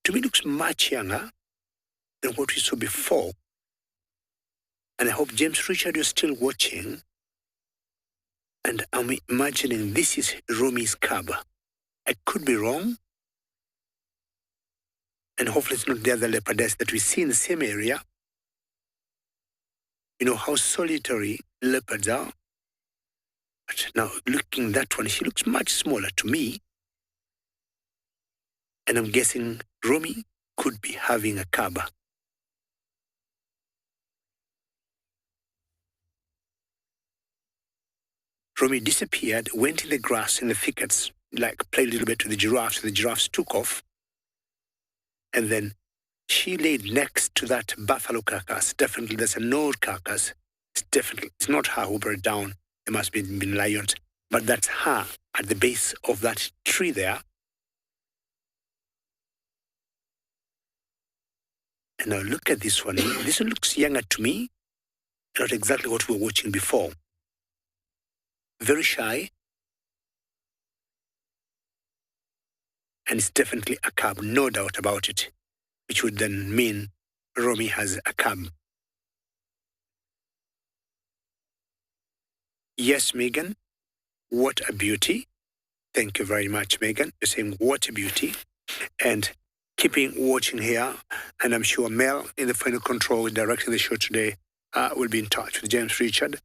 To me, looks much younger than what we saw before. And I hope James Richard, you're still watching. And I'm imagining this is Romy's cub. I could be wrong. And hopefully it's not the other leopardess that we see in the same area. You know how solitary leopards are. But now looking at that one, she looks much smaller to me. And I'm guessing Romy could be having a cub. Romy disappeared, went in the grass, in the thickets, like played a little bit with the giraffes. The giraffes took off. And then she laid next to that buffalo carcass. Definitely, there's an old carcass. It's not her who brought it down. There must be been lions. But that's her at the base of that tree there. And now look at this one. This one looks younger to me. Not exactly what we were watching before. Very shy. And it's definitely a cub, no doubt about it. Which would then mean Romy has a cub. Yes, Megan. What a beauty. Thank you very much, Megan. You're saying what a beauty. And keeping watching here, and I'm sure Mel in the final control directing the show today will be in touch with James Richard.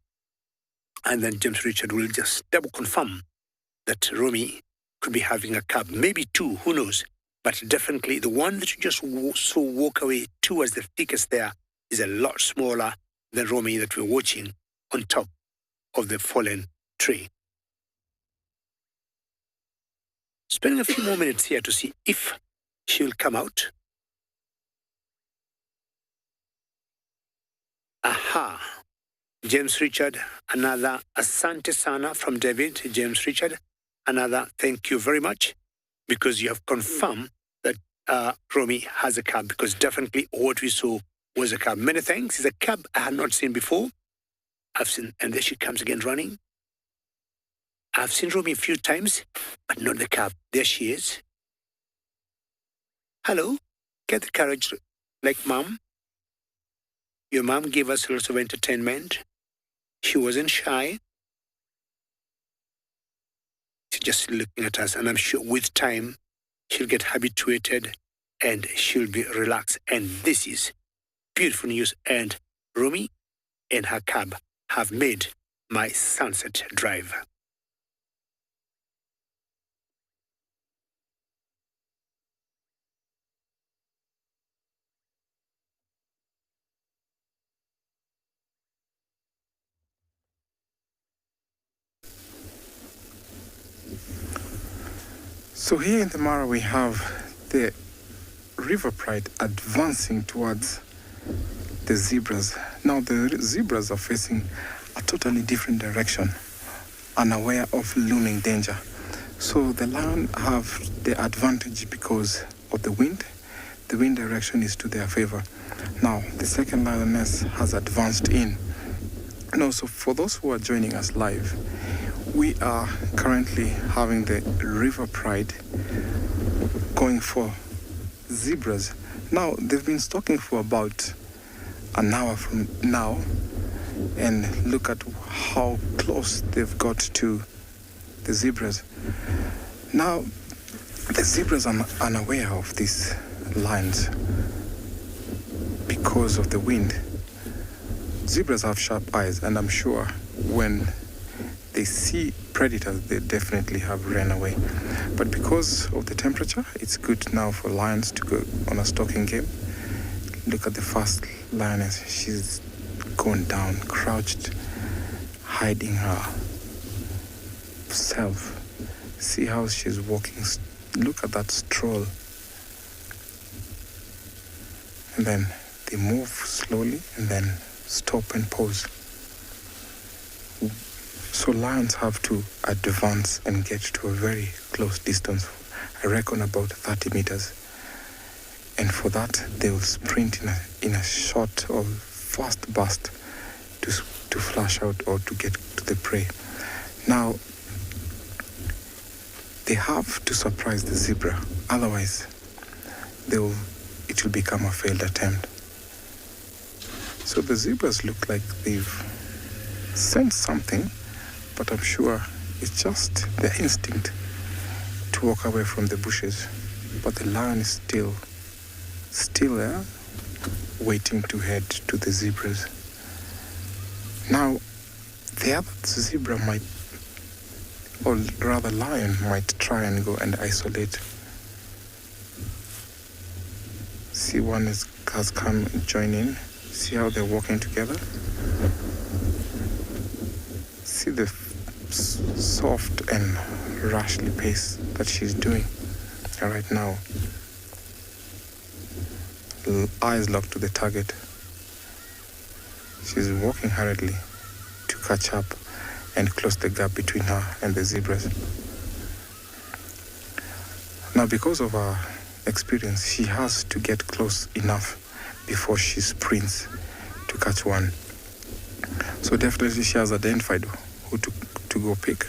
And then James Richard will just double confirm that Romy could be having a cub, maybe two, who knows. But definitely the one that you just saw walk away towards the thickest there is a lot smaller than Romy that we're watching on top of the fallen tree. Spending a few more minutes here to see if she will come out. Aha. James Richard, another Asante Sana from David. James Richard, another thank you very much, because you have confirmed that Romy has a cub, because definitely what we saw was a cub. Many thanks. It's a cub I had not seen before. I've seen, and there she comes again running. I've seen Romy a few times, but not the cub. There she is. Hello. Get the courage like Mom. Your mom gave us lots of entertainment. She wasn't shy. She's just looking at us, and I'm sure with time, she'll get habituated and she'll be relaxed. And this is beautiful news. And Romy and her cub have made my sunset drive. So here in the Mara we have the River Pride advancing towards the zebras. Now the zebras are facing a totally different direction, unaware of looming danger. So the lion have the advantage because of the wind. The wind direction is to their favor. Now the second lioness has advanced in. And also for those who are joining us live, we are currently having the River Pride going for zebras. Now, they've been stalking for about an hour from now, and look at how close they've got to the zebras. Now, the zebras are unaware of these lions because of the wind. Zebras have sharp eyes, and I'm sure when they see predators, they definitely have ran away. But because of the temperature, it's good now for lions to go on a stalking game. Look at the first lioness. She's gone down, crouched, hiding herself. See how she's walking. Look at that stroll. And then they move slowly and then stop and pause. So lions have to advance and get to a very close distance, I reckon about 30 meters. And for that, they will sprint in a short or fast burst to flash out or to get to the prey. Now, they have to surprise the zebra, otherwise it will become a failed attempt. So the zebras look like they've sensed something, but I'm sure it's just their instinct to walk away from the bushes. But the lion is still there, waiting to head to the zebras. Now, the other zebra might, or rather lion, might try and go and isolate. See, one has come and joined in. See how they're walking together? See the soft and rushly pace that she's doing right now. Eyes locked to the target. She's walking hurriedly to catch up and close the gap between her and the zebras. Now, because of her experience, she has to get close enough before she sprints to catch one. So definitely she has identified who to go pick.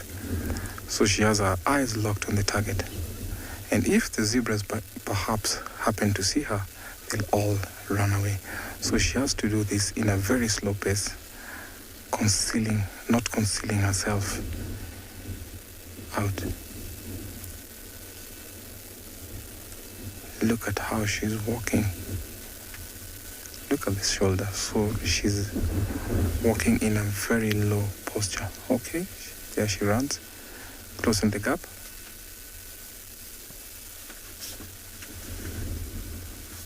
So she has her eyes locked on the target. And if the zebras perhaps happen to see her, they'll all run away. So she has to do this in a very slow pace, not concealing herself out. Look at how she's walking. Look at the shoulder. So she's walking in a very low posture. Okay, there she runs, closing the gap.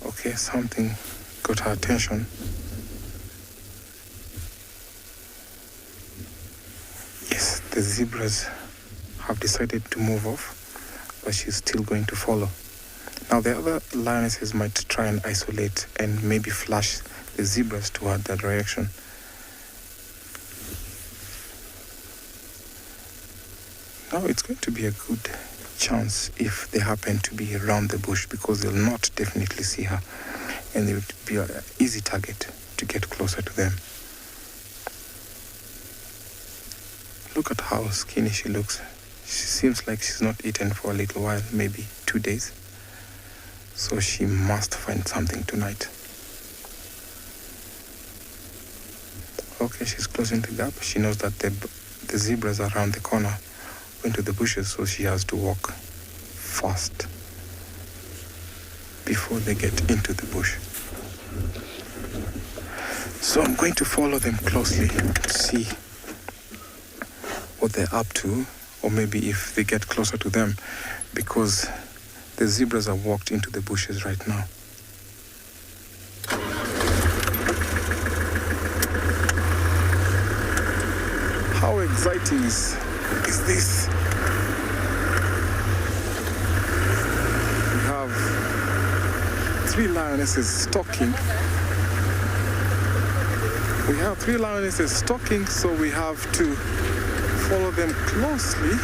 Okay, something got her attention. Yes, the zebras have decided to move off, but she's still going to follow. Now the other lionesses might try and isolate and maybe flash the zebras toward that direction. Now it's going to be a good chance if they happen to be around the bush, because they'll not definitely see her and it would be an easy target to get closer to them. Look at how skinny she looks. She seems like she's not eaten for a little while, maybe 2 days. So she must find something tonight. Okay, she's closing the gap. She knows that the zebras are around the corner, into the bushes, so she has to walk fast before they get into the bush. So I'm going to follow them closely to see what they're up to, or maybe if they get closer to them, because the zebras have walked into the bushes right now. How exciting is this? We have 3 lionesses stalking. So we have to follow them closely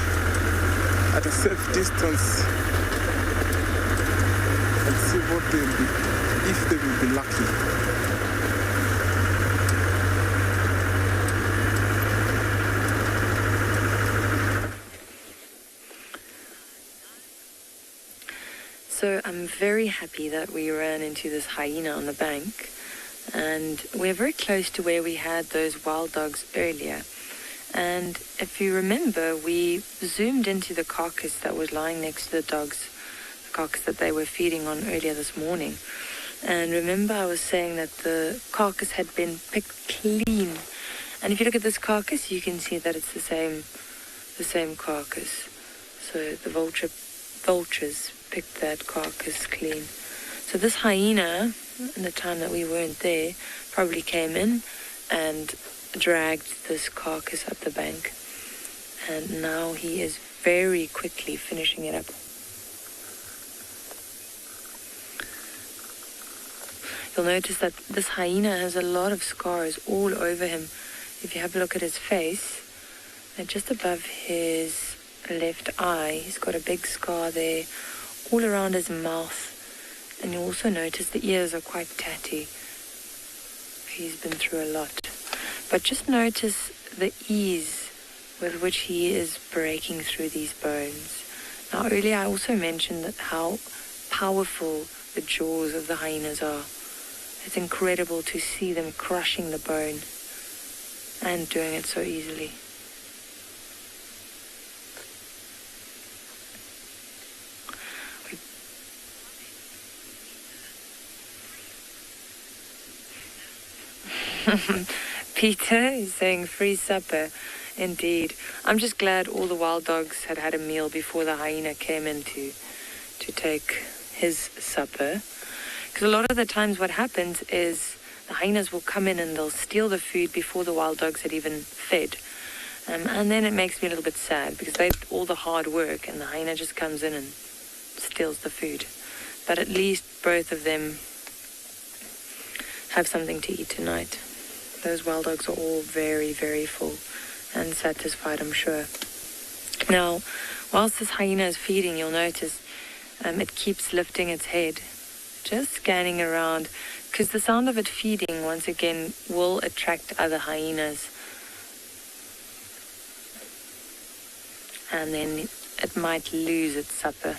at a safe distance and see what they'll be, if they will be lucky. So I'm very happy that we ran into this hyena on the bank, and we're very close to where we had those wild dogs earlier. And if you remember, we zoomed into the carcass that was lying next to the dogs, the carcass that they were feeding on earlier this morning. And remember, I was saying that the carcass had been picked clean. And if you look at this carcass, you can see that it's the same carcass. So the vultures picked that carcass clean. So this hyena, in the time that we weren't there, probably came in and dragged this carcass up the bank, and now he is very quickly finishing it up. You'll notice that this hyena has a lot of scars all over him. If you have a look at his face, and just above his left eye, he's got a big scar there, all around his mouth, and you also notice the ears are quite tatty. He's been through a lot. But just notice the ease with which he is breaking through these bones. Now, earlier I also mentioned that how powerful the jaws of the hyenas are. It's incredible to see them crushing the bone and doing it so easily. Peter is saying free supper. Indeed. I'm just glad all the wild dogs had had a meal before the hyena came in to take his supper. Because a lot of the times what happens is the hyenas will come in and they'll steal the food before the wild dogs had even fed. And then it makes me a little bit sad because they did all the hard work and the hyena just comes in and steals the food. But at least both of them have something to eat tonight. Those wild dogs are all very, very full and satisfied, I'm sure. Now, whilst this hyena is feeding, you'll notice it keeps lifting its head, just scanning around, because the sound of it feeding, once again, will attract other hyenas. And then it might lose its supper.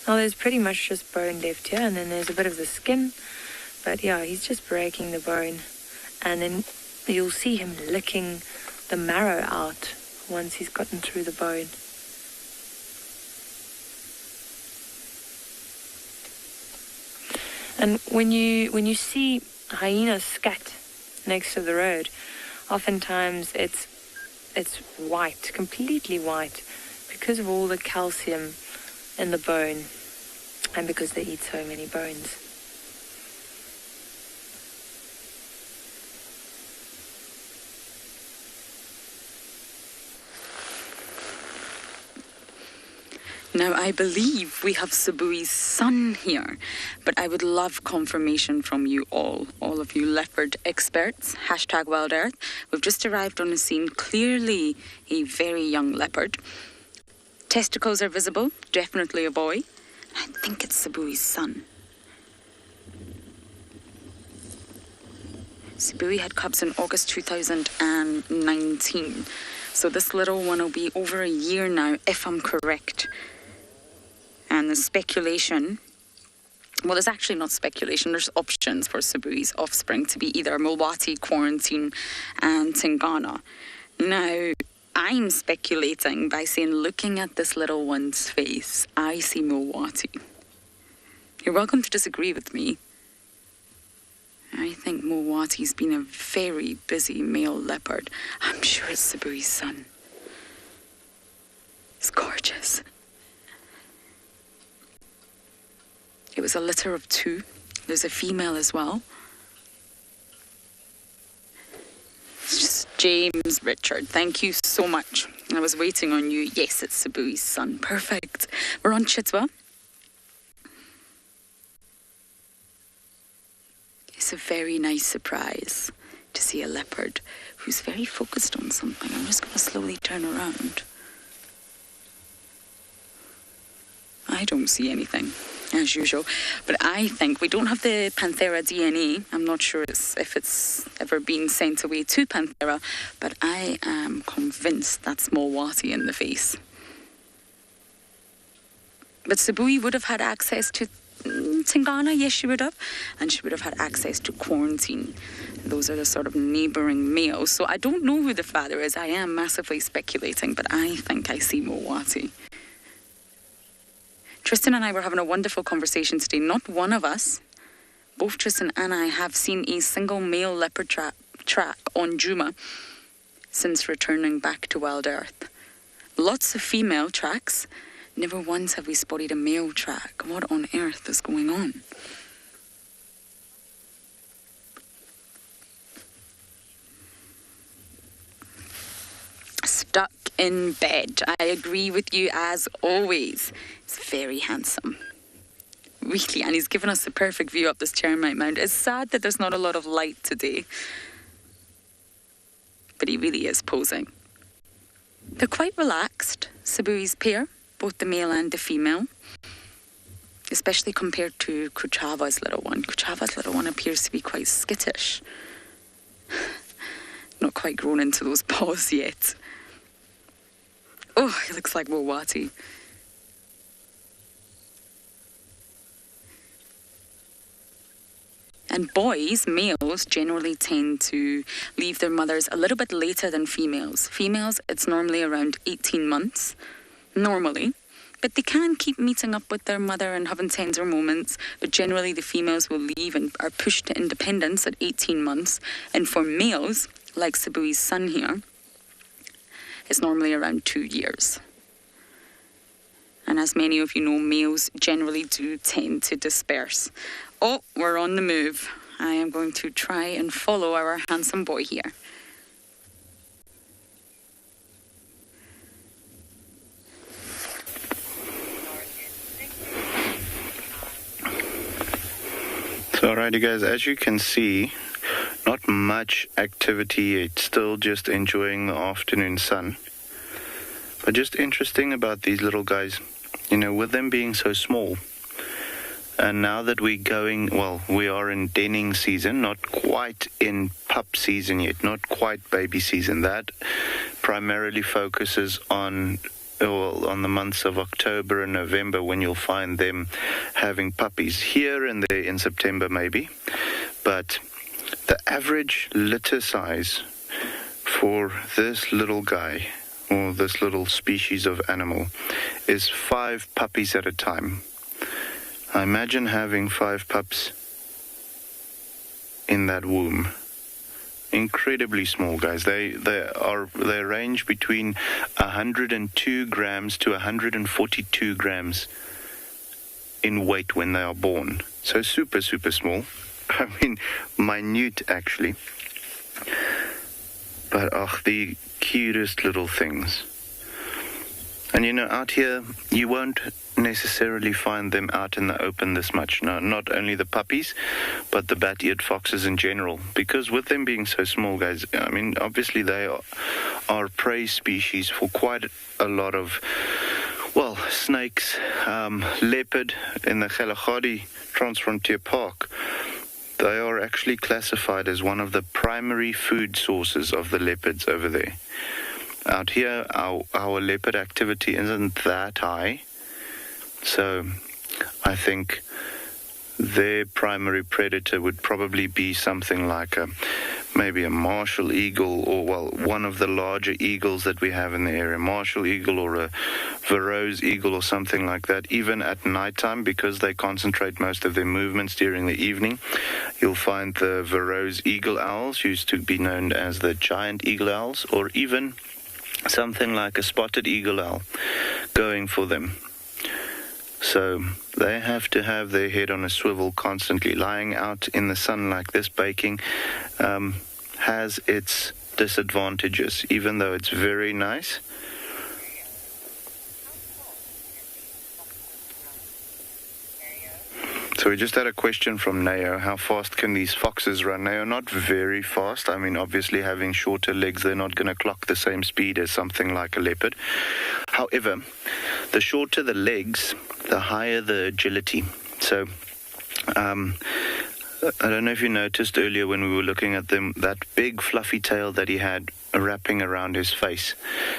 Now there's pretty much just bone left here, and then there's a bit of the skin. But yeah, he's just breaking the bone. And then you'll see him licking the marrow out once he's gotten through the bone. And when you see hyenas scat next to the road, oftentimes it's white, completely white, because of all the calcium in the bone and because they eat so many bones. Now, I believe we have Sabui's son here, but I would love confirmation from you all of you leopard experts, #WildEarth. We've just arrived on the scene, clearly a very young leopard. Testicles are visible, definitely a boy. I think it's Sabui's son. Sabui had cubs in August 2019, so this little one will be over a year now, if I'm correct. And the speculation, well, there's actually not speculation, there's options for Sabui's offspring to be either Mulwati, Quarantine, and Tingana. Now, I'm speculating by saying, looking at this little one's face, I see Mulwati. You're welcome to disagree with me. I think Mulwati's been a very busy male leopard. I'm sure it's Sabui's son. It's gorgeous. It was a litter of 2. There's a female as well. It's just James Richard. Thank you so much. I was waiting on you. Yes, it's Sabui's son. Perfect. We're on Chitwa. It's a very nice surprise to see a leopard who's very focused on something. I'm just going to slowly turn around. I don't see anything, as usual. But I think we don't have the Panthera DNA. I'm not sure if it's ever been sent away to Panthera, but I am convinced that's Mulwati in the face. But Sabui would have had access to Tingana, yes, she would have. And she would have had access to Quarantine. Those are the sort of neighbouring males. So I don't know who the father is. I am massively speculating, but I think I see Mulwati. Tristan and I were having a wonderful conversation today. Not one of us, both Tristan and I, have seen a single male leopard track on Djuma since returning back to WildEarth. Lots of female tracks. Never once have we spotted a male track. What on earth is going on? Stuck in bed. I agree with you as always. He's very handsome. Really, and he's given us the perfect view up this termite mound. It's sad that there's not a lot of light today. But he really is posing. They're quite relaxed, Sabui's pair, both the male and the female. Especially compared to Kuchava's little one. Kuchava's little one appears to be quite skittish. Not quite grown into those paws yet. Oh, he looks like Mulwati. And boys, males, generally tend to leave their mothers a little bit later than females. Females, it's normally around 18 months, normally. But they can keep meeting up with their mother and having tender moments. But generally, the females will leave and are pushed to independence at 18 months. And for males, like Sabui's son here, it's normally around 2 years. And as many of you know, males generally do tend to disperse. Oh, we're on the move. I am going to try and follow our handsome boy here. So, alrighty guys, as you can see, not much activity. It's still just enjoying the afternoon sun. But just interesting about these little guys, you know, with them being so small. And now that we are in denning season, not quite in pup season yet, not quite baby season. That primarily focuses on the months of October and November, when you'll find them having puppies, here and there in September maybe. But the average litter size for this little guy, or this little species of animal, is 5 puppies at a time. I imagine having 5 pups in that womb. Incredibly small, guys. They range between 102 grams to 142 grams in weight when they are born. So super, super small. I mean, minute actually. But the cutest little things. And you know, out here, you won't necessarily find them out in the open this much. No, not only the puppies, but the bat-eared foxes in general. Because with them being so small, guys, I mean, obviously they are prey species for quite a lot of, snakes, leopard in the Kalahari Transfrontier Park. They are actually classified as one of the primary food sources of the leopards over there. Out here, our leopard activity isn't that high, so I think their primary predator would probably be something like maybe a martial eagle, or one of the larger eagles that we have in the area, martial eagle or a Verreaux's eagle or something like that. Even at nighttime, because they concentrate most of their movements during the evening, you'll find the Verreaux's eagle owls, used to be known as the giant eagle owls, or even something like a spotted eagle owl going for them. So they have to have their head on a swivel constantly. Lying out in the sun like this, baking, has its disadvantages, even though it's very nice. So we just had a question from Nao. How fast can these foxes run? Nao, not very fast. I mean, obviously having shorter legs, they're not going to clock the same speed as something like a leopard. However, the shorter the legs, the higher the agility. So, I don't know if you noticed earlier when we were looking at them, that big fluffy tail that he had wrapping around his face.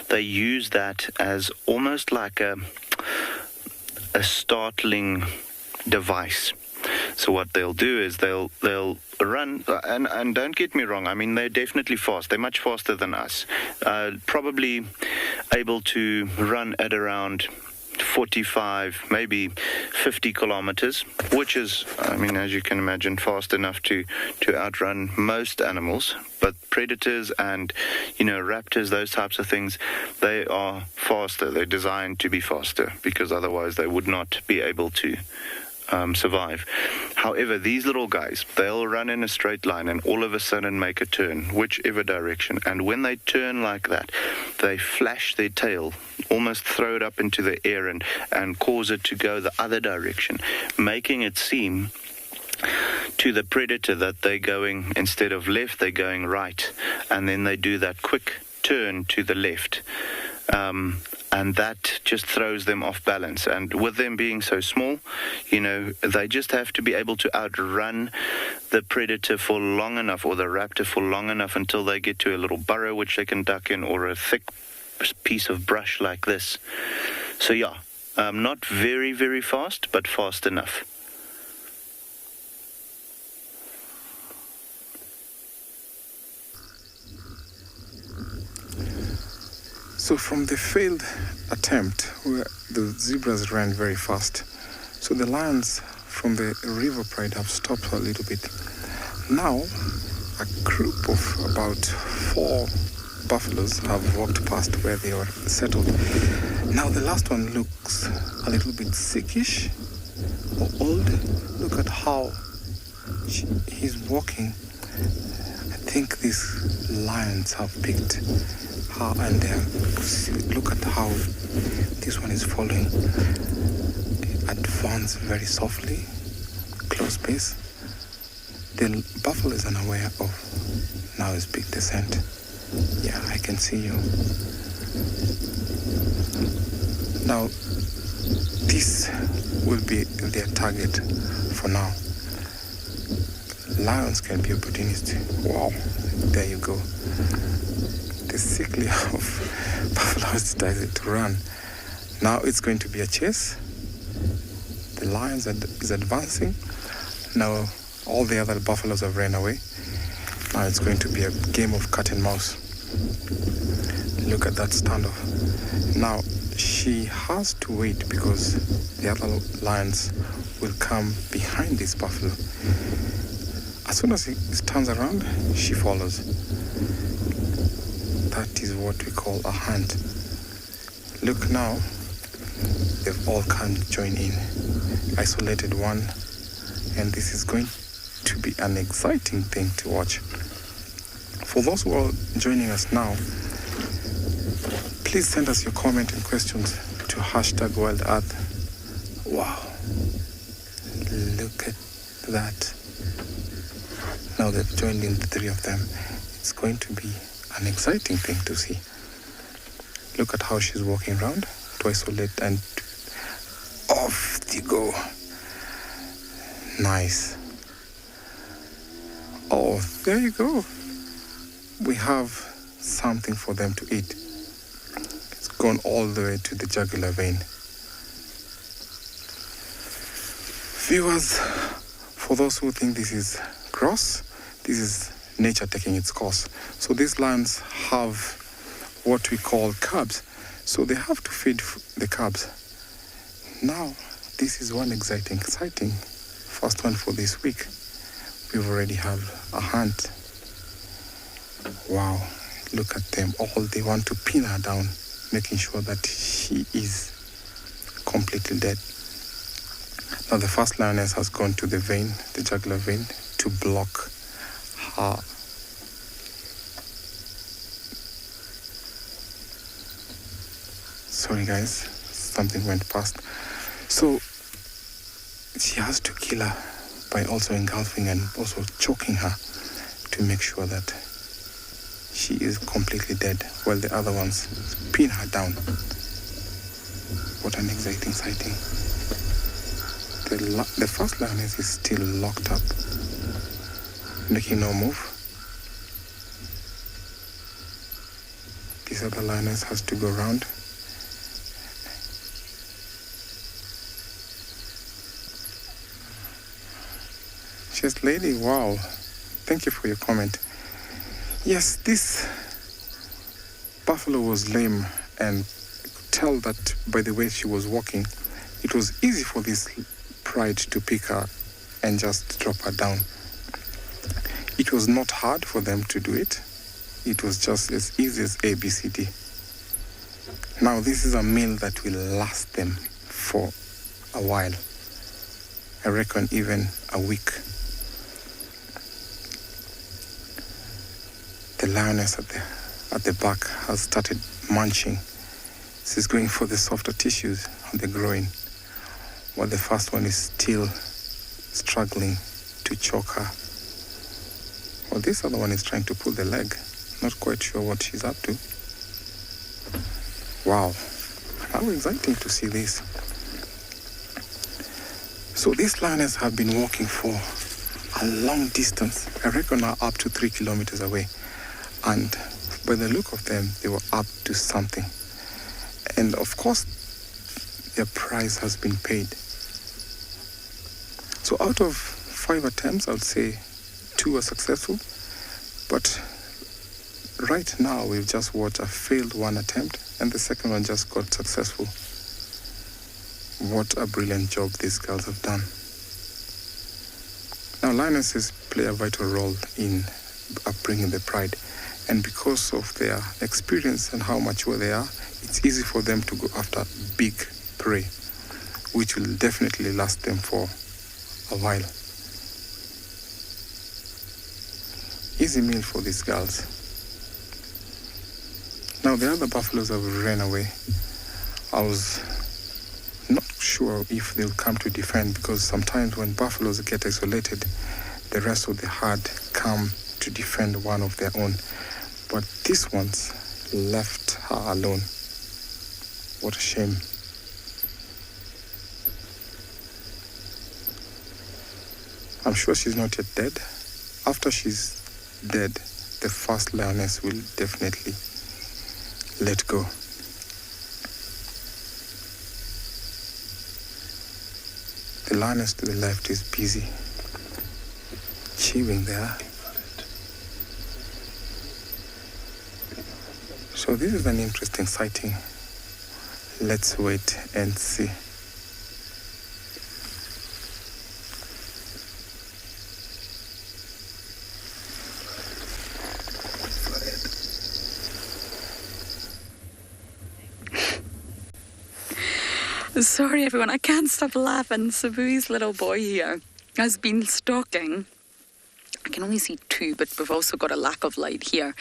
They use that as almost like a startling device. So what they'll do is they'll run, and don't get me wrong, I mean, they're definitely fast. They're much faster than us. Probably able to run at around 45, maybe 50 kilometers, which is, I mean, as you can imagine, fast enough to outrun most animals. But predators and, raptors, those types of things, they are faster. They're designed to be faster, because otherwise they would not be able to survive. However, these little guys, they'll run in a straight line and all of a sudden make a turn, whichever direction. And when they turn like that, they flash their tail, almost throw it up into the air and cause it to go the other direction, making it seem to the predator that they're going, instead of left, they're going right. And then they do that quick turn to the left. And that just throws them off balance. And with them being so small, they just have to be able to outrun the predator for long enough, or the raptor for long enough, until they get to a little burrow which they can duck in, or a thick piece of brush like this. So not very, very fast, but fast enough. So from the failed attempt where the zebras ran very fast, so the lions from the river pride have stopped a little bit. Now, a group of about 4 buffaloes have walked past where they were settled. Now the last one looks a little bit sickish or old. Look at how he's walking. I think these lions have picked her and look at how this one is following. Advance very softly, close pace. The buffalo is unaware of now his big descent. Yeah, I can see you. Now, this will be their target for now. Lions can be opportunistic. Wow, there you go. The sickly of buffalo has decided to run. Now it's going to be a chase. The lion is advancing. Now all the other buffaloes have ran away. Now it's going to be a game of cat and mouse. Look at that standoff. Now she has to wait because the other lions will come behind this buffalo. As soon as he turns around, she follows. That is what we call a hunt. Look now, they've all come join in. Isolated one, and this is going to be an exciting thing to watch. For those who are joining us now, please send us your comment and questions to #WildEarth. Wow, look at that. Now they've joined in, the three of them. It's going to be an exciting thing to see. Look at how she's walking around to isolate, and off they go. Nice. Oh, there you go. We have something for them to eat. It's gone all the way to the jugular vein. Viewers, for those who think this is gross, this is nature taking its course. So these lions have what we call calves. So they have to feed the calves. Now, this is one exciting first one for this week. We've already have a hunt. Wow, look at them. All they want to pin her down, making sure that she is completely dead. Now the first lioness has gone to the vein, the jugular vein, to block her. Sorry guys, something went past. So she has to kill her by also engulfing and also choking her to make sure that she is completely dead, while the other ones pin her down. What an exciting sighting. The first lioness is still locked up, making no move. This other lioness has to go round. Just lady, wow. Thank you for your comment. Yes, this buffalo was lame, and tell that by the way she was walking, it was easy for this pride to pick her and just drop her down. It was not hard for them to do it. It was just as easy as ABCD. Now this is a meal that will last them for a while. I reckon even a week. The lioness at the back has started munching. She's going for the softer tissues on the groin, while the first one is still struggling to choke her. Well, this other one is trying to pull the leg. Not quite sure what she's up to. Wow, how exciting to see this. So these lioness have been walking for a long distance. I reckon now up to 3 kilometers away. And by the look of them, they were up to something. And of course, their price has been paid. So out of 5 attempts, I would say 2 were successful. But right now, we've just watched a failed 1 attempt, and the second one just got successful. What a brilliant job these girls have done. Now, lionesses play a vital role in upbringing the pride. And because of their experience and how mature they are, it's easy for them to go after big prey, which will definitely last them for a while. Easy meal for these girls. Now the other buffaloes have ran away. I was not sure if they'll come to defend, because sometimes when buffaloes get isolated, the rest of the herd come to defend one of their own. But these ones left her alone. What a shame. I'm sure she's not yet dead. After she's dead, the first lioness will definitely let go. The lioness to the left is busy chewing there. So this is an interesting sighting. Let's wait and see. Sorry everyone, I can't stop laughing. Sabui's little boy here has been stalking. I can only see two, but we've also got a lack of light here.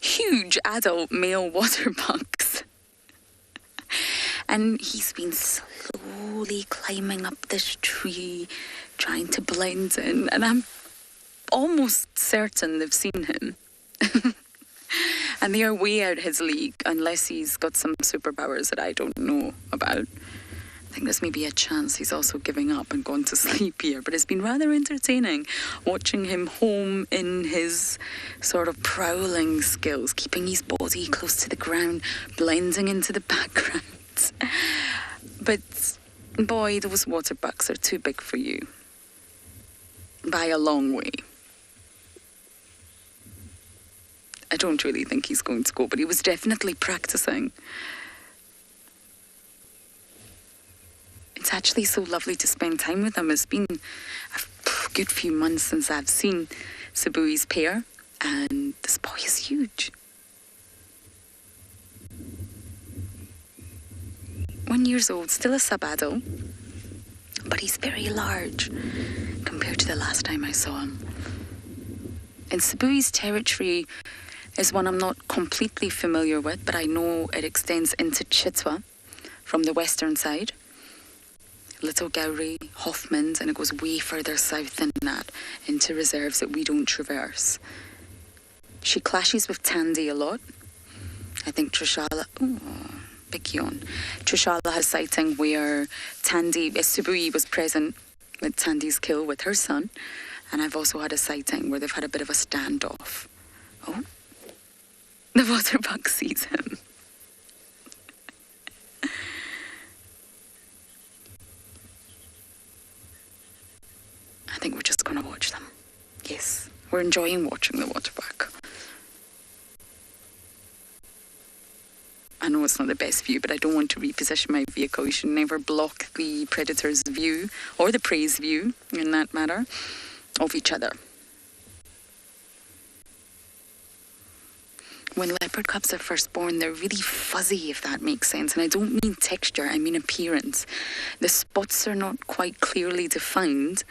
Huge adult male water bucks. And he's been slowly climbing up this tree, trying to blend in. And I'm almost certain they've seen him. And they are way out his league, unless he's got some superpowers that I don't know about. I think there's maybe a chance he's also giving up and gone to sleep here, but it's been rather entertaining watching him home in his sort of prowling skills, keeping his body close to the ground, blending into the background. But boy, those water bucks are too big for you. By a long way. I don't really think he's going to go, but he was definitely practicing. It's actually so lovely to spend time with them. It's been a good few months since I've seen Sabui's pair, and this boy is huge. 1 year old, still a sub-adult, but he's very large compared to the last time I saw him. And Sabui's territory is one I'm not completely familiar with, but I know it extends into Chitwa from the western side. Little Gowrie, Hoffman's, and it goes way further south than that into reserves that we don't traverse. She clashes with Tandy a lot. I think Trishala, big yawn. Trishala has sighting where Sabui was present with Tandy's kill with her son, and I've also had a sighting where they've had a bit of a standoff. Oh, the water buck sees him. I think we're just going to watch them. Yes, we're enjoying watching the waterbuck. I know it's not the best view, but I don't want to reposition my vehicle. You should never block the predator's view, or the prey's view, in that matter, of each other. When leopard cubs are first born, they're really fuzzy, if that makes sense. And I don't mean texture, I mean appearance. The spots are not quite clearly defined,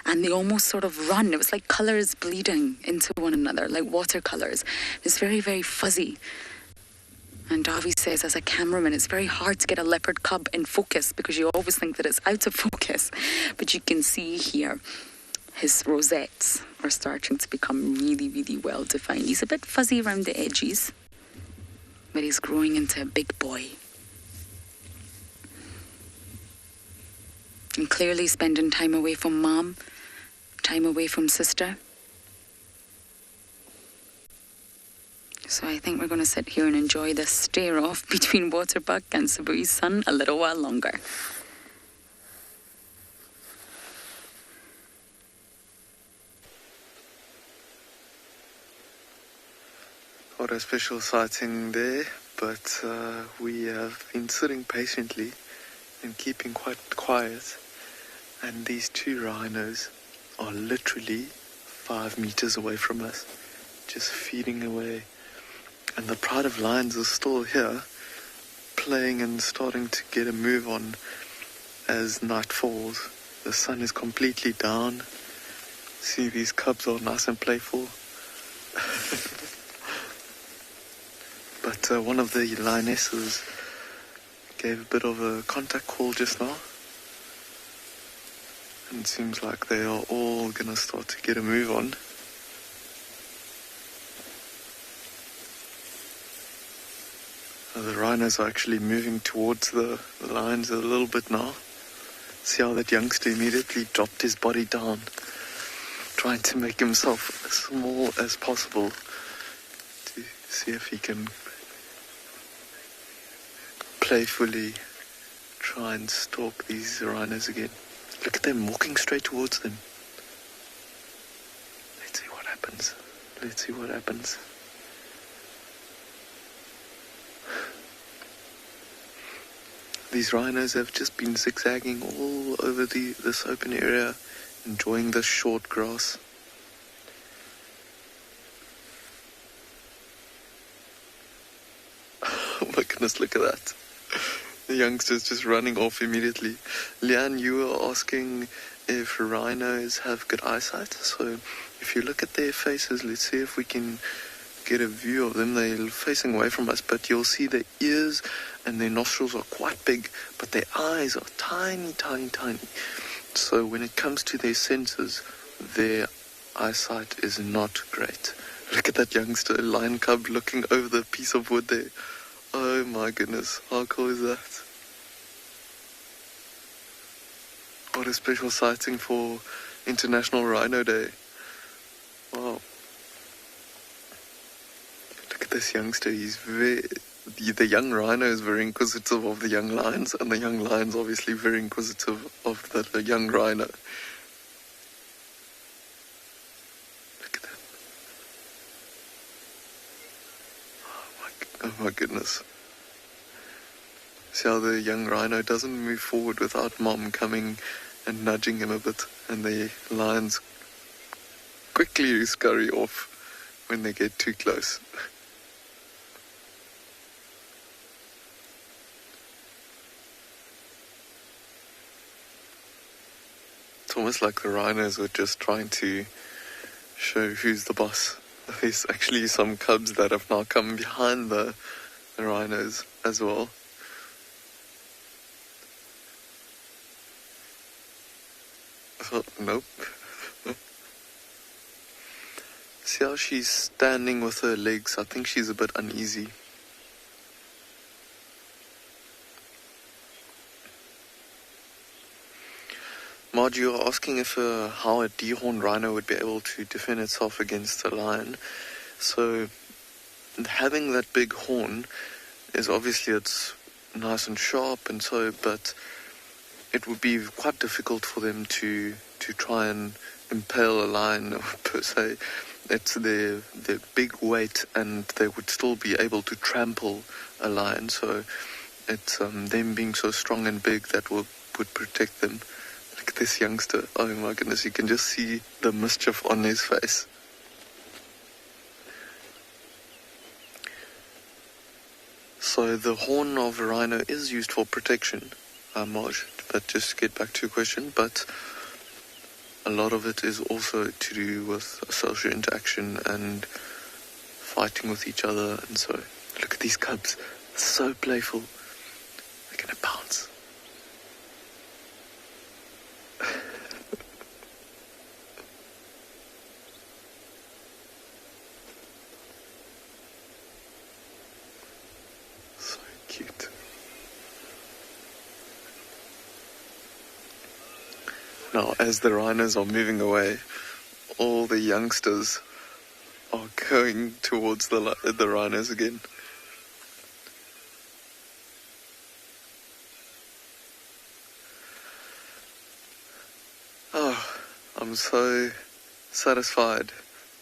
and they almost sort of run. It was like colours bleeding into one another, like watercolours. It's very, very fuzzy. And Davi says, as a cameraman, it's very hard to get a leopard cub in focus because you always think that it's out of focus. But you can see here, his rosettes are starting to become really, really well defined. He's a bit fuzzy around the edges, but he's growing into a big boy. And clearly spending time away from mom, time away from sister. So I think we're going to sit here and enjoy this stare-off between Waterbuck and Sabui's son a little while longer. What a special sighting there, but we have been sitting patiently and keeping quite quiet, and these two rhinos are literally 5 meters away from us, just feeding away And the pride of lions is still here, playing and starting to get a move on as night falls. The sun is completely down. See, these cubs are nice and playful. But one of the lionesses gave a bit of a contact call just now. And it seems like they are all going to start to get a move on. The rhinos are actually moving towards the lions a little bit now. See how that youngster immediately dropped his body down, trying to make himself as small as possible to see if he can playfully try and stalk these rhinos again. Look at them walking straight towards them. Let's see what happens. Let's see what happens. These rhinos have just been zigzagging all over this open area, enjoying the short grass. Oh my goodness, look at that. The youngster's just running off immediately. Leanne, you were asking if rhinos have good eyesight. So if you look at their faces, let's see if we can get a view of them. They're facing away from us, but you'll see their ears and their nostrils are quite big, but their eyes are tiny, tiny, tiny. So when it comes to their senses, their eyesight is not great. Look at that youngster, lion cub, looking over the piece of wood there. Oh my goodness, how cool is that? What a special sighting for International Rhino Day. Wow. Look at this youngster, the young rhino is very inquisitive of the young lions, and the young lion's obviously very inquisitive of the young rhino. Look at that. Oh my goodness. See how the young rhino doesn't move forward without mom coming and nudging him a bit, and the lions quickly scurry off when they get too close. It's almost like the rhinos are just trying to show who's the boss. There's actually some cubs that have now come behind the rhinos as well. Oh, nope. See how she's standing with her legs? I think she's a bit uneasy. Marge, you are asking if how a dehorned rhino would be able to defend itself against a lion. So, having that big horn is obviously it's nice and sharp and so, but it would be quite difficult for them to try and impale a lion per se. It's their big weight, and they would still be able to trample a lion. So it's them being so strong and big that would protect them. Look at this youngster. Oh my goodness, you can just see the mischief on his face. So the horn of a rhino is used for protection, Marge, but just to get back to your question, but a lot of it is also to do with social interaction and fighting with each other, and so look at these cubs, so playful. They're gonna pounce. So cute. Now, as the rhinos are moving away, all the youngsters are going towards the rhinos again. Oh, I'm so satisfied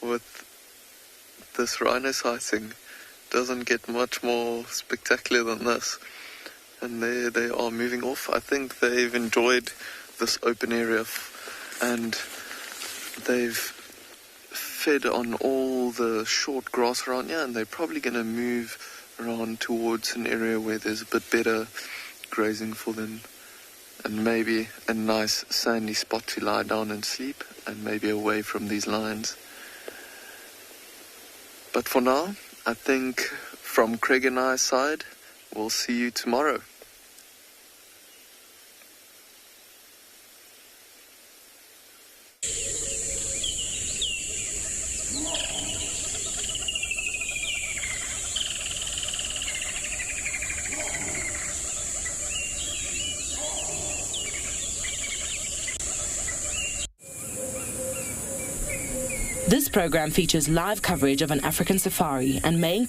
with this rhino sighting. Doesn't get much more spectacular than this. And they are moving off. I think they've enjoyed this open area and they've fed on all the short grass around here, and they're probably going to move around towards an area where there's a bit better grazing for them, and maybe a nice sandy spot to lie down and sleep, and maybe away from these lions. But for now, I think from Craig and I's side, we'll see you tomorrow. This program features live coverage of an African safari and may include